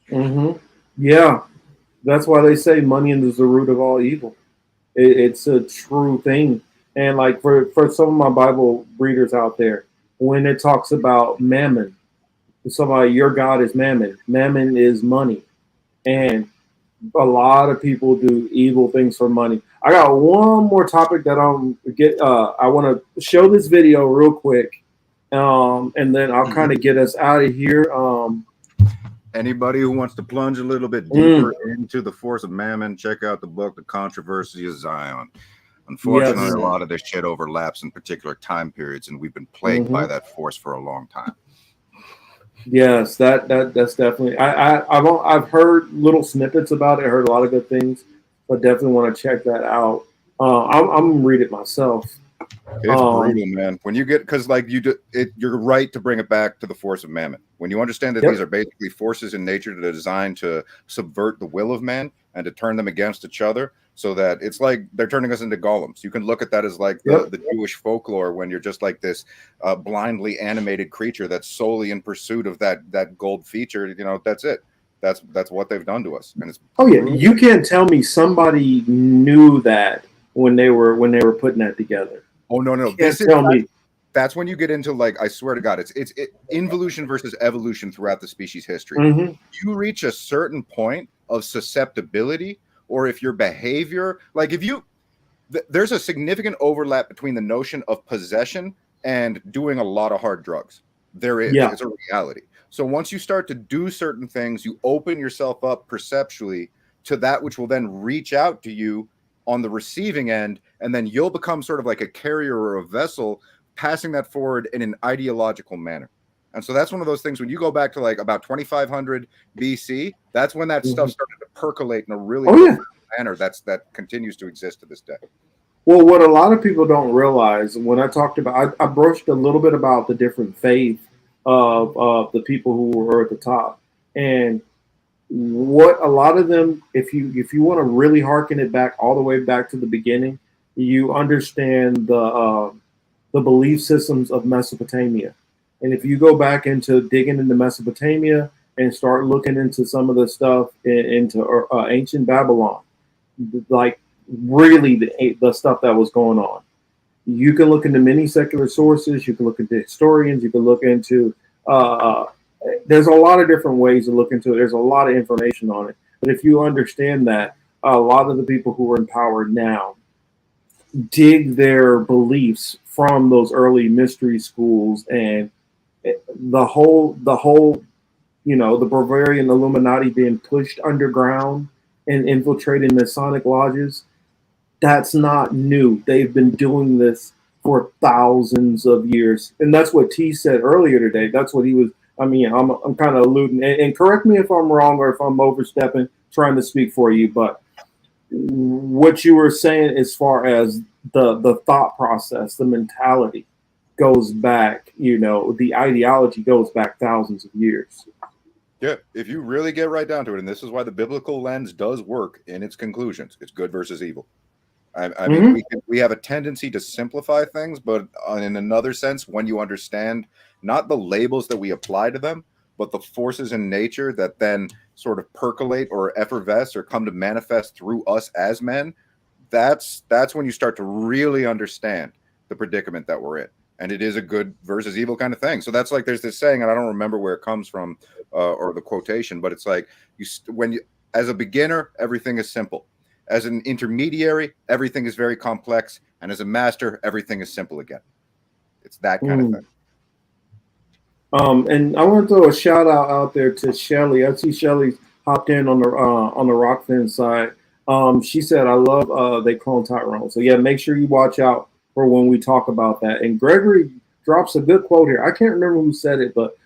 Hmm. Yeah. That's why they say money is the root of all evil. It's a true thing. And like for some of my Bible readers out there, when it talks about mammon, somebody your God is mammon. Mammon is money, and a lot of people do evil things for money. I got one more topic that I'm get. I want to show this video real quick, and then I'll Mhm. kind of get us out of here. Anybody who wants to plunge a little bit Mm, deeper into the force of mammon, check out the book, The Controversy of Zion. Unfortunately, yes. a lot of this shit overlaps in particular time periods, and we've been plagued Hmm. by that force for a long time. Yes, that's definitely. I've heard little snippets about it. I heard a lot of good things, but definitely want to check that out. I'm gonna read it myself. It's brutal, man. When you get, because like you do, you're right to bring it back to the force of mammon. When you understand that these Yep. are basically forces in nature that are designed to subvert the will of man and to turn them against each other, so that it's like they're turning us into golems. You can look at that as like Yep. the Jewish folklore, when you're just like this blindly animated creature that's solely in pursuit of that gold feature. You know, that's it. That's what they've done to us, and it's Oh yeah, brutal. you can't tell me somebody knew that when they were putting that together. Oh no, no, Can't this is tell me. that's when you get into, like, I swear to God, it's involution versus evolution throughout the species history. Hmm. You reach a certain point of susceptibility, or if your behavior, like if you, there's a significant overlap between the notion of possession and doing a lot of hard drugs. There is, Yeah. it's a reality. So once you start to do certain things, you open yourself up perceptually to that which will then reach out to you on the receiving end, and then you'll become sort of like a carrier or a vessel, passing that forward in an ideological manner. And so that's one of those things, when you go back to like about 2500 BC, that's when that stuff Hmm. started to percolate in a really Oh yeah. profound manner that continues to exist to this day. Well, what a lot of people don't realize when I talked about, I brushed a little bit about the different faith of the people who were at the top, and what a lot of them, if you want to really harken it back all the way back to the beginning, you understand the belief systems of Mesopotamia. And if you go back into digging into Mesopotamia and start looking into some of the stuff into ancient Babylon, like really the stuff that was going on, you can look into many secular sources. You can look into historians. You can look into. There's a lot of different ways to look into it. There's a lot of information on it. But if you understand that, a lot of the people who are in power now dig their beliefs from those early mystery schools, and the whole the Bavarian Illuminati being pushed underground and infiltrating Masonic lodges. That's not new. They've been doing this for thousands of years, and that's what Teace said earlier today. That's what he was. I mean, I'm kind of alluding, and correct me if I'm wrong or if I'm overstepping, trying to speak for you, but what you were saying as far as the thought process, the mentality goes back. The ideology goes back thousands of years. Yeah, if you really get right down to it, and this is why the biblical lens does work in its conclusions, it's good versus evil. I mean, Hmm. we have a tendency to simplify things, but in another sense, when you understand not the labels that we apply to them, but the forces in nature that then sort of percolate or effervesce or come to manifest through us as men, that's when you start to really understand the predicament that we're in. And it is a good versus evil kind of thing. So that's like, there's this saying, and I don't remember where it comes from or the quotation, but it's like, as a beginner, everything is simple. As an intermediary, everything is very complex. And as a master, everything is simple again. It's that kind of thing. And I want to throw a shout out there to Shelly. I see Shelly hopped in on the Rockfin side. She said, "I love they clone Tyrone." So yeah, make sure you watch out for when we talk about that. And Gregory drops a good quote here. I can't remember who said it, but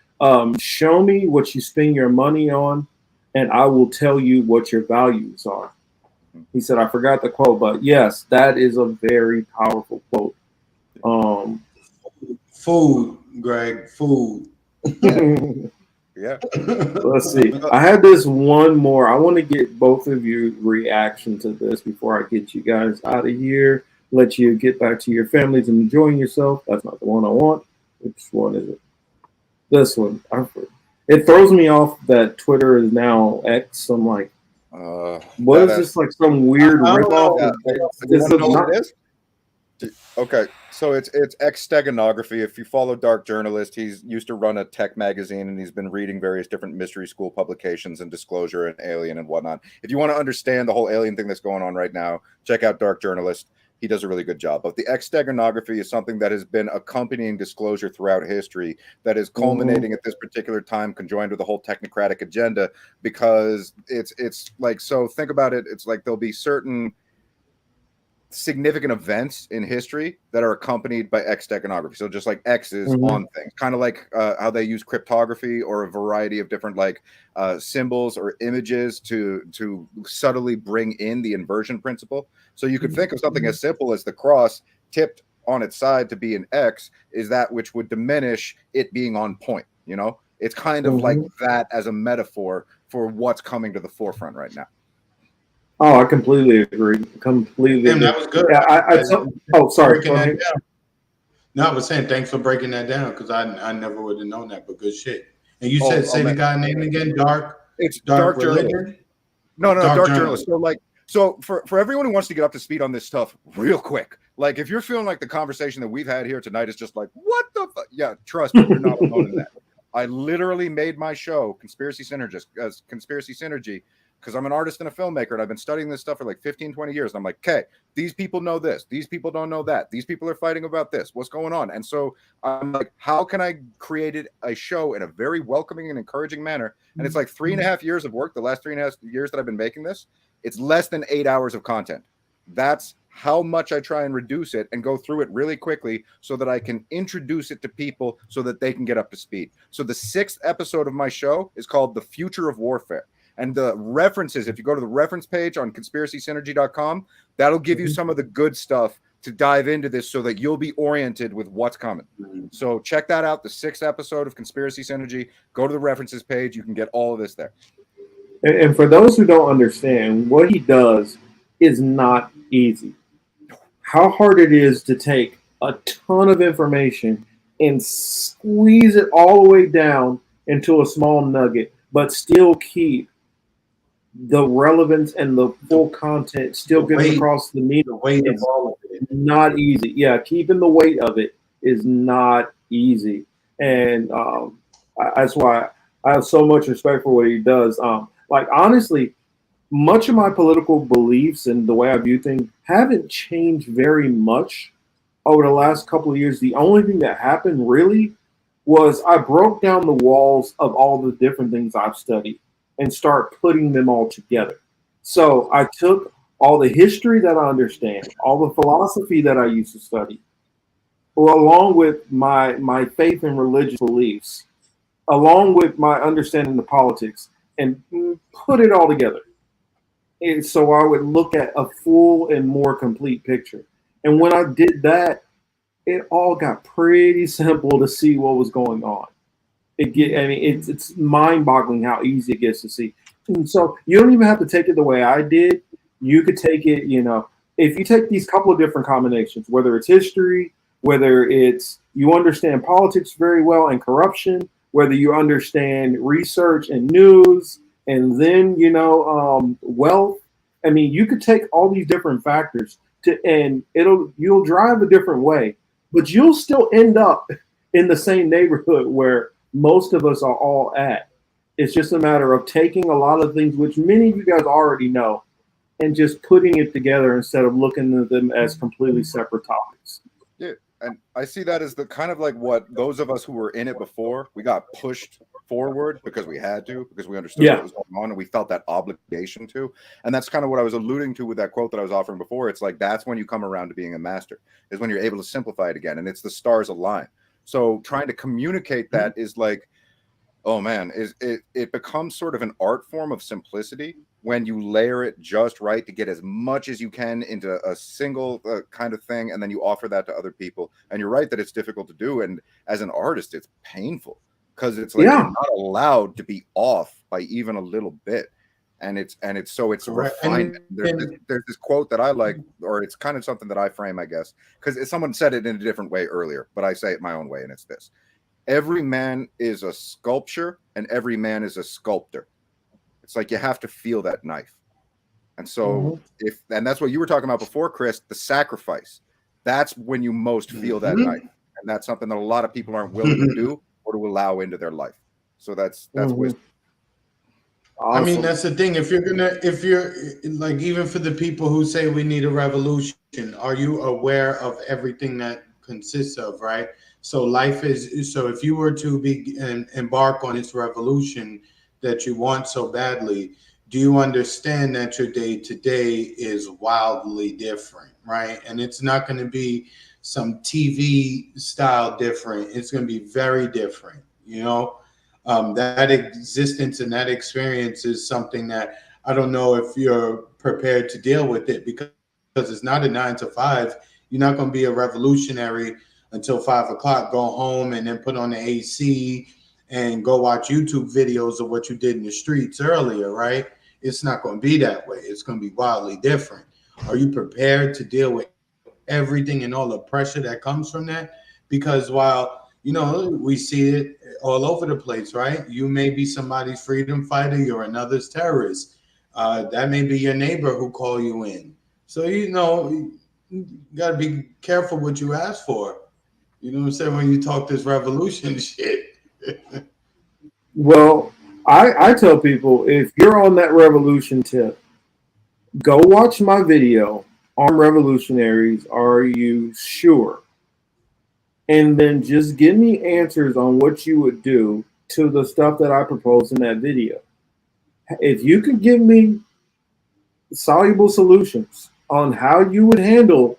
show me what you spend your money on, and I will tell you what your values are. He said, I forgot the quote, but yes, that is a very powerful quote. Food, Greg, food. Yeah. Let's see. I had this one more. I want to get both of you reaction to this before I get you guys out of here. Let you get back to your families and enjoying yourself. That's not the one I want. Which one is it? This one. It throws me off that Twitter is now X. I'm like, what is this? Like some weird ripoff? You want to know what it is? Okay, so it's X-steganography. If you follow Dark Journalist, he's used to run a tech magazine, and he's been reading various different mystery school publications and Disclosure and Alien and whatnot. If you want to understand the whole alien thing that's going on right now, check out Dark Journalist. He does a really good job. But the X-steganography is something that has been accompanying Disclosure throughout history, that is culminating at this particular time, conjoined with the whole technocratic agenda, because it's like, so think about it. It's like there'll be certain significant events in history that are accompanied by X-steganography. So just like X is on things, kind of like how they use cryptography or a variety of different like symbols or images to subtly bring in the inversion principle. So you could think of something as simple as the cross tipped on its side to be an X is that which would diminish it being on point. You know, it's kind of like that as a metaphor for what's coming to the forefront right now. Oh, I completely agree. Completely. Damn, that was good. Yeah, sorry. No, I was saying thanks for breaking that down because I never would have known that, but good shit. And you said say the guy name again, It's Dark Journalist. No, Dark Journalist. So for everyone who wants to get up to speed on this stuff real quick, like if you're feeling like the conversation that we've had here tonight is just like, what the fuck? Yeah, trust me, you're not alone in that. I literally made my show Conspiracy Synergy, because I'm an artist and a filmmaker, and I've been studying this stuff for like 15, 20 years. And I'm like, okay, these people know this. These people don't know that. These people are fighting about this. What's going on? And so I'm like, how can I create a show in a very welcoming and encouraging manner? And it's like 3.5 years of work, the last 3.5 years that I've been making this. It's less than 8 hours of content. That's how much I try and reduce it and go through it really quickly so that I can introduce it to people so that they can get up to speed. So the 6th episode of my show is called The Future of Warfare. And the references, if you go to the reference page on conspiracysynergy.com, that'll give you some of the good stuff to dive into this so that you'll be oriented with what's coming. So check that out, the 6th episode of Conspiracy Synergy. Go to the references page. You can get all of this there. And for those who don't understand, what he does is not easy. How hard it is to take a ton of information and squeeze it all the way down into a small nugget, but still keep the relevance and the full content still getting across the needle. It's not easy. Yeah, keeping the weight of it is not easy. And that's why I have so much respect for what he does. Like, honestly, much of my political beliefs and the way I view things haven't changed very much over the last couple of years. The only thing that happened really was I broke down the walls of all the different things I've studied and start putting them all together. So I took all the history that I understand, all the philosophy that I used to study, along with my faith and religious beliefs, along with my understanding of politics, and put it all together. And so I would look at a full and more complete picture. And when I did that, it all got pretty simple to see what was going on. It's mind-boggling how easy it gets to see. And so you don't even have to take it the way I did. You could take it, if you take these couple of different combinations, whether it's history, whether it's you understand politics very well and corruption, whether you understand research and news, and then wealth. I mean, you could take all these different factors and you'll drive a different way, but you'll still end up in the same neighborhood where most of us are all at. It's just a matter of taking a lot of things, which many of you guys already know, and just putting it together instead of looking at them as completely separate topics. Yeah, and I see that as the kind of like what those of us who were in it before, we got pushed forward because we had to, because we understood what was going on and we felt that obligation to. And that's kind of what I was alluding to with that quote that I was offering before. It's like, that's when you come around to being a master, is when you're able to simplify it again. And it's the stars align. So trying to communicate that is like, oh man, it becomes sort of an art form of simplicity when you layer it just right to get as much as you can into a single kind of thing, and then you offer that to other people. And you're right that it's difficult to do, and as an artist it's painful because it's like Yeah. you're not allowed to be off by even a little bit, and it's a refinement. There's this quote that I like, or it's kind of something that I frame, I guess, because someone said it in a different way earlier, but I say it my own way, and it's this: every man is a sculpture and every man is a sculptor. It's like you have to feel that knife. And so and that's what you were talking about before, Chris, the sacrifice. That's when you most feel that knife. And that's something that a lot of people aren't willing to do or to allow into their life. So that's wisdom. Awesome. I mean, that's the thing. If you're like, even for the people who say we need a revolution, are you aware of everything that consists of, right? So life is, so if you were to embark on this revolution that you want so badly, do you understand that your day to day is wildly different, right? And it's not going to be some TV style different. It's going to be very different, you know? That existence and that experience is something that I don't know if you're prepared to deal with it, because it's not a 9 to 5. You're not going to be a revolutionary until 5 o'clock, go home and then put on the AC and go watch YouTube videos of what you did in the streets earlier, right? It's not going to be that way. It's going to be wildly different. Are you prepared to deal with everything and all the pressure that comes from that? Because while, you know, we see it all over the place, right? You may be somebody's freedom fighter, you're another's terrorist. That may be your neighbor who call you in. So, you know, you got to be careful what you ask for. You know what I'm saying? When you talk this revolution shit. Well, I tell people, if you're on that revolution tip, go watch my video on revolutionaries. Are you sure? And then just give me answers on what you would do to the stuff that I proposed in that video. If you could give me soluble solutions on how you would handle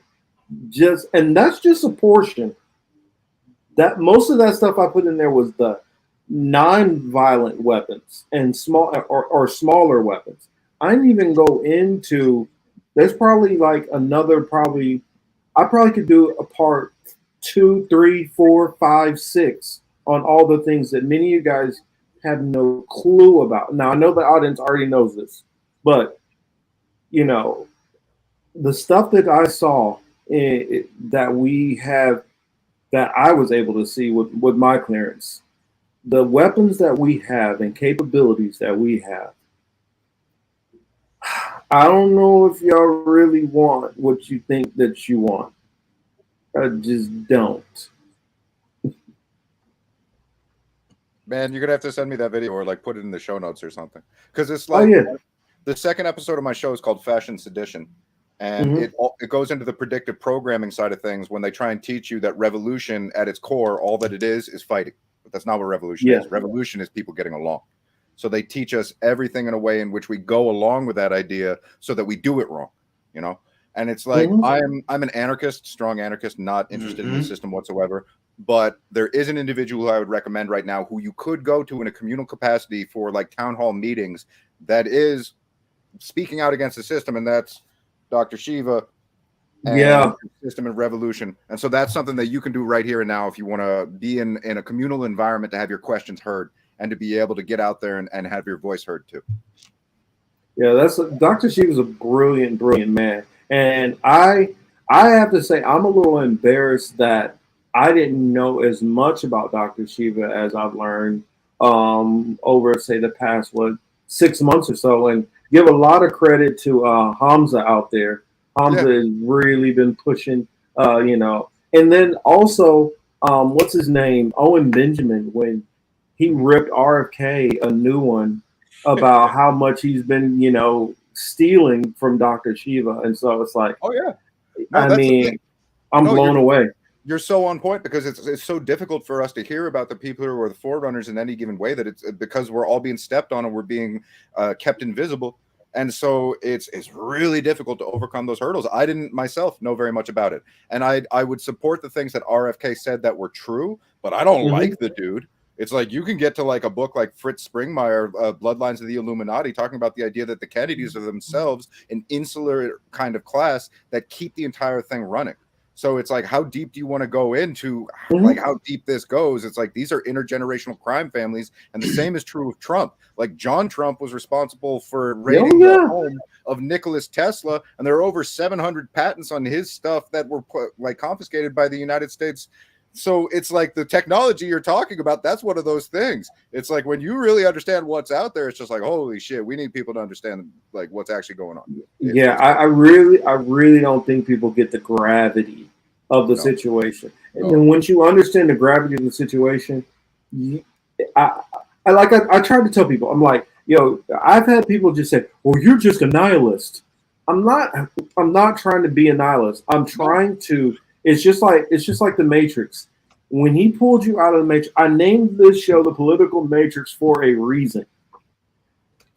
and that's just a portion. That most of that stuff I put in there was the non-violent weapons and small or smaller weapons. I didn't even go into. There's probably like another. I probably could do a part 2, 3, 4, 5, 6 on all the things that many of you guys have no clue about. Now I know the audience already knows this, but you know, the stuff that I saw that we have, that I was able to see with my clearance, the weapons that we have and capabilities that we have, I don't know if y'all really want what you think that you want. I just don't. Man, you're gonna have to send me that video or like put it in the show notes or something, because it's like, the second episode of my show is called Fashion Sedition, and it goes into the predictive programming side of things when they try and teach you that revolution at its core, all that it is fighting. But that's not what revolution is. Revolution is people getting along. So they teach us everything in a way in which we go along with that idea so that we do it wrong, you know? And it's like, I'm an anarchist, strong anarchist, not interested in the system whatsoever. But there is an individual who I would recommend right now who you could go to in a communal capacity for like town hall meetings that is speaking out against the system, and that's Dr. Shiva. And system and revolution. And so that's something that you can do right here and now if you want to be in a communal environment, to have your questions heard and to be able to get out there and have your voice heard too. Yeah, Dr. Shiva's a brilliant man. And I have to say, I'm a little embarrassed that I didn't know as much about Dr. Shiva as I've learned over, say, the past 6 months or so, and give a lot of credit to Hamza out there. Hamza has really been pushing, you know. And then also, what's his name? Owen Benjamin, when he ripped RFK a new one about how much he's been, you know, stealing from Dr. Shiva. And so it's like, I mean, I'm blown away. You're so on point, because it's so difficult for us to hear about the people who are the forerunners in any given way, that it's because we're all being stepped on and we're being kept invisible. And so it's really difficult to overcome those hurdles. I didn't myself know very much about it. And I would support the things that RFK said that were true, but I don't like the dude. It's like you can get to like a book like Fritz Springmeier, Bloodlines of the Illuminati, talking about the idea that the Kennedys are themselves an insular kind of class that keep the entire thing running. So it's like, how deep do you want to go into like how deep this goes? It's like these are intergenerational crime families, and the same is true of Trump. Like John Trump was responsible for raiding the home of Nicholas Tesla, and there are over 700 patents on his stuff that were like confiscated by the United States. So it's like the technology you're talking about, that's one of those things. It's like when you really understand what's out there, it's just like, holy shit, we need people to understand like what's actually going on. I really don't think people get the gravity of the situation. And then once you understand the gravity of the situation, I try to tell people, I'm like, yo, I've had people just say, well, you're just a nihilist. I'm not trying to be a nihilist. I'm trying to. It's just like the Matrix. When he pulled you out of the Matrix, I named this show The Political Matrix for a reason.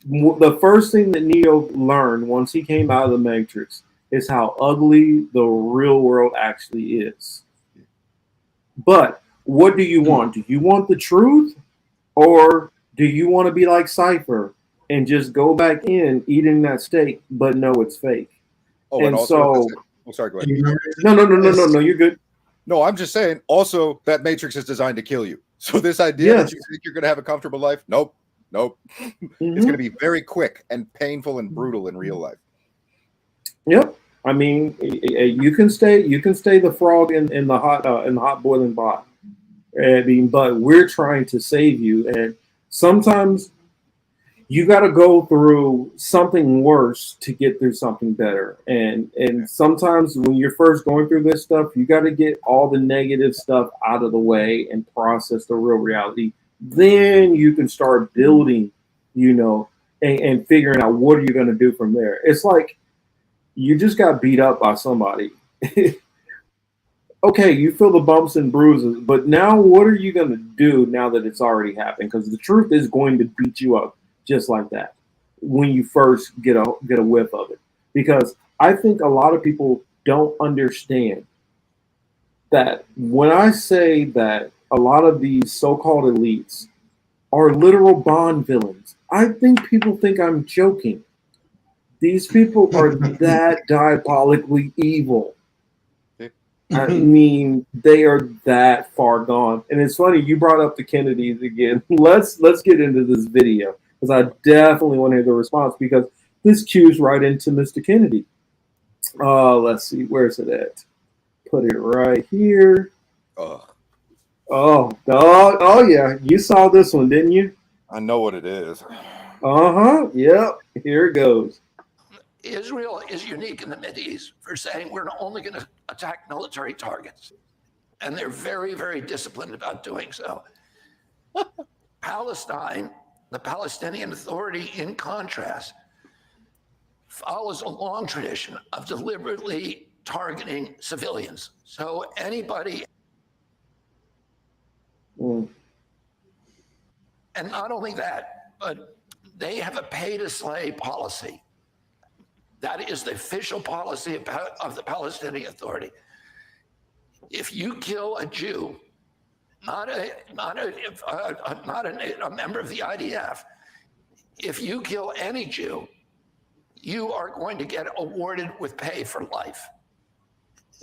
The first thing that Neo learned once he came out of the Matrix is how ugly the real world actually is. But what do you want? Do you want the truth? Or do you want to be like Cypher and just go back in eating that steak, but know it's fake? Oh, and also, sorry, go ahead. No, you're good. No, I'm just saying, also, that Matrix is designed to kill you. So this idea that you think you're going to have a comfortable life, nope. It's going to be very quick and painful and brutal in real life. Yep. I mean, you can stay the frog in the hot boiling pot. I mean, but we're trying to save you, and sometimes you got to go through something worse to get through something better. And sometimes when you're first going through this stuff, you got to get all the negative stuff out of the way and process the real reality. Then you can start building, and figuring out what are you going to do from there. It's like you just got beat up by somebody. Okay, you feel the bumps and bruises, but now what are you going to do now that it's already happened? Because the truth is going to beat you up just like that when you first get a whiff of it. Because I think a lot of people don't understand that when I say that a lot of these so-called elites are literal Bond villains, I think people think I'm joking. These people are that diabolically evil. I mean, they are that far gone. And it's funny, you brought up the Kennedys again. Let's get into this video, because I definitely want to hear the response, because this cues right into Mr. Kennedy. Let's see, where's it at? Put it right here. Oh yeah. You saw this one, didn't you? I know what it is. Yep. Here it goes. Israel is unique in the Mideast for saying we're only going to attack military targets. And they're very, very disciplined about doing so. Palestine, the Palestinian Authority, in contrast, follows a long tradition of deliberately targeting civilians. So anybody... And not only that, but they have a pay-to-slay policy. That is the official policy of the Palestinian Authority. If you kill a Jew, not a member of the IDF, if you kill any Jew, you are going to get awarded with pay for life.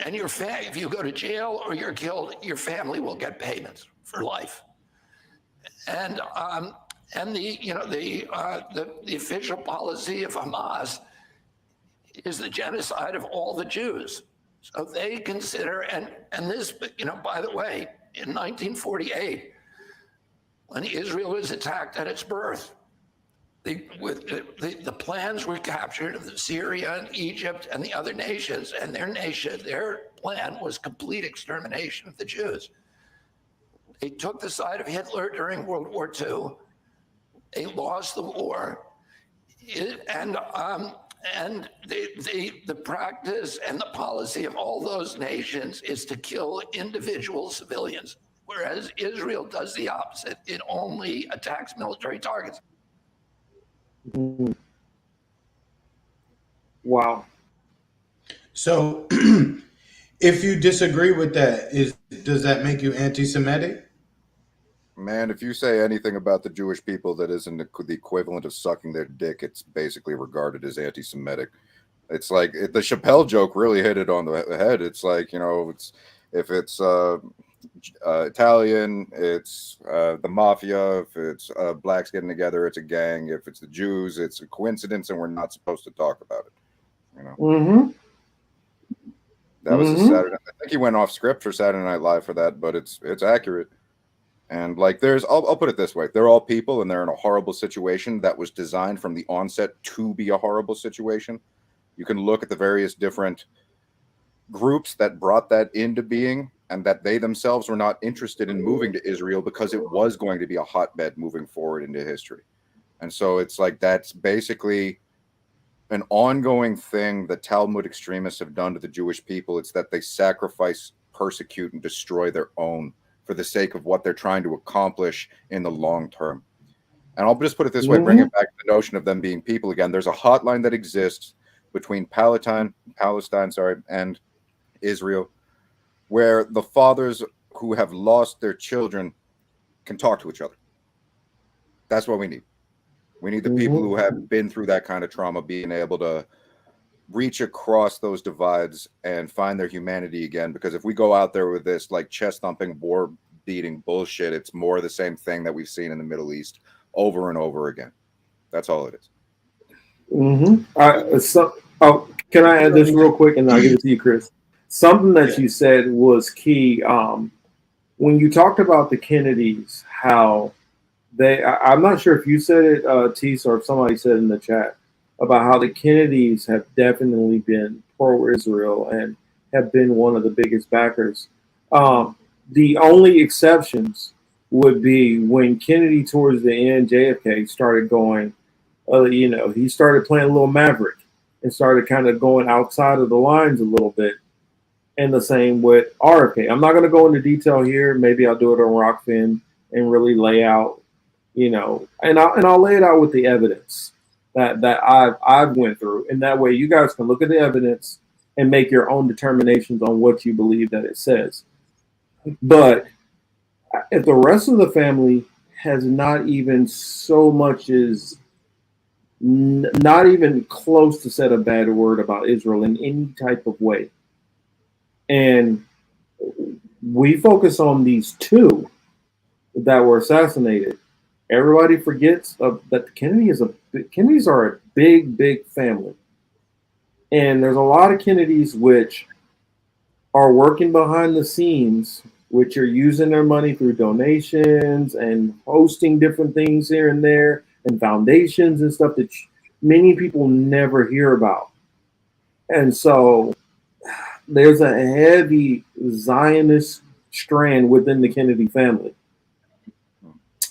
And if you go to jail or you're killed, your family will get payments for life. And the official policy of Hamas is the genocide of all the Jews. So they consider, and this, by the way, in 1948, when Israel was attacked at its birth, the plans were captured of Syria and Egypt and the other nations, and their plan was complete extermination of the Jews. They took the side of Hitler during World War II. They lost the war, and the practice and the policy of all those nations is to kill individual civilians, whereas Israel does the opposite. It only attacks military targets. Wow. So if you disagree with that, does that make you anti-Semitic? Man, if you say anything about the Jewish people that isn't the equivalent of sucking their dick, it's basically regarded as anti-Semitic. It's like the Chappelle joke really hit it on the head. It's like, if it's Italian, it's the mafia. If it's blacks getting together, it's a gang. If it's the Jews, it's a coincidence, and we're not supposed to talk about it. Mm-hmm. That was a Saturday. I think he went off script for Saturday Night Live for that, but it's accurate. And like, I'll put it this way: they're all people, and they're in a horrible situation that was designed from the onset to be a horrible situation. You can look at the various different groups that brought that into being, and that they themselves were not interested in moving to Israel because it was going to be a hotbed moving forward into history. And so it's like, that's basically an ongoing thing that Talmud extremists have done to the Jewish people. It's that they sacrifice, persecute, and destroy their own for the sake of what they're trying to accomplish in the long term. And I'll just put it this way, bring it back to the notion of them being people again. There's a hotline that exists between Palestine, and Israel, where the fathers who have lost their children can talk to each other. That's what we need. We need the people who have been through that kind of trauma being able to reach across those divides and find their humanity again. Because if we go out there with this like chest thumping, war beating bullshit, it's more the same thing that we've seen in the Middle East over and over again. That's all it is. Can I add this real quick, and I'll give it to you, Chris? Something that you said was key. When you talked about the Kennedys, how I'm not sure if you said it, Teace, or if somebody said in the chat, about how the Kennedys have definitely been pro-Israel and have been one of the biggest backers. The only exceptions would be when Kennedy, towards the end, JFK started going, he started playing a little Maverick and started kind of going outside of the lines a little bit. And the same with RFK. I'm not going to go into detail here. Maybe I'll do it on Rockfin and really lay out, and I'll lay it out with the evidence that I've went through. And that way you guys can look at the evidence and make your own determinations on what you believe that it says. But if the rest of the family has not even so much as not even close to said a bad word about Israel in any type of way, and we focus on these two that were assassinated, everybody forgets that the Kennedys are a big family. And there's a lot of Kennedys which are working behind the scenes, which are using their money through donations and hosting different things here and there and foundations and stuff that many people never hear about. And so there's a heavy Zionist strand within the Kennedy family.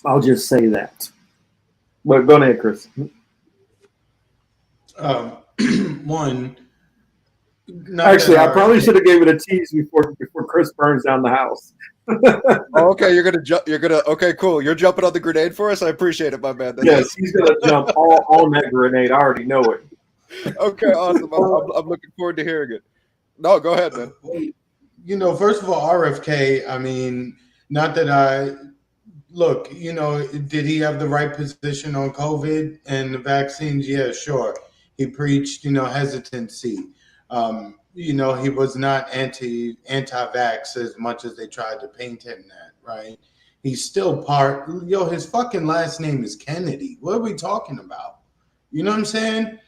I'll just say that. But go ahead, Chris. One. Actually, I probably should have gave it a tease before Chris burns down the house. Okay, you're gonna jump. Okay, cool. You're jumping on the grenade for us. I appreciate it, my man. Yes, he's gonna jump on that grenade. I already know it. Okay, awesome. I'm looking forward to hearing it. No, go ahead, man. First of all, RFK. I mean, not that I look. Did he have the right position on COVID and the vaccines? Yeah, sure. He preached, hesitancy. He was not anti-vax as much as they tried to paint him that, right? He's still his fucking last name is Kennedy. What are we talking about? You know what I'm saying?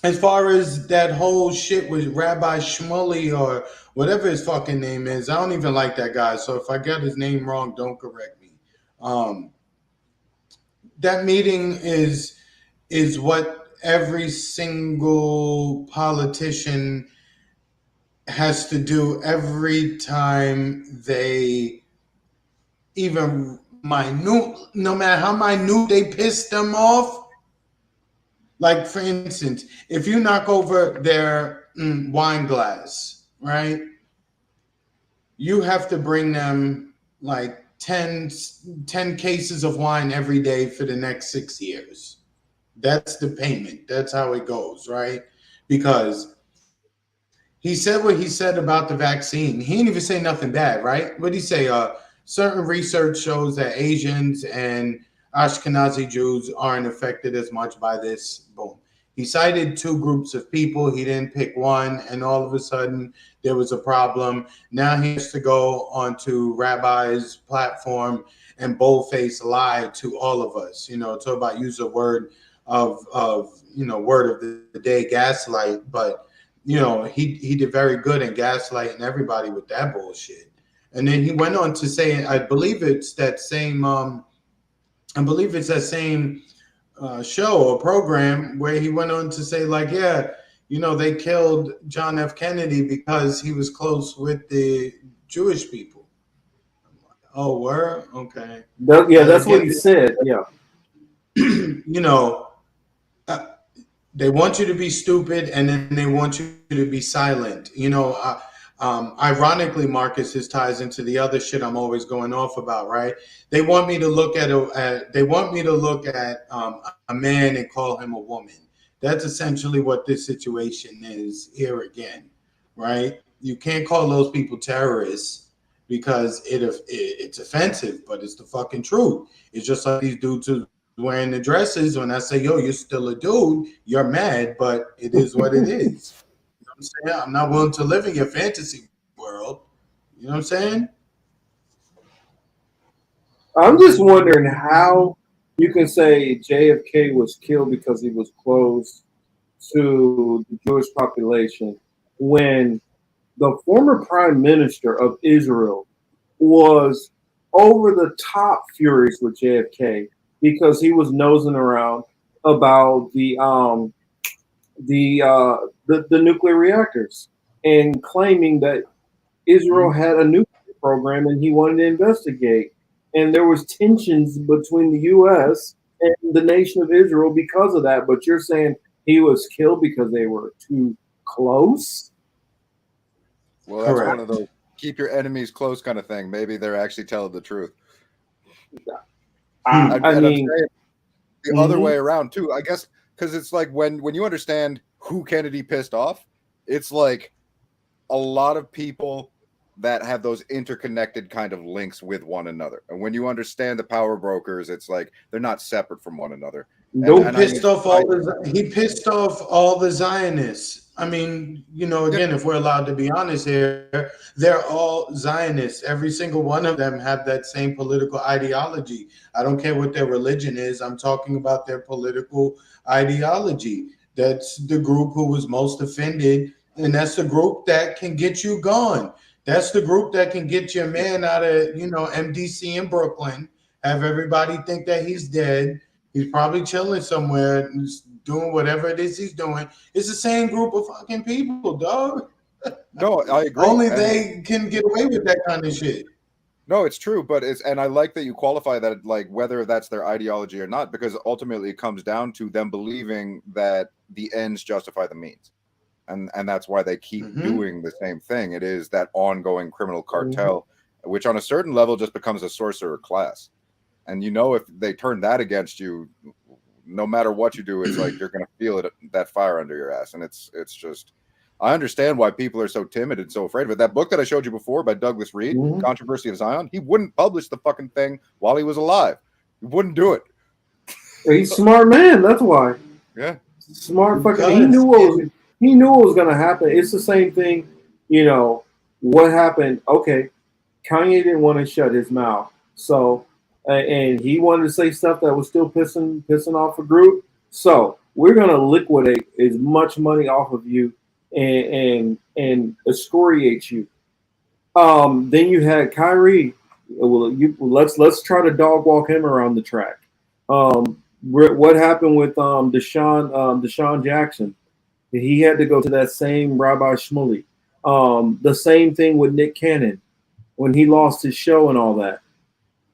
As far as that whole shit with Rabbi Shmuley or whatever his fucking name is, I don't even like that guy. So if I get his name wrong, don't correct me. That meeting is what every single politician has to do every time they no matter how minute they piss them off. Like, for instance, if you knock over their wine glass, right, you have to bring them like 10 cases of wine every day for the next 6 years. That's the payment. That's how it goes, right? Because he said what he said about the vaccine. He didn't even say nothing bad, right? What did he say? certain research shows that Asians and Ashkenazi Jews aren't affected as much by this. Boom. He cited two groups of people. He didn't pick one, and all of a sudden there was a problem. Now he has to go onto Rabbi's platform and boldface lie to all of us. Talk about use a word of word of the day, gaslight. But he did very good in gaslighting everybody with that bullshit. And then he went on to say, I believe it's that same show or program where he went on to say, like, yeah, they killed John F. Kennedy because he was close with the Jewish people. Oh, word? Okay. That's what he said. Yeah. They want you to be stupid, and then they want you to be silent. Ironically, Marcus, this ties into the other shit I'm always going off about, right? They want me to look at a man and call him a woman. That's essentially what this situation is here again, right? You can't call those people terrorists because it's offensive, but it's the fucking truth. It's just like these dudes who wearing the dresses. When I say, yo, you're still a dude, you're mad, but it is what it is. I'm saying? I'm not willing to live in your fantasy world. You know what I'm saying? I'm just wondering how you can say JFK was killed because he was close to the Jewish population when the former prime minister of Israel was over the top furious with JFK because he was nosing around about the nuclear reactors and claiming that Israel had a nuclear program and he wanted to investigate. And there was tensions between the U.S. and the nation of Israel because of that. But you're saying he was killed because they were too close? Well, that's one of those keep your enemies close kind of thing. Maybe they're actually telling the truth. I mean, the other way around too, I guess, because it's like when you understand who Kennedy pissed off, it's like a lot of people that have those interconnected kind of links with one another. And when you understand the power brokers, it's like they're not separate from one another. He pissed off all the Zionists. I mean, again, if we're allowed to be honest here, they're all Zionists. Every single one of them have that same political ideology. I don't care what their religion is. I'm talking about their political ideology. That's the group who was most offended, and that's the group that can get you gone. That's the group that can get your man out of, MDC in Brooklyn, have everybody think that he's dead. He's probably chilling somewhere, doing whatever it is he's doing. It's the same group of fucking people, dog. No, I agree. Only they can get away with that kind of shit. No, it's true, but and I like that you qualify that, like, whether that's their ideology or not, because ultimately it comes down to them believing that the ends justify the means. And that's why they keep doing the same thing. It is that ongoing criminal cartel, which on a certain level just becomes a sorcerer class. And if they turn that against you, no matter what you do, it's like you're going to feel that fire under your ass. And it's just, I understand why people are so timid and so afraid of it. That book that I showed you before by Douglas Reed, Controversy of Zion, he wouldn't publish the fucking thing while he was alive. He wouldn't do it. He's a smart man. That's why. Yeah. Smart fucking. He knew what was going to happen. It's the same thing. What happened? Okay. Kanye didn't want to shut his mouth. So, and he wanted to say stuff that was still pissing off a group. So we're going to liquidate as much money off of you and excoriate you. Then you had Kyrie. Well, let's try to dog walk him around the track. What happened with Deshaun Jackson? He had to go to that same Rabbi Shmuley. The same thing with Nick Cannon when he lost his show and all that.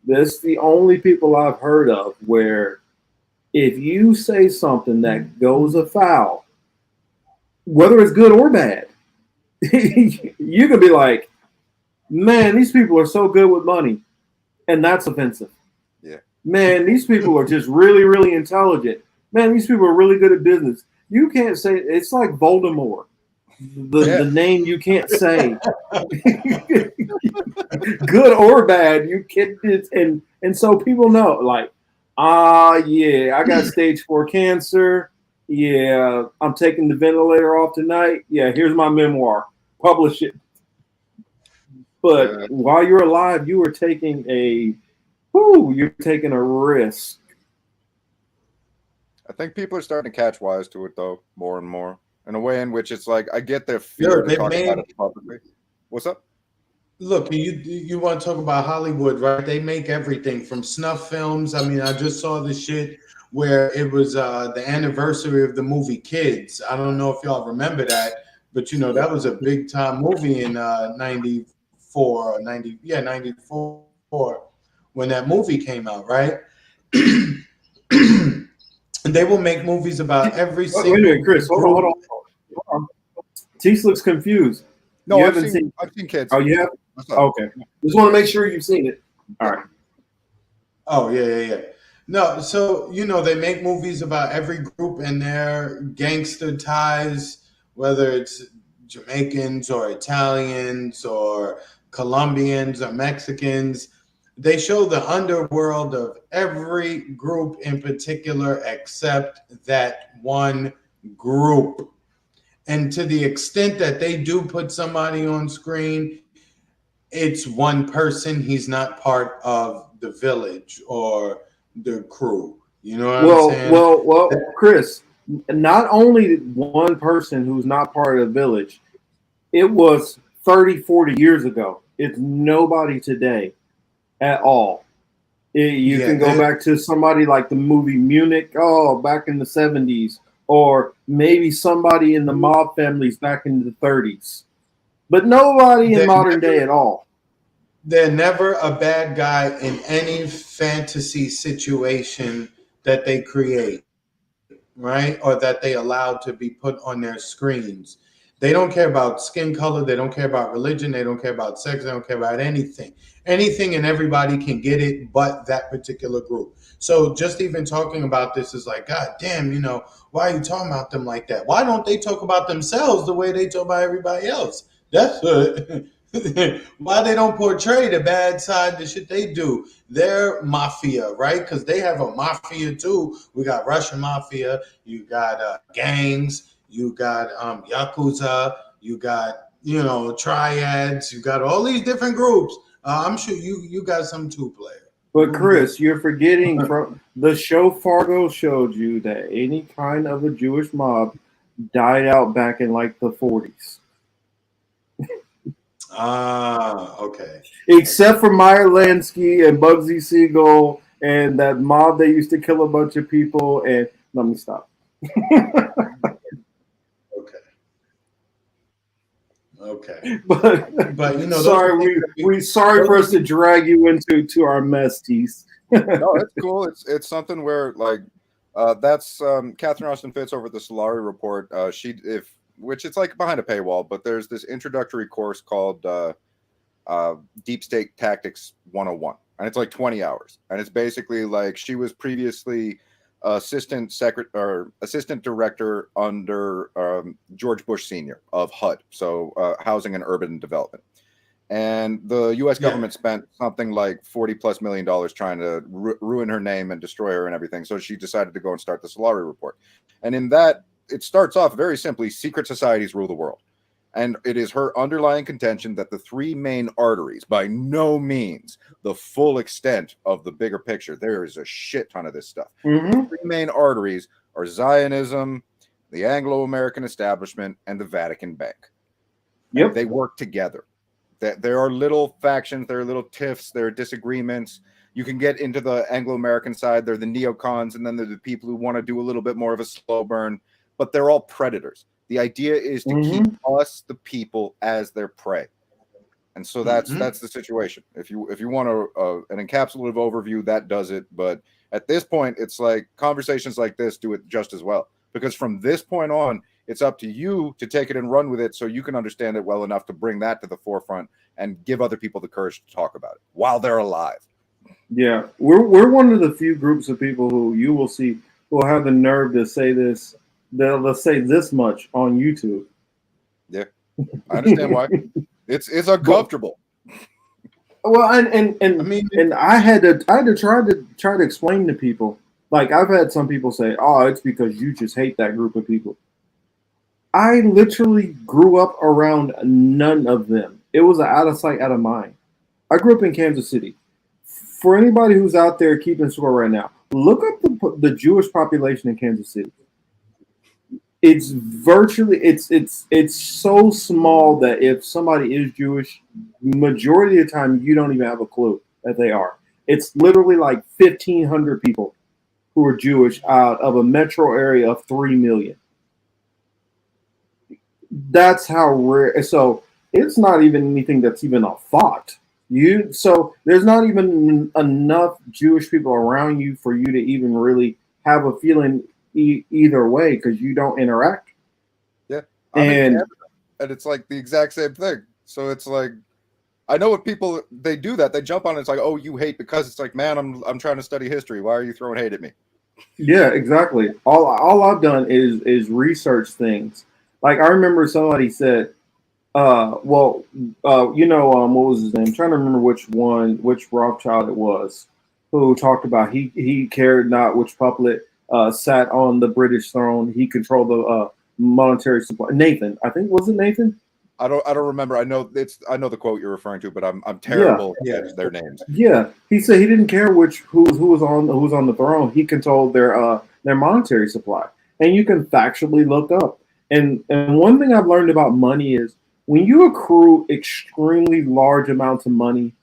That's the only people I've heard of where if you say something that goes afoul, whether it's good or bad, you can be like, man, these people are so good with money. And that's offensive. Yeah. Man, these people are just really, really intelligent. Man, these people are really good at business. You can't say it's like Voldemort. the name you can't say, good or bad. You can't, and so people know, like, yeah, I got stage 4 cancer. Yeah, I'm taking the ventilator off tonight. Yeah, here's my memoir. Publish it. But while you're alive, you're taking a risk. I think people are starting to catch wise to it, though, more and more, in a way in which it's like I get their fear to talk about it publicly. What's up? Look, you want to talk about Hollywood, right? They make everything from snuff films. I mean, I just saw this shit where it was the anniversary of the movie Kids. I don't know if y'all remember that, but you know that was a big time movie in 94 or 90, 94 when that movie came out, right? And they will make movies about every single. Wait a minute, Chris. Hold on. Teace looks confused. No, I've seen Kids. Oh, you have? Okay. Just want to make sure you've seen it. All right. Oh, yeah. No, so, you know, they make movies about every group and their gangster ties, whether it's Jamaicans or Italians or Colombians or Mexicans. They show the underworld of every group in particular except that one group. And to the extent that they do put somebody on screen, it's one person. He's not part of the village or the crew. You know what I'm saying? Well, Chris, not only one person who's not part of the village, it was 30, 40 years ago. It's nobody today at all. You can go back to somebody like the movie Munich, back in the 70s, or maybe somebody in the mob families back in the 30s. But nobody in modern day at all. They're never a bad guy in any fantasy situation that they create, right? Or that they allow to be put on their screens. They don't care about skin color. They don't care about religion. They don't care about sex. They don't care about anything. Anything and everybody can get it, but that particular group. So just even talking about this is like, God damn, you know, why are you talking about them like that? Why don't they talk about themselves the way they talk about everybody else? That's what. Why they don't portray the bad side, the shit they do. They're mafia, right? Because they have a mafia too. We got Russian mafia. You got gangs. You got Yakuza. You got, you know, triads. You got all these different groups. I'm sure you got some too, player. But Chris, you're forgetting from the show Fargo showed you that any kind of a Jewish mob died out back in like the 40s. Okay. Except for Meyer Lansky and Bugsy Siegel and that mob that used to kill a bunch of people. And let me stop. Okay. But you know, sorry, sorry for us to drag you into our mess, Teace. No, it's cool. It's something where like that's Catherine Austin Fitz over at the Solari Report. Which it's like behind a paywall, but there's this introductory course called Deep State Tactics 101, and it's like 20 hours, and it's basically like she was previously assistant director under George Bush Sr. of HUD, so Housing and Urban Development, and the U.S. government spent something like $40+ million trying to ruin her name and destroy her and everything. So she decided to go and start the Solari Report, and in that. It starts off very simply, secret societies rule the world. And it is her underlying contention that the three main arteries, by no means the full extent of the bigger picture, there is a shit ton of this stuff. Mm-hmm. The three main arteries are Zionism, the Anglo-American establishment, and the Vatican Bank. Yep. And they work together. There are little factions, there are little tiffs, there are disagreements. You can get into the Anglo-American side, they're the neocons, and then they're the people who want to do a little bit more of a slow burn. But they're all predators. The idea is to keep us, the people, as their prey, and so that's the situation. If you want an encapsulative overview, that does it. But at this point, it's like conversations like this do it just as well, because from this point on, it's up to you to take it and run with it, so you can understand it well enough to bring that to the forefront and give other people the courage to talk about it while they're alive. Yeah, we're one of the few groups of people who you will see will have the nerve to say this. Let's say this much on YouTube. Yeah. I understand why. It's uncomfortable. Well, and I mean, and I had to try to explain to people. Like I've had some people say, "Oh, it's because you just hate that group of people." I literally grew up around none of them. It was an out of sight, out of mind. I grew up in Kansas City. For anybody who's out there keeping score right now, look up the Jewish population in Kansas City. It's virtually it's so small that if somebody is Jewish, majority of the time you don't even have a clue that they are. It's literally like 1,500 people who are Jewish out of a metro area of 3 million. That's how rare. So it's not even anything that's even a thought. So there's not even enough Jewish people around you for you to even really have a feeling either way because you don't interact. Yeah, I'm in Canada, and it's like the exact same thing. So it's like, I know what people, they do that. They jump on it. It's like, oh, you hate because it's like, man, I'm trying to study history. Why are you throwing hate at me? Yeah, exactly. All I've done is research things. Like I remember somebody said, what was his name? I'm trying to remember which Rothschild it was, who talked about he cared not which puppet sat on the British throne. He controlled the monetary supply. Nathan, I think, was it Nathan? I don't remember. I know the quote you're referring to, but I'm terrible at their names. Yeah, he said he didn't care who was on the throne. He controlled their monetary supply, and you can factually look up. And one thing I've learned about money is when you accrue extremely large amounts of money,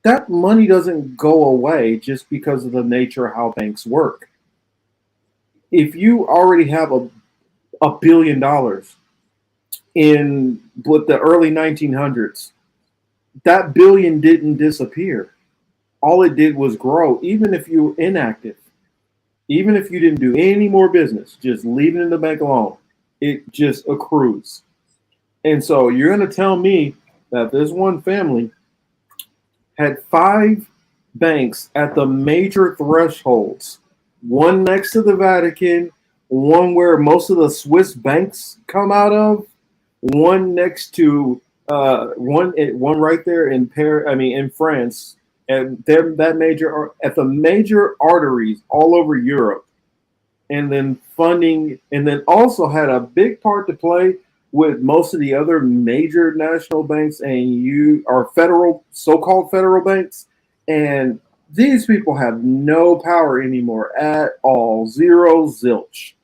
that money doesn't go away just because of the nature of how banks work. If you already have $1 billion in with the early 1900s, that billion didn't disappear. All it did was grow, even if you were inactive, even if you didn't do any more business, just leave it in the bank alone, it just accrues. And so you're going to tell me that this one family had 5 banks at the major thresholds, one next to the Vatican, one where most of the Swiss banks come out of, one next to one right there in in France, and that major at the major arteries all over Europe, and then funding, and then also had a big part to play with most of the other major national banks and so-called federal banks, and these people have no power anymore at all. Zero, zilch.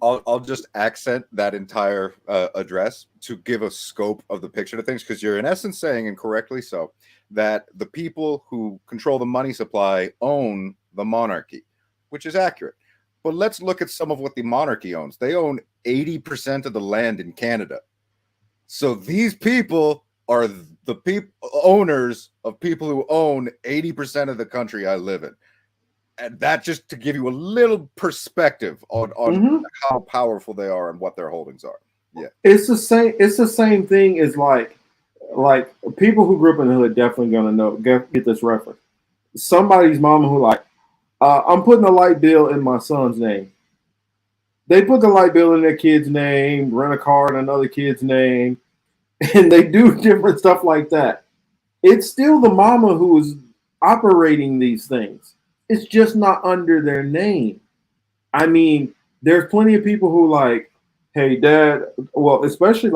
I'll just accent that entire address to give a scope of the picture to things, because you're in essence saying, and correctly so, that the people who control the money supply own the monarchy, which is accurate. But let's look at some of what the monarchy owns. They own 80% of the land in Canada. So these people are the owners of people who own 80% of the country I live in. And that just to give you a little perspective on how powerful they are and what their holdings are. Yeah, it's the same thing as like people who grew up in the hood definitely gonna get this reference. Somebody's mama who I'm putting a light bill in my son's name. They put the light bill in their kid's name, rent a car in another kid's name, and they do different stuff like that. It's still the mama who is operating these things. It's just not under their name. I mean, there's plenty of people who hey, dad, well, especially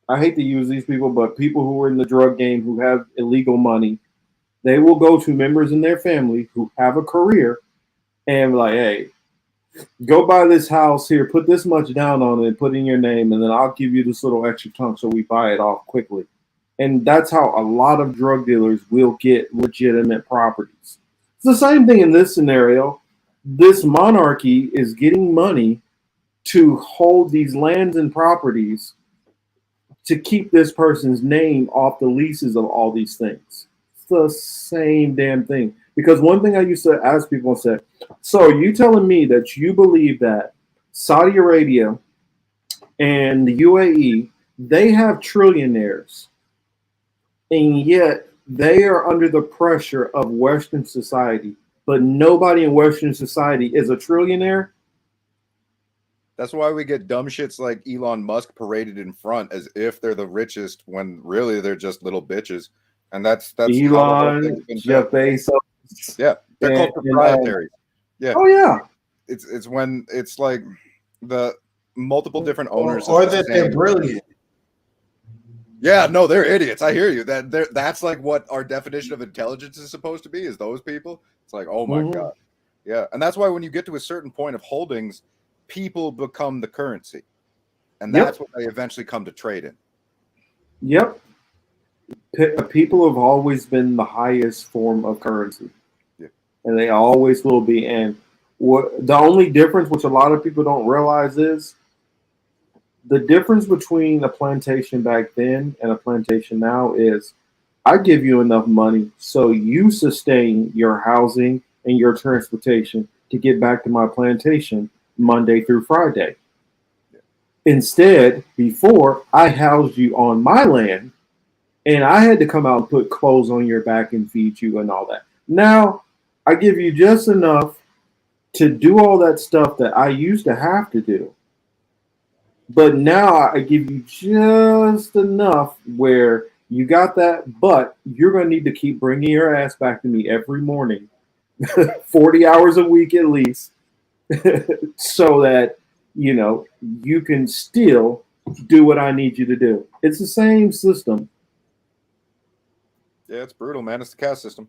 I hate to use these people, but people who are in the drug game who have illegal money, they will go to members in their family who have a career and be like, hey, go buy this house here, put this much down on it, put in your name, and then I'll give you this little extra chunk so we buy it off quickly. And that's how a lot of drug dealers will get legitimate properties. It's the same thing in this scenario. This monarchy is getting money to hold these lands and properties to keep this person's name off the leases of all these things. It's the same damn thing. Because one thing I used to ask people and say, so you telling me that you believe that Saudi Arabia and the UAE, they have trillionaires, and yet they are under the pressure of Western society, but nobody in Western society is a trillionaire? That's why we get dumb shits like Elon Musk paraded in front as if they're the richest when really they're just little bitches. And that's how the whole thing's Elon, been Jeff set. Bezos. Yeah, they're called proprietaries. Yeah. Oh yeah. It's when it's like the multiple different owners or of the that they're same. brilliant. Yeah, no, they're idiots. I hear you. That's like what our definition of intelligence is supposed to be, is those people. It's like, oh my God. Yeah. And that's why when you get to a certain point of holdings, people become the currency. And that's what they eventually come to trade in. Yep. People have always been the highest form of currency. Yeah. And they always will be. And the only difference, which a lot of people don't realize, is the difference between a plantation back then and a plantation now is I give you enough money so you sustain your housing and your transportation to get back to my plantation Monday through Friday. Instead, before, I housed you on my land and I had to come out and put clothes on your back and feed you and all that. Now, I give you just enough to do all that stuff that I used to have to do. But now I give you just enough where you got that, but you're going to need to keep bringing your ass back to me every morning, 40 hours a week at least, so that, you know, you can still do what I need you to do. It's the same system. Yeah, it's brutal, man. It's the caste system.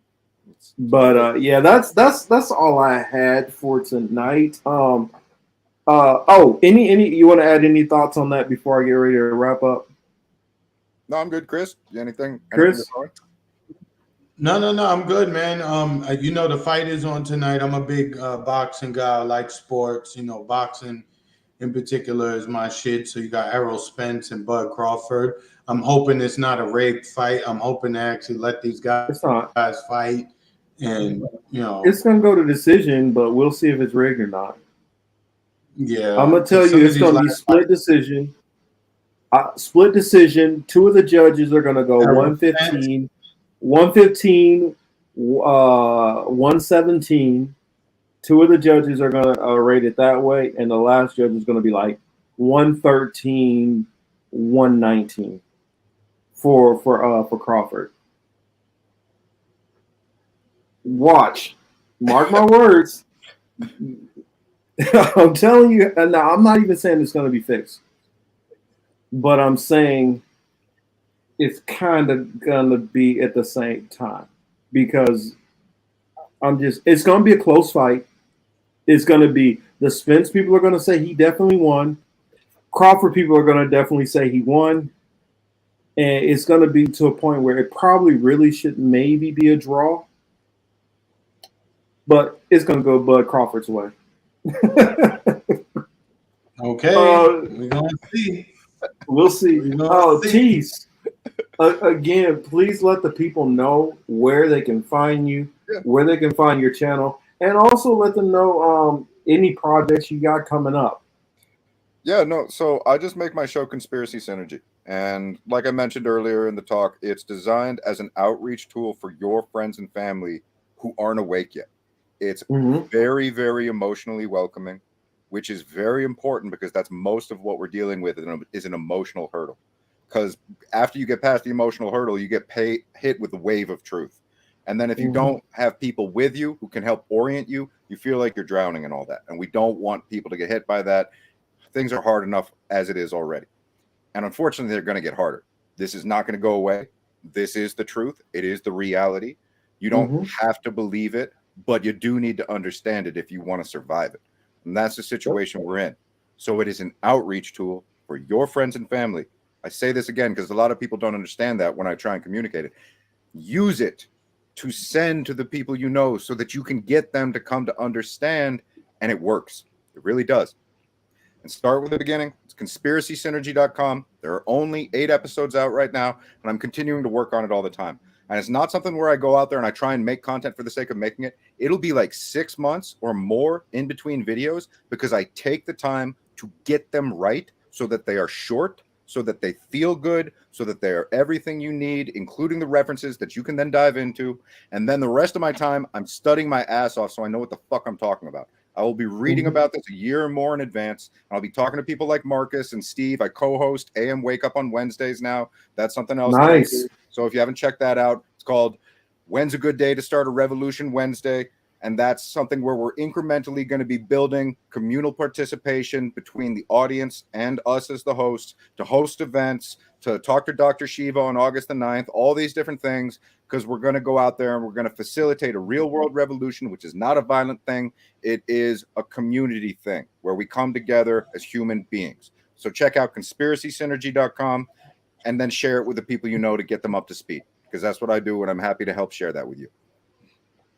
But yeah, that's all I had for tonight. Any you want to add any thoughts on that before I get ready to wrap up? No, I'm good, Chris. Anything? Chris? No, I'm good, man. You know, the fight is on tonight. I'm a big boxing guy. I like sports. You know, boxing in particular is my shit. So you got Errol Spence and Bud Crawford. I'm hoping it's not a rigged fight. I'm hoping to actually let these guys fight. And, you know, it's going to go to decision, but we'll see if it's rigged or not. Yeah. I'm going to tell you it's going to be split decision. Split decision. Two of the judges are going to go 115, 117. Two of the judges are going to rate it that way, and the last judge is going to be like 113, 119 for Crawford. Watch, mark my words. I'm telling you, and now I'm not even saying it's going to be fixed, but I'm saying it's kind of going to be at the same time, because it's going to be a close fight. It's going to be the Spence people are going to say he definitely won. Crawford people are going to definitely say he won. And it's going to be to a point where it probably really should maybe be a draw. But it's going to go Bud Crawford's way. Okay. We're going to see. We'll see. Teace. Again, please let the people know where they can find you, where they can find your channel, and also let them know any projects you got coming up. Yeah, no. So I just make my show Conspiracy Synergy. And like I mentioned earlier in the talk, it's designed as an outreach tool for your friends and family who aren't awake yet. It's very, very emotionally welcoming, which is very important because that's most of what we're dealing with is an emotional hurdle. Because after you get past the emotional hurdle, you get hit with a wave of truth. And then if you don't have people with you who can help orient you, you feel like you're drowning and all that. And we don't want people to get hit by that. Things are hard enough as it is already. And unfortunately, they're going to get harder. This is not going to go away. This is the truth. It is the reality. You don't have to believe it, but you do need to understand it if you want to survive it. And that's the situation we're in. So it is an outreach tool for your friends and family. I say this again because a lot of people don't understand that when I try and communicate it. Use it to send to the people you know so that you can get them to come to understand, and it works. It really does. And start with the beginning. It's conspiracysynergy.com. There are only 8 episodes out right now, and I'm continuing to work on it all the time. And it's not something where I go out there and I try and make content for the sake of making it. It'll be like 6 months or more in between videos because I take the time to get them right so that they are short, so that they feel good, so that they are everything you need, including the references that you can then dive into. And then the rest of my time, I'm studying my ass off so I know what the fuck I'm talking about. I will be reading about this a year or more in advance. I'll be talking to people like Marcus and Steve. I co-host AM Wake Up on Wednesdays now. That's something else. Nice. So if you haven't checked that out, it's called When's a Good Day to Start a Revolution Wednesday. And that's something where we're incrementally going to be building communal participation between the audience and us as the hosts to host events, to talk to Dr. Shiva on August the 9th, all these different things, because we're going to go out there and we're going to facilitate a real world revolution, which is not a violent thing. It is a community thing where we come together as human beings. So check out conspiracysynergy.com and then share it with the people you know to get them up to speed, because that's what I do, and I'm happy to help share that with you.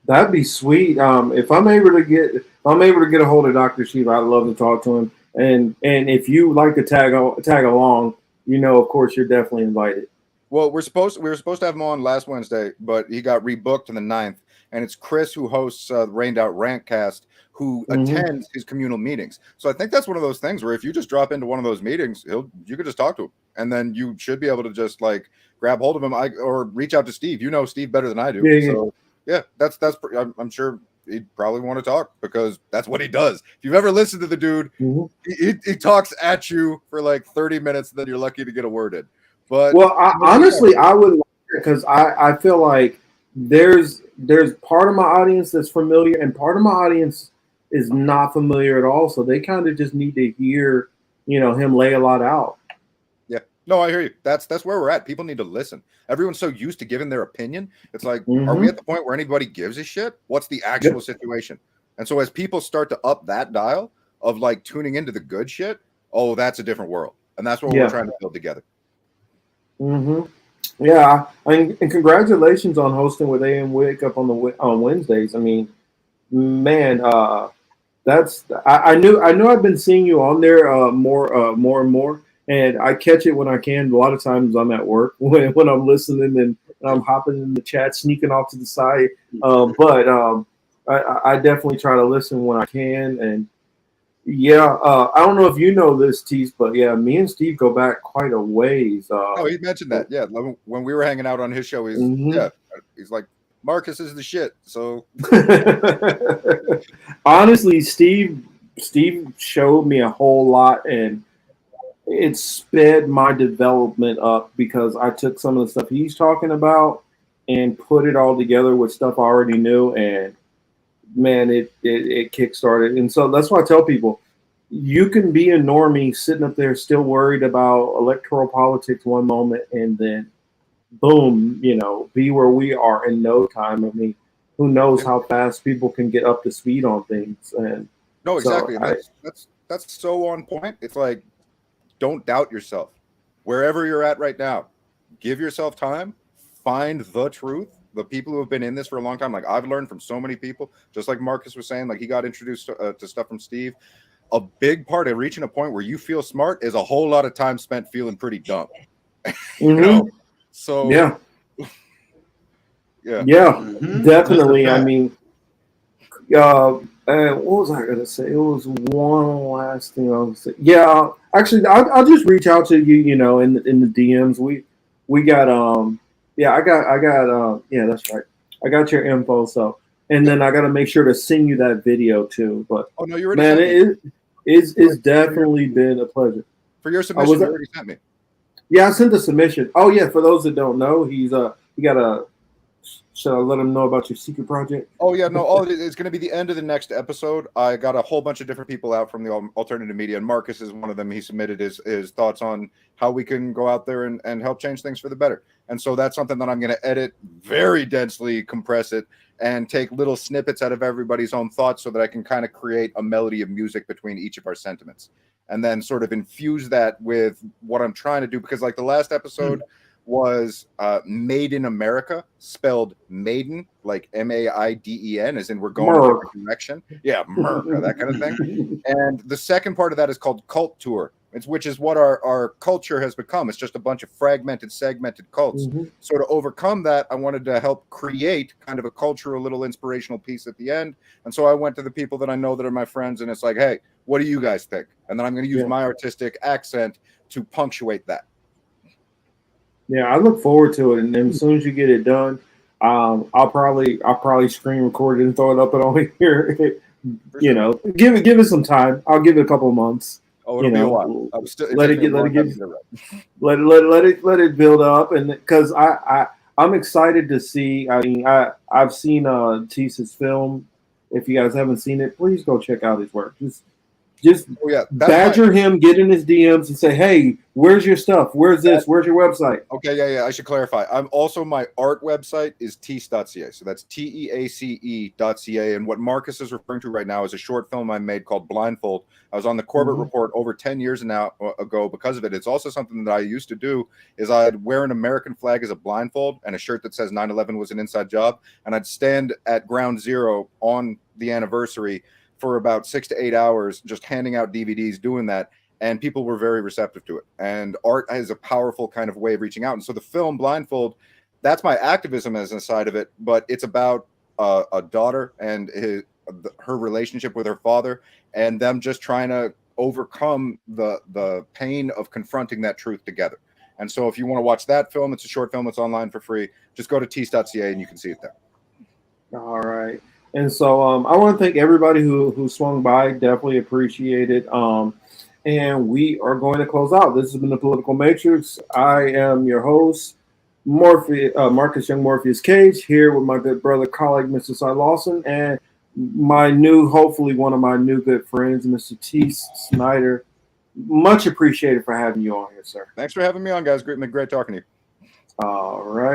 That'd be sweet. If I'm able to get a hold of Dr. Shiva, I'd love to talk to him. And if you like to tag along, of course, you're definitely invited. Well, we were supposed to have him on last Wednesday, but he got rebooked to the 9th. And it's Chris who hosts Rained Out Rantcast, who attends his communal meetings. So I think that's one of those things where if you just drop into one of those meetings, you could just talk to him, and then you should be able to just like grab hold of him or reach out to Steve. You know Steve better than I do. Yeah. So yeah, I'm sure he'd probably want to talk, because that's what he does. If you've ever listened to the dude, he talks at you for like 30 minutes, and then you're lucky to get a word in. But honestly, I would like it, because I feel like there's part of my audience that's familiar, and part of my audience is not familiar at all. So they kind of just need to hear, him lay a lot out. Yeah, no, I hear you. That's where we're at. People need to listen. Everyone's so used to giving their opinion. It's like, are we at the point where anybody gives a shit? What's the actual situation? And so as people start to up that dial of like tuning into the good shit, oh, that's a different world. And that's what we're trying to build together. Yeah, and congratulations on hosting with AM Wake Up on Wednesdays. I mean, man, I knew I've been seeing you on there more and more, and I catch it when I can. A lot of times I'm at work when I'm listening, and I'm hopping in the chat, sneaking off to the side. But I definitely try to listen when I can. And yeah, I don't know if you know this, Teace, but yeah, me and Steve go back quite a ways. He mentioned that. Yeah, when we were hanging out on his show, he's like, Marcus is the shit. So honestly, Steve showed me a whole lot, and it sped my development up, because I took some of the stuff he's talking about and put it all together with stuff I already knew, and man, it kickstarted. And so that's why I tell people, you can be a normie sitting up there still worried about electoral politics one moment, and then boom, be where we are in no time. I mean, who knows how fast people can get up to speed on things. And no, exactly. So that's so on point. It's like, don't doubt yourself. Wherever you're at right now, give yourself time, find the truth. The people who have been in this for a long time, like I've learned from so many people, just like Marcus was saying, like he got introduced to stuff from Steve. A big part of reaching a point where you feel smart is a whole lot of time spent feeling pretty dumb. So yeah, definitely. I mean, what was I gonna say? It was one last thing I was saying. Yeah, actually, I'll just reach out to you. In the DMs. We got I got yeah, that's right. I got your info. So, and then I got to make sure to send you that video too. But no, you already man, it's definitely been a pleasure. For your submission, you already sent me. Yeah, I sent the submission. Oh yeah, for those that don't know, he got a. Should I let him know about your secret project? Oh yeah, no. It's going to be the end of the next episode. I got a whole bunch of different people out from the alternative media, and Marcus is one of them. He submitted his thoughts on how we can go out there and help change things for the better. And so that's something that I'm going to edit very densely, compress it, and take little snippets out of everybody's own thoughts so that I can kind of create a melody of music between each of our sentiments, and then sort of infuse that with what I'm trying to do. Because like the last episode was Made in America, spelled maiden, like MAIDEN, as in we're going in a different direction. Yeah, America, that kind of thing. And the second part of that is called Cult Tour, which is what our culture has become. It's just a bunch of fragmented, segmented cults. So to overcome that, I wanted to help create kind of a cultural, little inspirational piece at the end. And so I went to the people that I know that are my friends, and it's like, hey, what do you guys think? And then I'm going to use my artistic accent to punctuate that. Yeah, I look forward to it, and then as soon as you get it done, I'll probably screen record it and throw it up and over here. You know, give it some time. I'll give it a couple of months. Oh, it'll be a while. Let it build up, and because I'm excited to see. I mean, I've seen Teace's film. If you guys haven't seen it, please go check out his work. Just badger him, get in his DMs, and say, "Hey, where's your stuff? Where's this? Where's your website?" Okay, yeah. I should clarify. I'm also, my art website is teace.ca. So that's TEACE.ca. And what Marcus is referring to right now is a short film I made called Blindfold. I was on the Corbett Report over 10 years ago because of it. It's also something that I used to do. Is I'd wear an American flag as a blindfold and a shirt that says 9/11 was an inside job, and I'd stand at Ground Zero on the anniversary for about 6 to 8 hours, just handing out DVDs, doing that. And people were very receptive to it. And art is a powerful kind of way of reaching out. And so the film Blindfold, that's my activism as a side of it, but it's about a daughter and her relationship with her father, and them just trying to overcome the pain of confronting that truth together. And so if you want to watch that film, it's a short film, it's online for free. Just go to teace.ca and you can see it there. All right. And so I want to thank everybody who swung by. Definitely appreciate it. And we are going to close out. This has been the Political Matrix. I am your host, Marcus Young Morpheus Cage, here with my good brother, colleague, Mr. Cy Lawson, and hopefully one of my new good friends, Mr. Teace Snyder. Much appreciated for having you on here, sir. Thanks for having me on, guys. Great talking to you. All right.